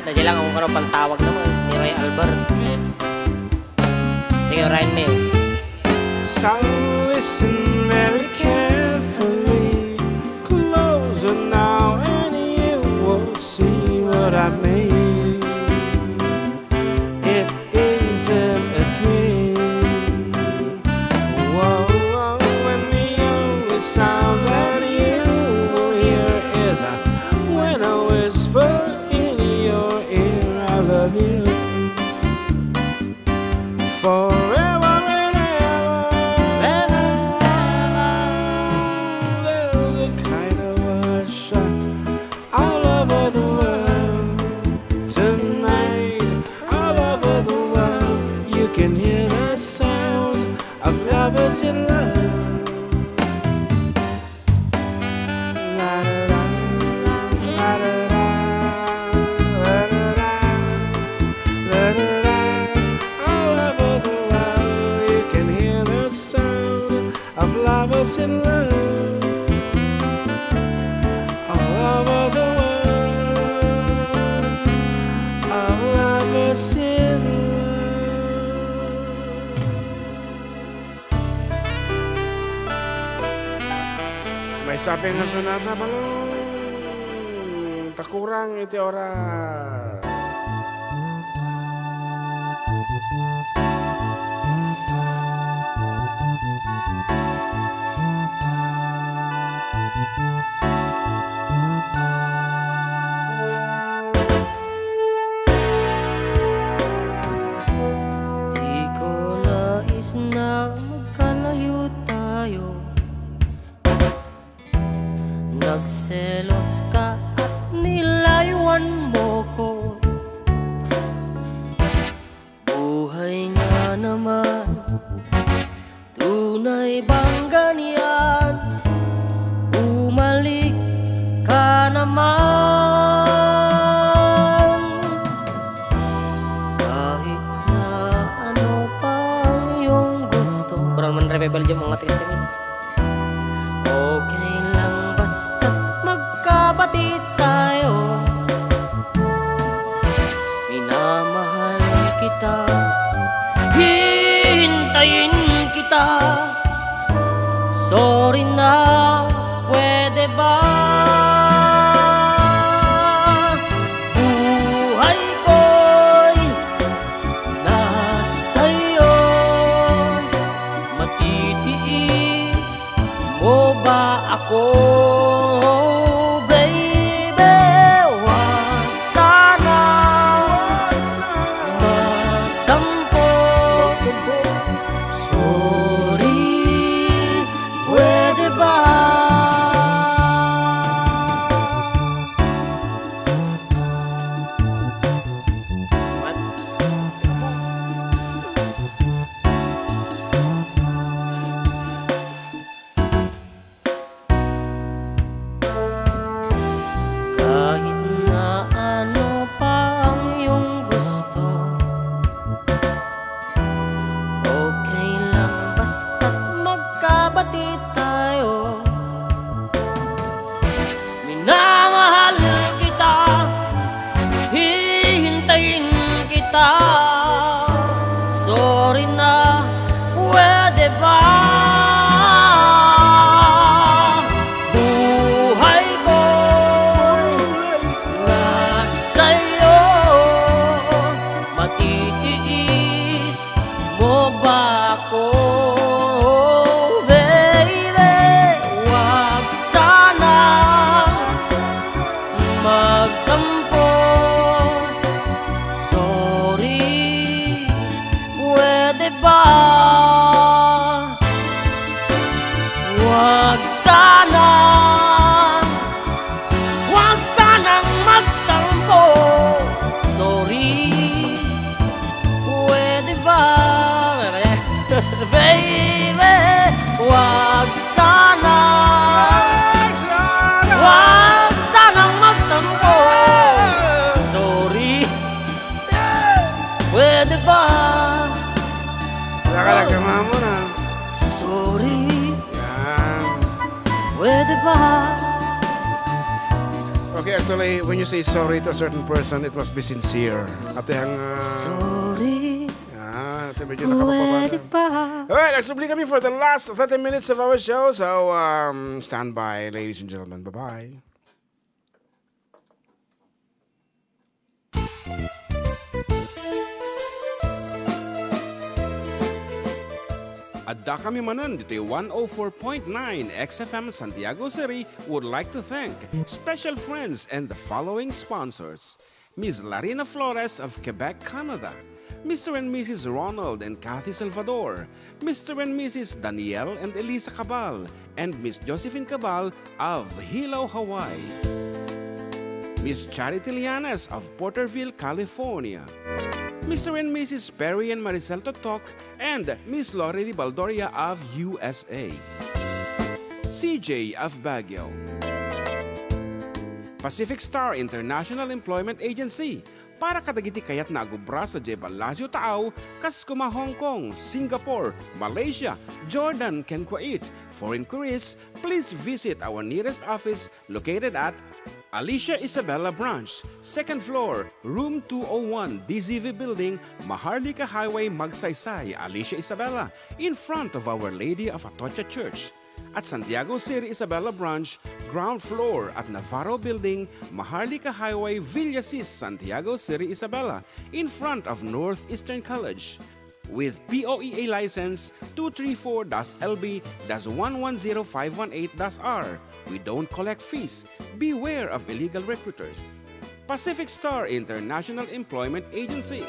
Dadya lang ako karoon pantawag naman ni Ray Albert. Sige, Ryan May. So listen very carefully, closer now, and you will see what I mean. It isn't a dream. Whoa, whoa, and the only sound that you will hear is when I whisper in your ear, I love you forever and ever. There's a kind of hush all over the world tonight. All over the world, you can hear the sounds of lovers in love. La-da-da, la-da-da, la-da-da, la-da-da. All over the world, you can hear the sound of lovers in love. All over the world, of lovers in love. May sabi nga sonata balong takurang iti oras. Di ko nais na magkalayo tayo. Nagselos ka at nilayuan mo ko. Buhay nga naman, tunay bang ganyan? Bumalik ka naman. Kahit na ano pang iyong gusto. Kurang man revival dyan mga tigas-tigas. Okay lang basta't magkabati tayo. Minamahal kita, hihintayin kita. Sorry na, pwede ba? Buhay ko'y nasa'yo. Matitiis mo ba ako, baby? Wag sana matampo. Sorry, pwede ba? ba ako? Baby, wag sana magtampo. Sorry, pwede ba? Wag sana, wag sanang magtampo. Sorry, pwede ba? Baby, wag sana, wag sanang magtampo. Sorry, pwede ba? Nakalagama mo na. Sorry, Yan. pwede ba? Okay, actually, when you say sorry to a certain person, it must be sincere. Ate ang... Sorry, ate medyo pwede nakapapapatan. ba? Alright, nagsubli kami for the last 30 minutes of our show. So, stand by, ladies and gentlemen. Bye-bye. Adda kami Manen dito yung 104.9 XFM Santiago City would like to thank special friends and the following sponsors. Ms. Larina Flores of Quebec, Canada. Mr. and Mrs. Ronald and Kathy Salvador. Mr. and Mrs. Danielle and Elisa Cabal. And Miss Josephine Cabal of Hilo, Hawaii. Miss Charity Lianas of Porterville, California. Mr. and Mrs. Perry and Maricel Totok, and Miss Lori Baldoria of USA. CJ of Baguio. Pacific Star International Employment Agency. Para kadagiti kayat na agubra sa Jebel Lazio Taaw, kas kuma Hong Kong, Singapore, Malaysia, Jordan, ken Kuwait. For inquiries, please visit our nearest office located at Alicia Isabella Branch, 2nd floor, room 201, DZV Building, Maharlika Highway, Magsaysay, Alicia Isabella, in front of Our Lady of Atocha Church. At Santiago City Isabella Branch, ground floor at Navarro Building, Maharlika Highway, Villasis, Santiago City Isabella, in front of Northeastern College. With POEA license 234-LB-110518-R. We don't collect fees. Beware of illegal recruiters. Pacific Star International Employment Agency.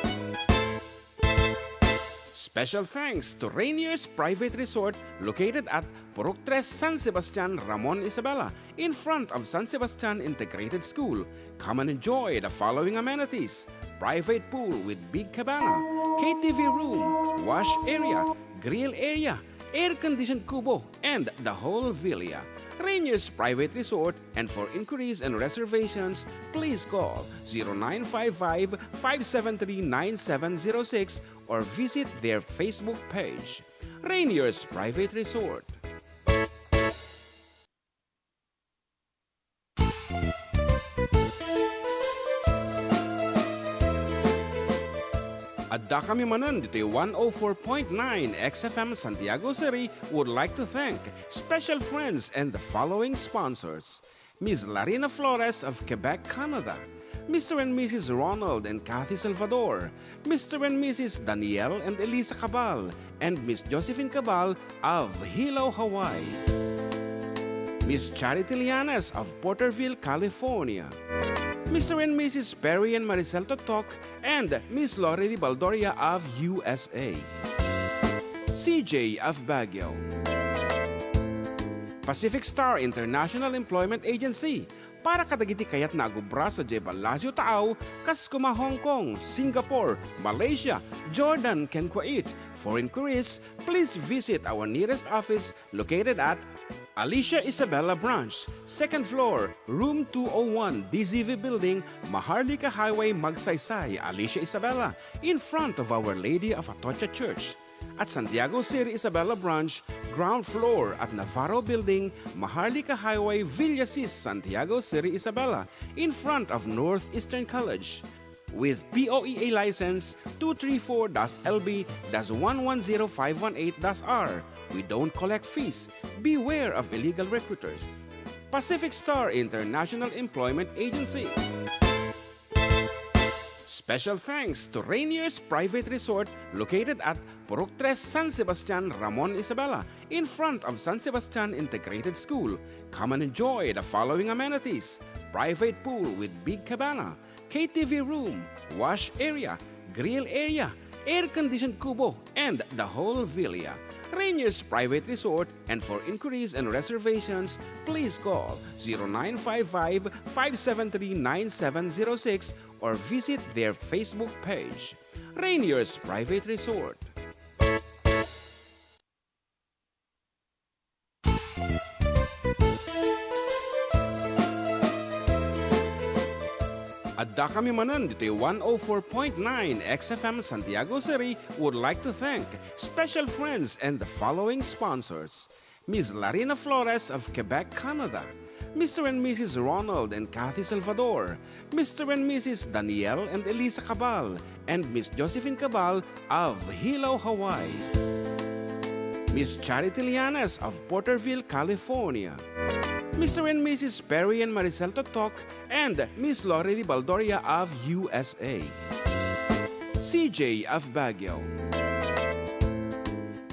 Special thanks to Rainier's Private Resort located at Purok 3 San Sebastian, Ramon Isabela, in front of San Sebastian Integrated School. Come and enjoy the following amenities: private pool with big cabana, KTV room, wash area, grill area, air-conditioned kubo, and the whole villa. Rainier's Private Resort, and for inquiries and reservations, please call 0955-573-9706 or visit their Facebook page. Rainier's Private Resort. Adda kami Manen dito yung 104.9 XFM Santiago City would like to thank special friends and the following sponsors. Ms. Larina Flores of Quebec, Canada. Mr. and Mrs. Ronald and Kathy Salvador. Mr. and Mrs. Danielle and Elisa Cabal. And Miss Josephine Cabal of Hilo, Hawaii. Miss Charity Lianas of Porterville, California. Mr. and Mrs. Perry and Maricel Totok, and Miss Lori Baldoria of USA. CJ of Baguio. Pacific Star International Employment Agency. Para kadagiti kayat na agubra sa Jebel Lazio Taaw, kas kuma Hong Kong, Singapore, Malaysia, Jordan, ken Kuwait. For inquiries, please visit our nearest office located at Alicia Isabella Branch, 2nd floor, room 201, DZV Building, Maharlika Highway, Magsaysay, Alicia Isabella, in front of Our Lady of Atocha Church. At Santiago City Isabella Branch, ground floor at Navarro Building, Maharlika Highway, Villasis, Santiago City Isabella, in front of Northeastern College. With POEA license 234-LB-110518-R. We don't collect fees. Beware of illegal recruiters. Pacific Star International Employment Agency. Special thanks to Rainier's Private Resort located at Purok 3 San Sebastian, Ramon Isabela, in front of San Sebastian Integrated School. Come and enjoy the following amenities: private pool with big cabana, KTV room, wash area, grill area, air-conditioned kubo, and the whole villa. Rainier's Private Resort, and for inquiries and reservations, please call 0955-573-9706 or visit their Facebook page. Rainier's Private Resort. Adda kami Manen dito 104.9 XFM Santiago City would like to thank special friends and the following sponsors: Ms. Larina Flores of Quebec, Canada, Mr. and Mrs. Ronald and Kathy Salvador, Mr. and Mrs. Danielle and Elisa Cabal, and Miss Josephine Cabal of Hilo, Hawaii, Miss Charity Lianes of Porterville, California, Mr. and Mrs. Perry and Maricel Totok, and Miss Lorely Baldoria of USA, CJ of Baguio,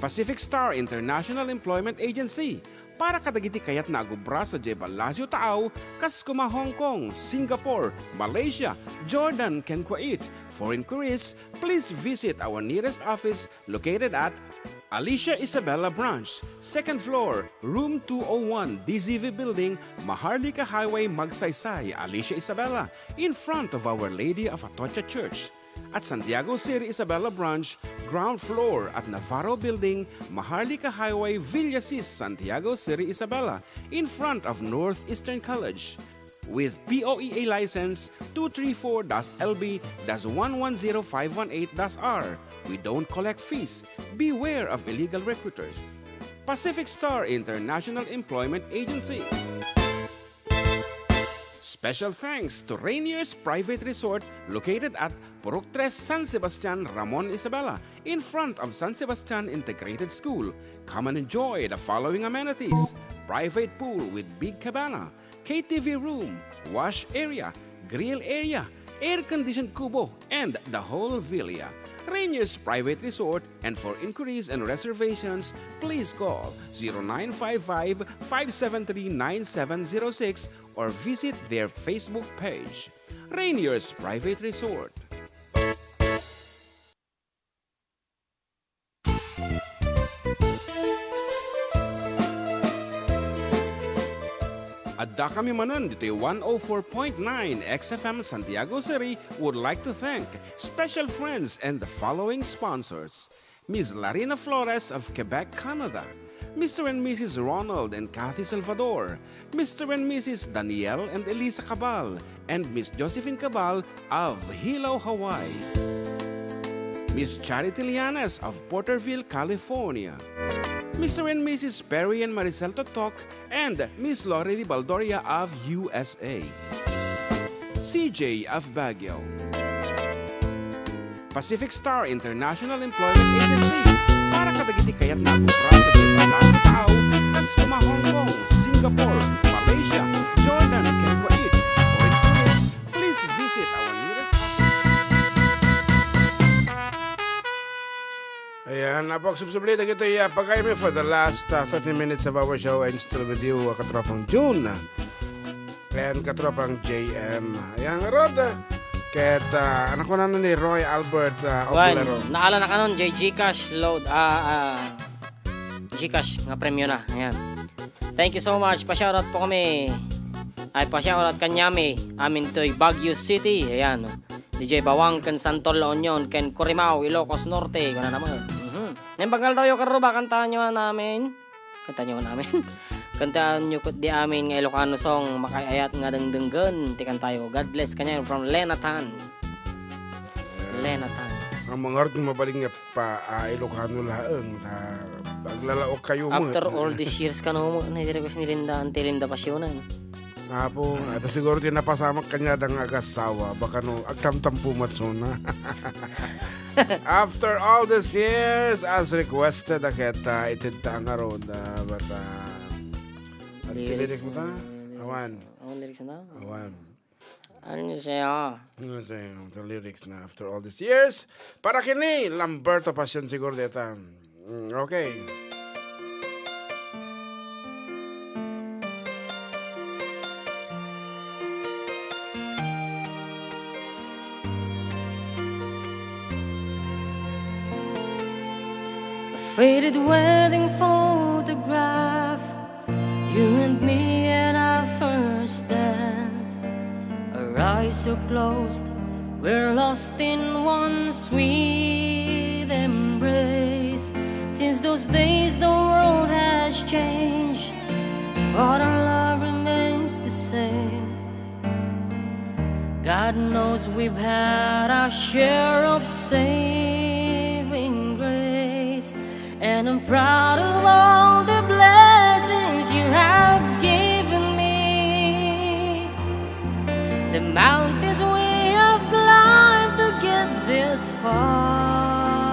Pacific Star International Employment Agency, para kadagiti kayat na agubra sa Jebel Lazio Taaw, kas kuma Hong Kong, Singapore, Malaysia, Jordan, ken Kuwait. For inquiries, please visit our nearest office located at Alicia Isabela Branch, 2nd floor, room 201, DZV Building, Maharlika Highway, Magsaysay, Alicia Isabela, in front of Our Lady of Atocha Church. At Santiago City Isabela Branch, ground floor at Navarro Building, Maharlika Highway, Villasis, Santiago City Isabela, in front of Northeastern College. With POEA license 234-LB-110518-R. We don't collect fees. Beware of illegal recruiters. Pacific Star International Employment Agency. Special thanks to Rainier's Private Resort located at Purok 3 San Sebastian, Ramon Isabela, in front of San Sebastian Integrated School. Come and enjoy the following amenities: private pool with big cabana, KTV room, wash area, grill area, air-conditioned kubo, and the whole villa. Rainier's Private Resort, and for inquiries and reservations, please call 0955-573-9706 or visit their Facebook page. Rainier's Private Resort. Adda kami Manen dito 104.9 XFM Santiago City would like to thank special friends and the following sponsors: Ms. Larina Flores of Quebec, Canada, Mr. and Mrs. Ronald and Kathy Salvador, Mr. and Mrs. Danielle and Elisa Cabal, and Miss Josephine Cabal of Hilo, Hawaii, Miss Charity Lianes of Porterville, California, Mr. and Mrs. Perry and Maricel Totok, and Miss Lorely Baldoria of USA, CJ of Baguio, Pacific Star International Employment Agency, para kadagiti kayat na agubra sa Jebel Lazio Taaw, kas kuma Hong Kong, Singapore, Malaysia, Jordan, ken Kuwait. For inquiries, please visit our nearest office. Ayan, napakasubsublita ito pagkain mo for the last 30 minutes of our show and still with you, katropang June and katropang JM. Ayan, Rod, kahit anak ko na ni Roy Albert Oblero. Naala na ka nun, Gcash load, Gcash nga premyo na. Ayan. Thank you so much. Pa-shoutout po kami. Ay, pa-shoutout kanyami. Amin to'y Baguio City. Ayan. DJ Bawang, ken Santol La Union, ken Corimao, Ilocos Norte. Gana naman. Nembanggal daw yung karuba. Kantaan nyo namin. Kantaan nyo di amin nga Ilocano song. Makayayat nga dengdenggan. Tikan tayo. God bless kanya from Lenatan. Lenatan. Ang mga hard mabaling nga pa Ilocano laang. Paglalaok kayo mo. After all these years ka no mo. Naidiragos ni Linda. Antilinda pasyonan. Nga po. At siguro din napasamak kanya ng agasawa. Baka no agtamtampo matsuna. After all these years, as requested, aketa itinta ang aron. But, lyrics mo ta? Awan. Lyrics na? Awan. Ano siya? Ano tayo, the lyrics na after all these years. Para kini, Lamberto Passion siguro deta. Okay. Faded wedding photograph, you and me at our first dance. Our eyes so closed, we're lost in one sweet embrace. Since those days the world has changed, but our love remains the same. God knows we've had our share of saving grace, and I'm proud of all the blessings you have given me. The mountains we have climbed to get this far.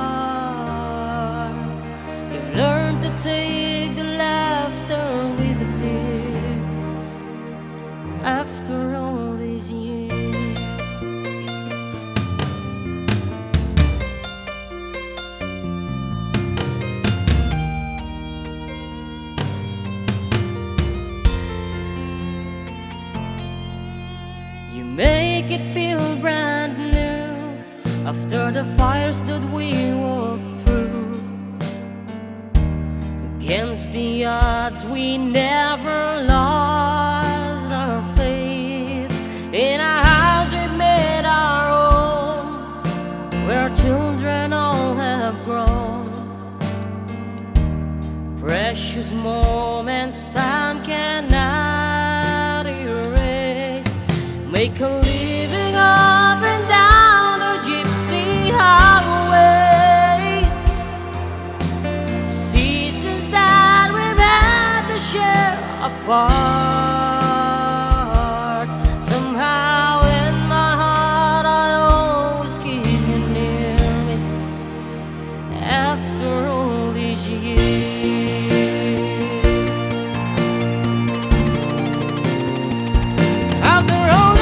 You've learned to take the laughter with the tears after all these years. Make it feel brand new after the fires that we walked through. Against the odds we never lost our faith. In a house we made our own, where children all have grown. Precious moments time cannot erase. Make a living up and down the gypsy highways. Seasons that we've had to share apart. Somehow in my heart I always keep you near me after all these years. After all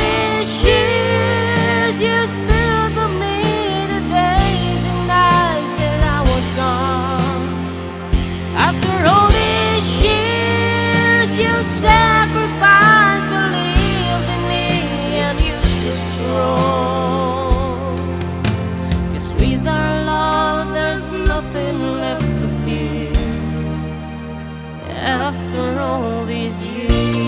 you stood by me the days and nights that I was gone. After all these years, you sacrificed, believed in me, and you stood strong. 'Cause with our love, there's nothing left to fear. After all these years.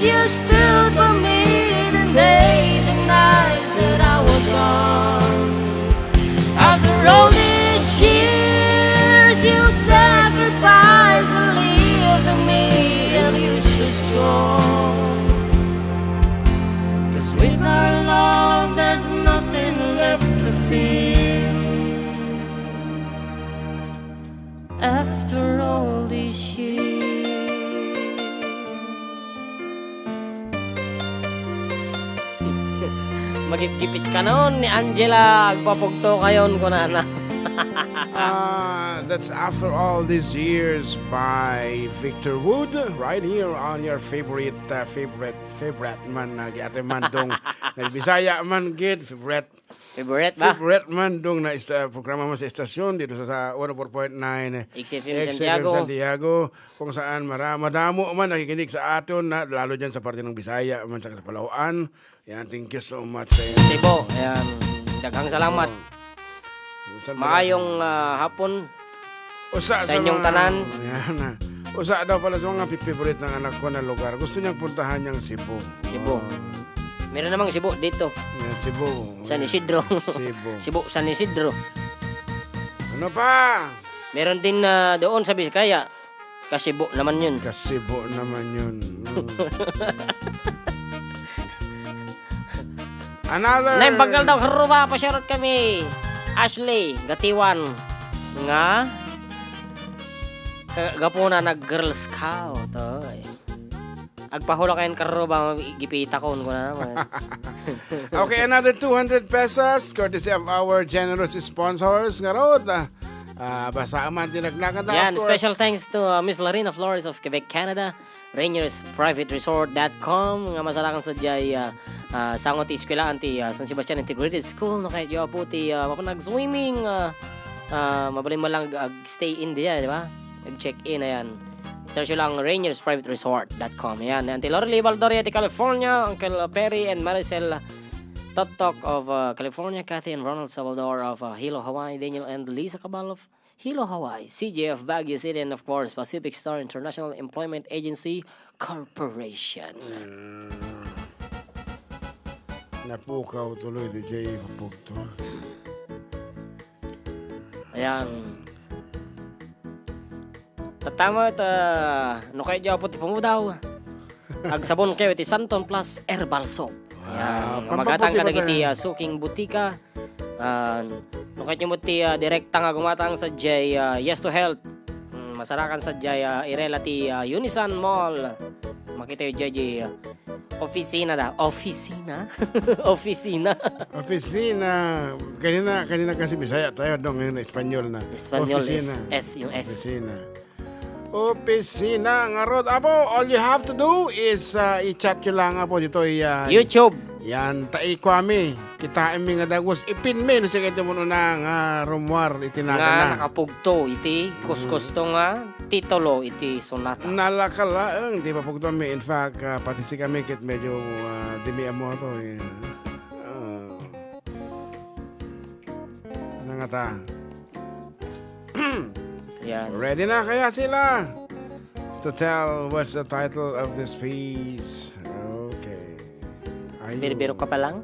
You stood by me the days and nights that I was gone. After all these years, you sacrificed, believed in me, and you stood strong. 'Cause with our love, there's nothing left to fear. After all these years. Magipgipit ka noon ni Angela. Agpapugto kayon ko na. That's After All These Years by Victor Wood, right here on your favorite man na ate man dong Bisaya man gid favorite ba? Favorite man dong na programa mo sa estasyon dito sa 104.9 XFM Santiago. Santiago, kung saan madamo man nakikinig sa aton na lalo dyan sa parte ng Bisaya man sa Palawan. Yan, thank you so much sa inyo. Tibo, ayan. Daghang salamat. Maayong hapon Usa sa inyong tanan. Yan na. Usa daw pala sa mga favorite ng anak ko na lugar. Gusto niyang puntahan yung Cebu. Cebu. Meron namang Cebu dito. Yan, Cebu. San Isidro. Cebu. Cebu, San Isidro. Ano pa? Meron din doon sa Biskaya. Kasibo naman yun. Kasibo naman yun. Another. Name bagal daw karuba pasyarot kami. Ashley Gatiwan nga gapuna nag Girl Scout. Oy. Agpahula kayon karuba gipita ko na naman. Okay, another 200 pesos courtesy of our generous sponsors nga rod. Basta man dinagnagan ta, Yan, of course. special thanks to Miss Larina Flores of Quebec, Canada. RangersPrivateResort.com nga masarakan sa jay sangot ti eskwelahan ti San Sebastian Integrated School no kahit yo po ti nag-swimming mabalin mo lang stay in diya, di ba? Nag-check in ayan. Search lang RangersPrivateResort.com. Ayan, Auntie Lorely Valdoria ti California, Uncle Perry and Maricel Totok of California, Kathy and Ronald Salvador of Hilo, Hawaii, Daniel and Lisa Cabal of Hilo, Hawaii, CJ of Baguio City, and of course, Pacific Star International Employment Agency Corporation. Napukaw tuloy, DJ Papugto. Ayan. Tatama ito, no kayo dyan po ti pumudaw. Agsabon kayo ti Santon Plus Herbal Soap. Ayan, magatang ka nagiti suking butika. No kayo mo ti direkta nga gumatang sa jay Yes to Health. Masarakan sa jay irela ti Unisan Mall. Makita yung jay opisina da. Opisina? Opisina. Opisina. Kanina kasi Bisaya tayo dong ngayon Espanyol na. Espanyol Opisina. S yung S. Opisina. Opisina nga rod. Apo, all you have to do is i-chat nyo lang po dito. YouTube. Yan, kwami. Kita mi nga dagos. Ipinmi. No siya ito mo na nga rumwar. Itinaga Nga na. nakapugto. Iti kuskusto nga titulo. Iti sonata. Nalakalaang. Di pa pugto mi. In fact, pati si kami kit medyo dimi mo to. Nangata. Yan. Ready na kaya sila to tell what's the title of this piece. Okay. Biro-biro ka pa lang?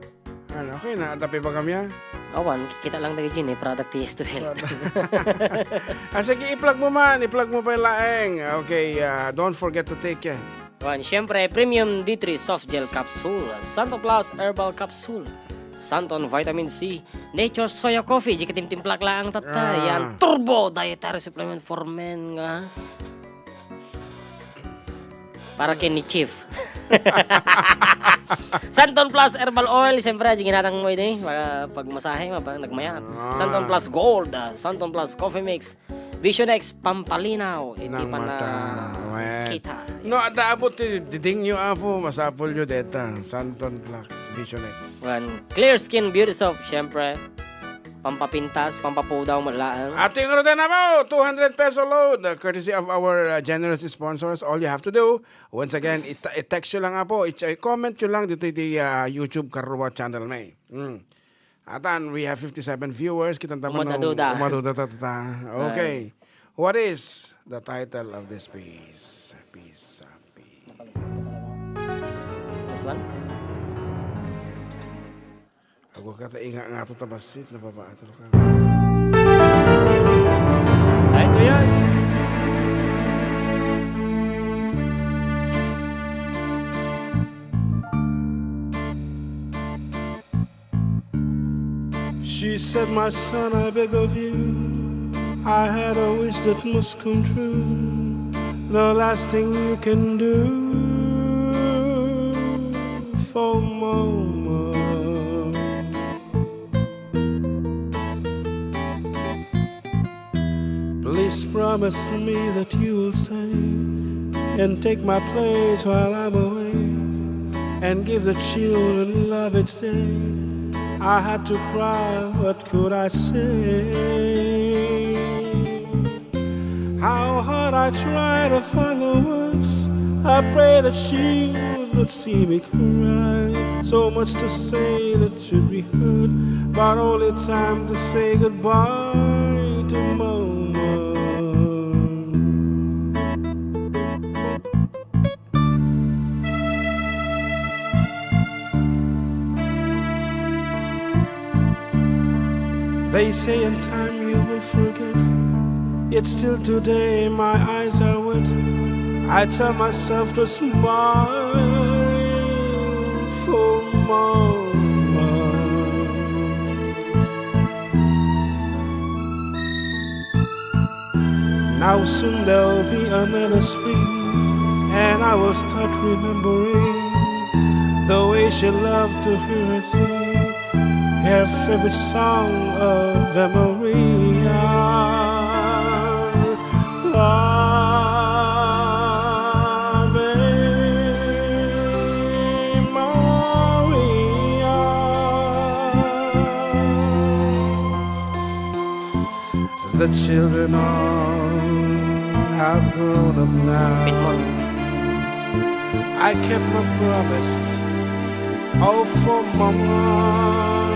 Ano, okay na. Tapi pa kami Awan, kita lang lagi dyan product Yes to Health. Sige, i-plug mo man. I-plug mo pa yung laeng. Okay, don't forget to take yan. Awan, syempre, Premium D3 Soft Gel Capsule, Santo Plus Herbal Capsule, Santon Vitamin C, Nature Soya Coffee, di katimtimplak lang tata. Yan, Turbo Dietary Supplement for Men nga. Para kay ni Chief. Santon Plus Herbal Oil, siyempre, ginatang mo ito pag masahe, nagmayat. Santon Plus Gold, Santon Plus Coffee Mix, Vision X Pampalinaw, iti pa na kita. No, daabot diding nyo apo, masapol nyo deta. Santon Plus, Vision X. Clear Skin Beauty Soap, syempre. Pampapintas, pampapudaw malaan. Ating roden na po, 200 peso load, courtesy of our generous sponsors. All you have to do, once again, i-text nyo lang po, i-comment nyo lang dito yung YouTube Karwa channel may. Atan, we have 57 viewers. Kitang taman Umaduda. Okay. What is the title of this piece? Piece. This one? Ako kata inga nga ito tabasit na babae. Ito yan. She said, my son, I beg of you, I had a wish that must come true. The last thing you can do for Mama. Please promise me that you will stay and take my place while I'm away and give the children love each day. I had to cry, what could I say? How hard I try to find the words. I pray that she would not see me cry. So much to say that should be heard, but only time to say goodbye to Mama. They say in time you will forget, yet still today my eyes are wet. I tell myself to smile for Mama. Now soon there'll be another spring, and I will start remembering the way she loved to hear her sing her favorite song of memory. Ave Maria. The children all have grown up now. I kept my promise, all for Mama.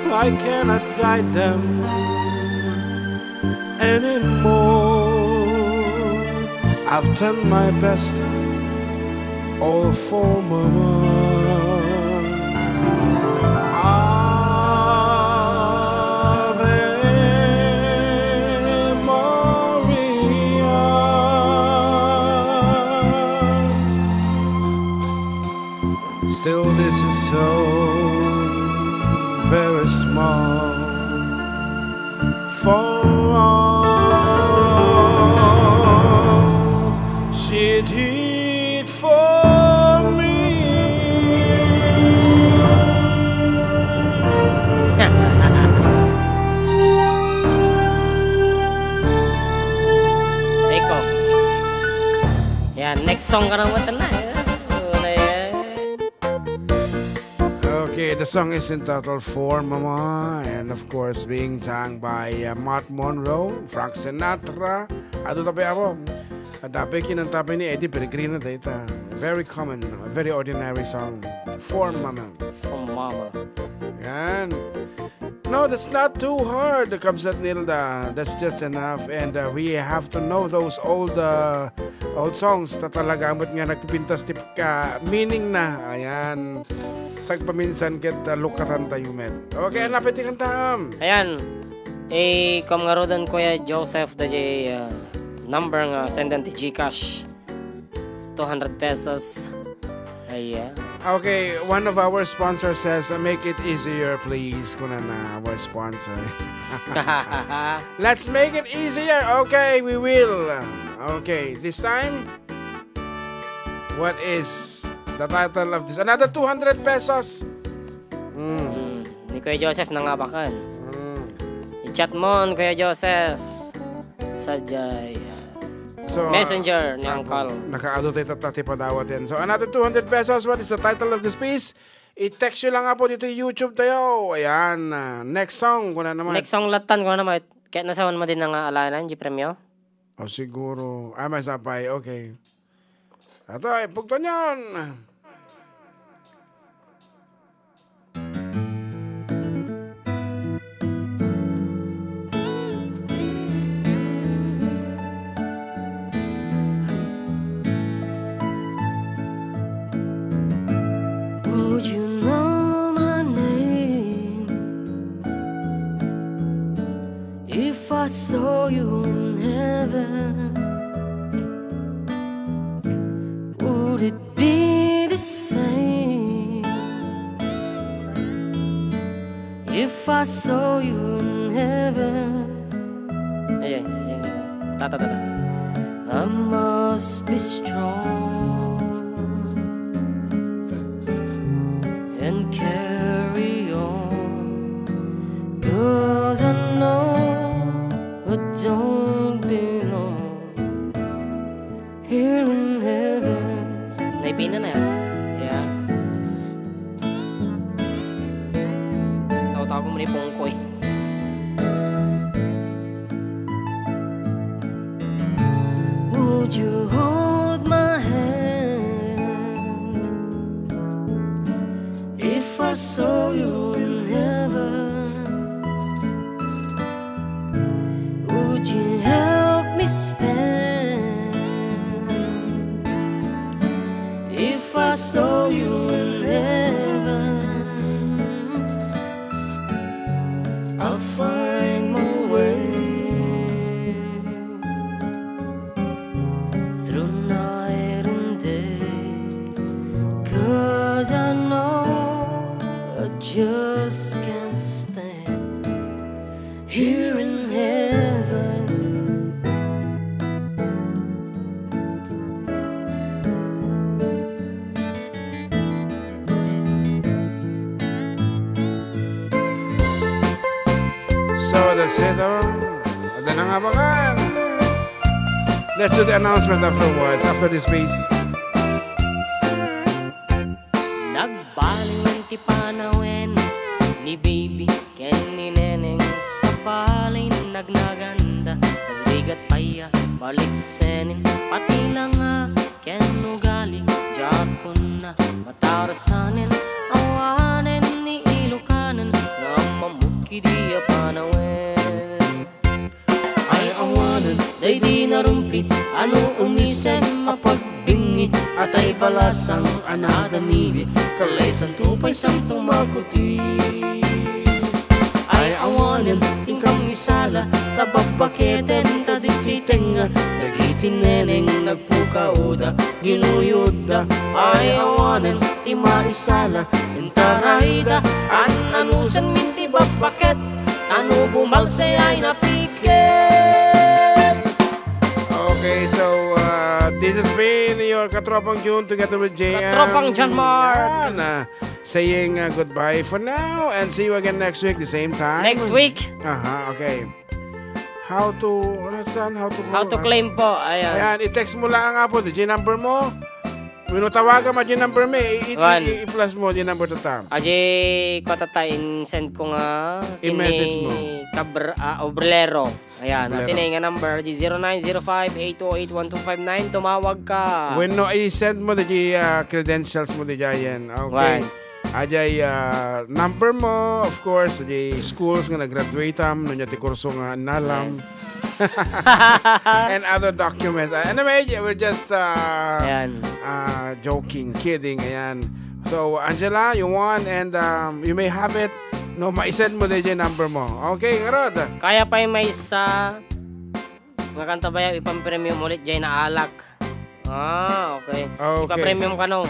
I cannot guide them anymore. I've done my best, all for Mama. Ave Maria. Still, this is so very small for all she did for me. Eko. Yan, next song ka na mo na. Okay, the song is entitled For Mama, and of course being sung by Matt Monroe, Frank Sinatra. Ado tabi ako. Dapat kinantabi ni Eddie Peregrino dito. Very common, very ordinary song. For Mama. For Mama. Yan. No, that's not too hard, Kabsat Nilda. That's just enough. And we have to know those old songs na talaga amot nga nagpipintas tip ka meaning na. Ayan. Sag paminsan ket lukatan tayo met. Okay, napit kantam. Ayan. Kom nga rodan Kuya Joseph da number nga sendan ti Gcash. 200 pesos. Ayan. Okay, one of our sponsors says, make it easier, please. Kuna na our sponsor. Let's make it easier. Okay, we will. Okay, this time, what is the title of this? Another 200 pesos. Ni Kuya Joseph nangabakan. I-chat mo Kuya Joseph sa So, Messenger ni Uncle. Nakaado tayo tatati padawat yan. So, another 200 pesos. What is the title of this piece? I-text nyo lang nga po dito YouTube tayo. Ayan. Next song. Kuna naman. Next song latan ko naman. Kaya nasawan mo din ng alanan, G Premyo? O siguro. May sapay. Okay. Ito ay pugton yun. Would you know my name if I saw you in heaven? Would it be the same if I saw you in heaven? Ayan. Tata. I must be strong and carry on, 'cause I know I don't belong here in heaven. Naipina na yan. Yeah. Tawa-tawa ko muna yung pungkoy. Would you hold my hand if I saw you in heaven? Would you help me stand if I saw you in heaven? I'll find my way through night and day, 'cause I know I just can't stand here in heaven. That's it, Ada na nga ba kan? Let's do the announcement afterwards, after this piece. Nagbaling ng tipanawen ni baby ken ni neneng sa balay nagnaganda nagrigat paya balik senin pati lang nga ken ugali jakon na matarasanin awanen ni Ilocano nga mamukki dia panawen ay awanen day di narumpi ano umisen mapagbingi at ay balasang anagamili kalaysan tupay sang tumakuti ay awanen tingkang isala tababaketen tadikitenga dagitin neneng nagpukauda ginuyuda ay awanen tima isala intarayda anusan minti babaket tanu bumalse ay napiket. Okay, so this has been your Katropang June together with JM. Katropang John Mark. Saying goodbye for now and see you again next week the same time. Next week. Okay. How to Claim po. Ayan. Ayan, i-text mo lang nga po the G number mo. Tawagan mo G number mo. I-plus mo G number to tam. Aji ko tatay send ko nga I-message mo. Obrero. Ayan, Obrero. natin nga number G0905-828-1259. Tumawag ka. When no, i-send mo the G credentials mo di Jayan. Okay. Ajay number mo, of course, the schools nga nag-graduate no niya ti kurso nga nalam. And other documents. Anyway, we're just Ayan. Joking, kidding. Ayan. So, Angela, you won and you may have it. No, ma-send mo DJ number mo. Okay, ngarod. Kaya pa yung may isa nga kanta ba yung ipang-premium ulit dyan na alak. Okay. Ipa-premium ka no.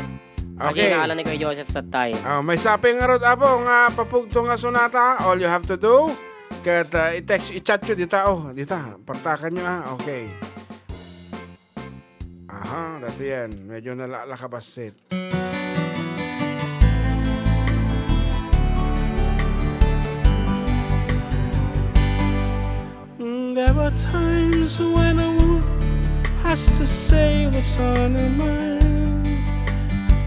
Okay. Kasi naalan ni Kuya Joseph sa tay. May saping ngarod apo nga papugto nga sonata. All you have to do, kat i-text, i-chat nyo dita. Dita, partakan nyo Okay. Dati yan. Medyo nalakabasit. There are times when a woman has to say what's on her mind,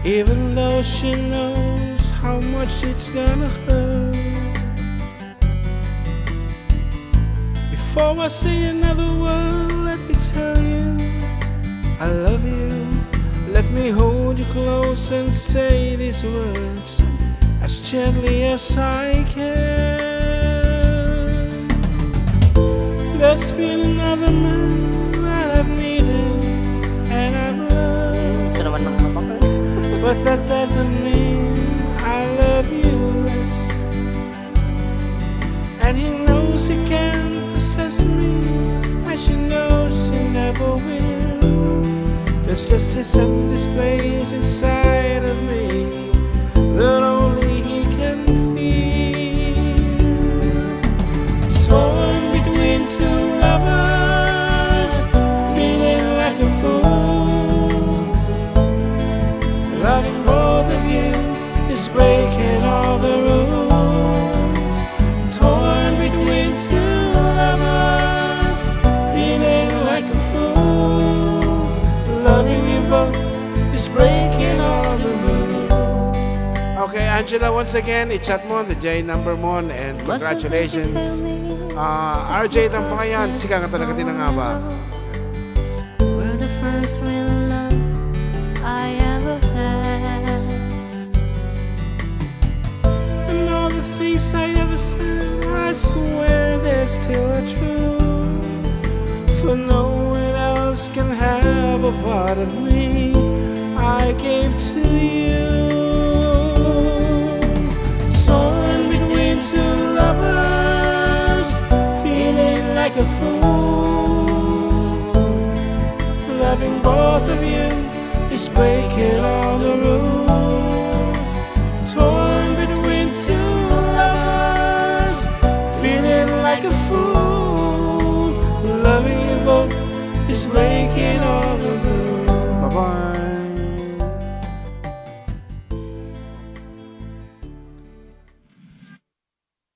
even though she knows how much it's gonna hurt. Before I say another word, let me tell you I love you. Let me hold you close and say these words as gently as I can. There's been another man that I've needed and I've loved, Gusto naman ng kapakal. but that doesn't mean I love you less. And he knows he can't possess me, as she knows she never will. There's just this empty space inside of me that only he can feel. Torn between two lovers, feeling like a fool. Loving both of you is breaking all the rules. Torn between two lovers, feeling like a fool. Loving you both is breaking all the rules. Okay, Angela, once again, i-chat mo the J number mo and congratulations. RJ, itang pangayan. Sika nga talaga din nga ba? We're the first real love I ever had. And all the things I ever said, I swear they're still true. For no one else can have a part of me I gave to you. Torn between two lovers, feeling like a fool. Loving both of you is breaking all the rules. Torn between two lovers, feeling like a fool. Loving you both is breaking all the rules. Bye-bye.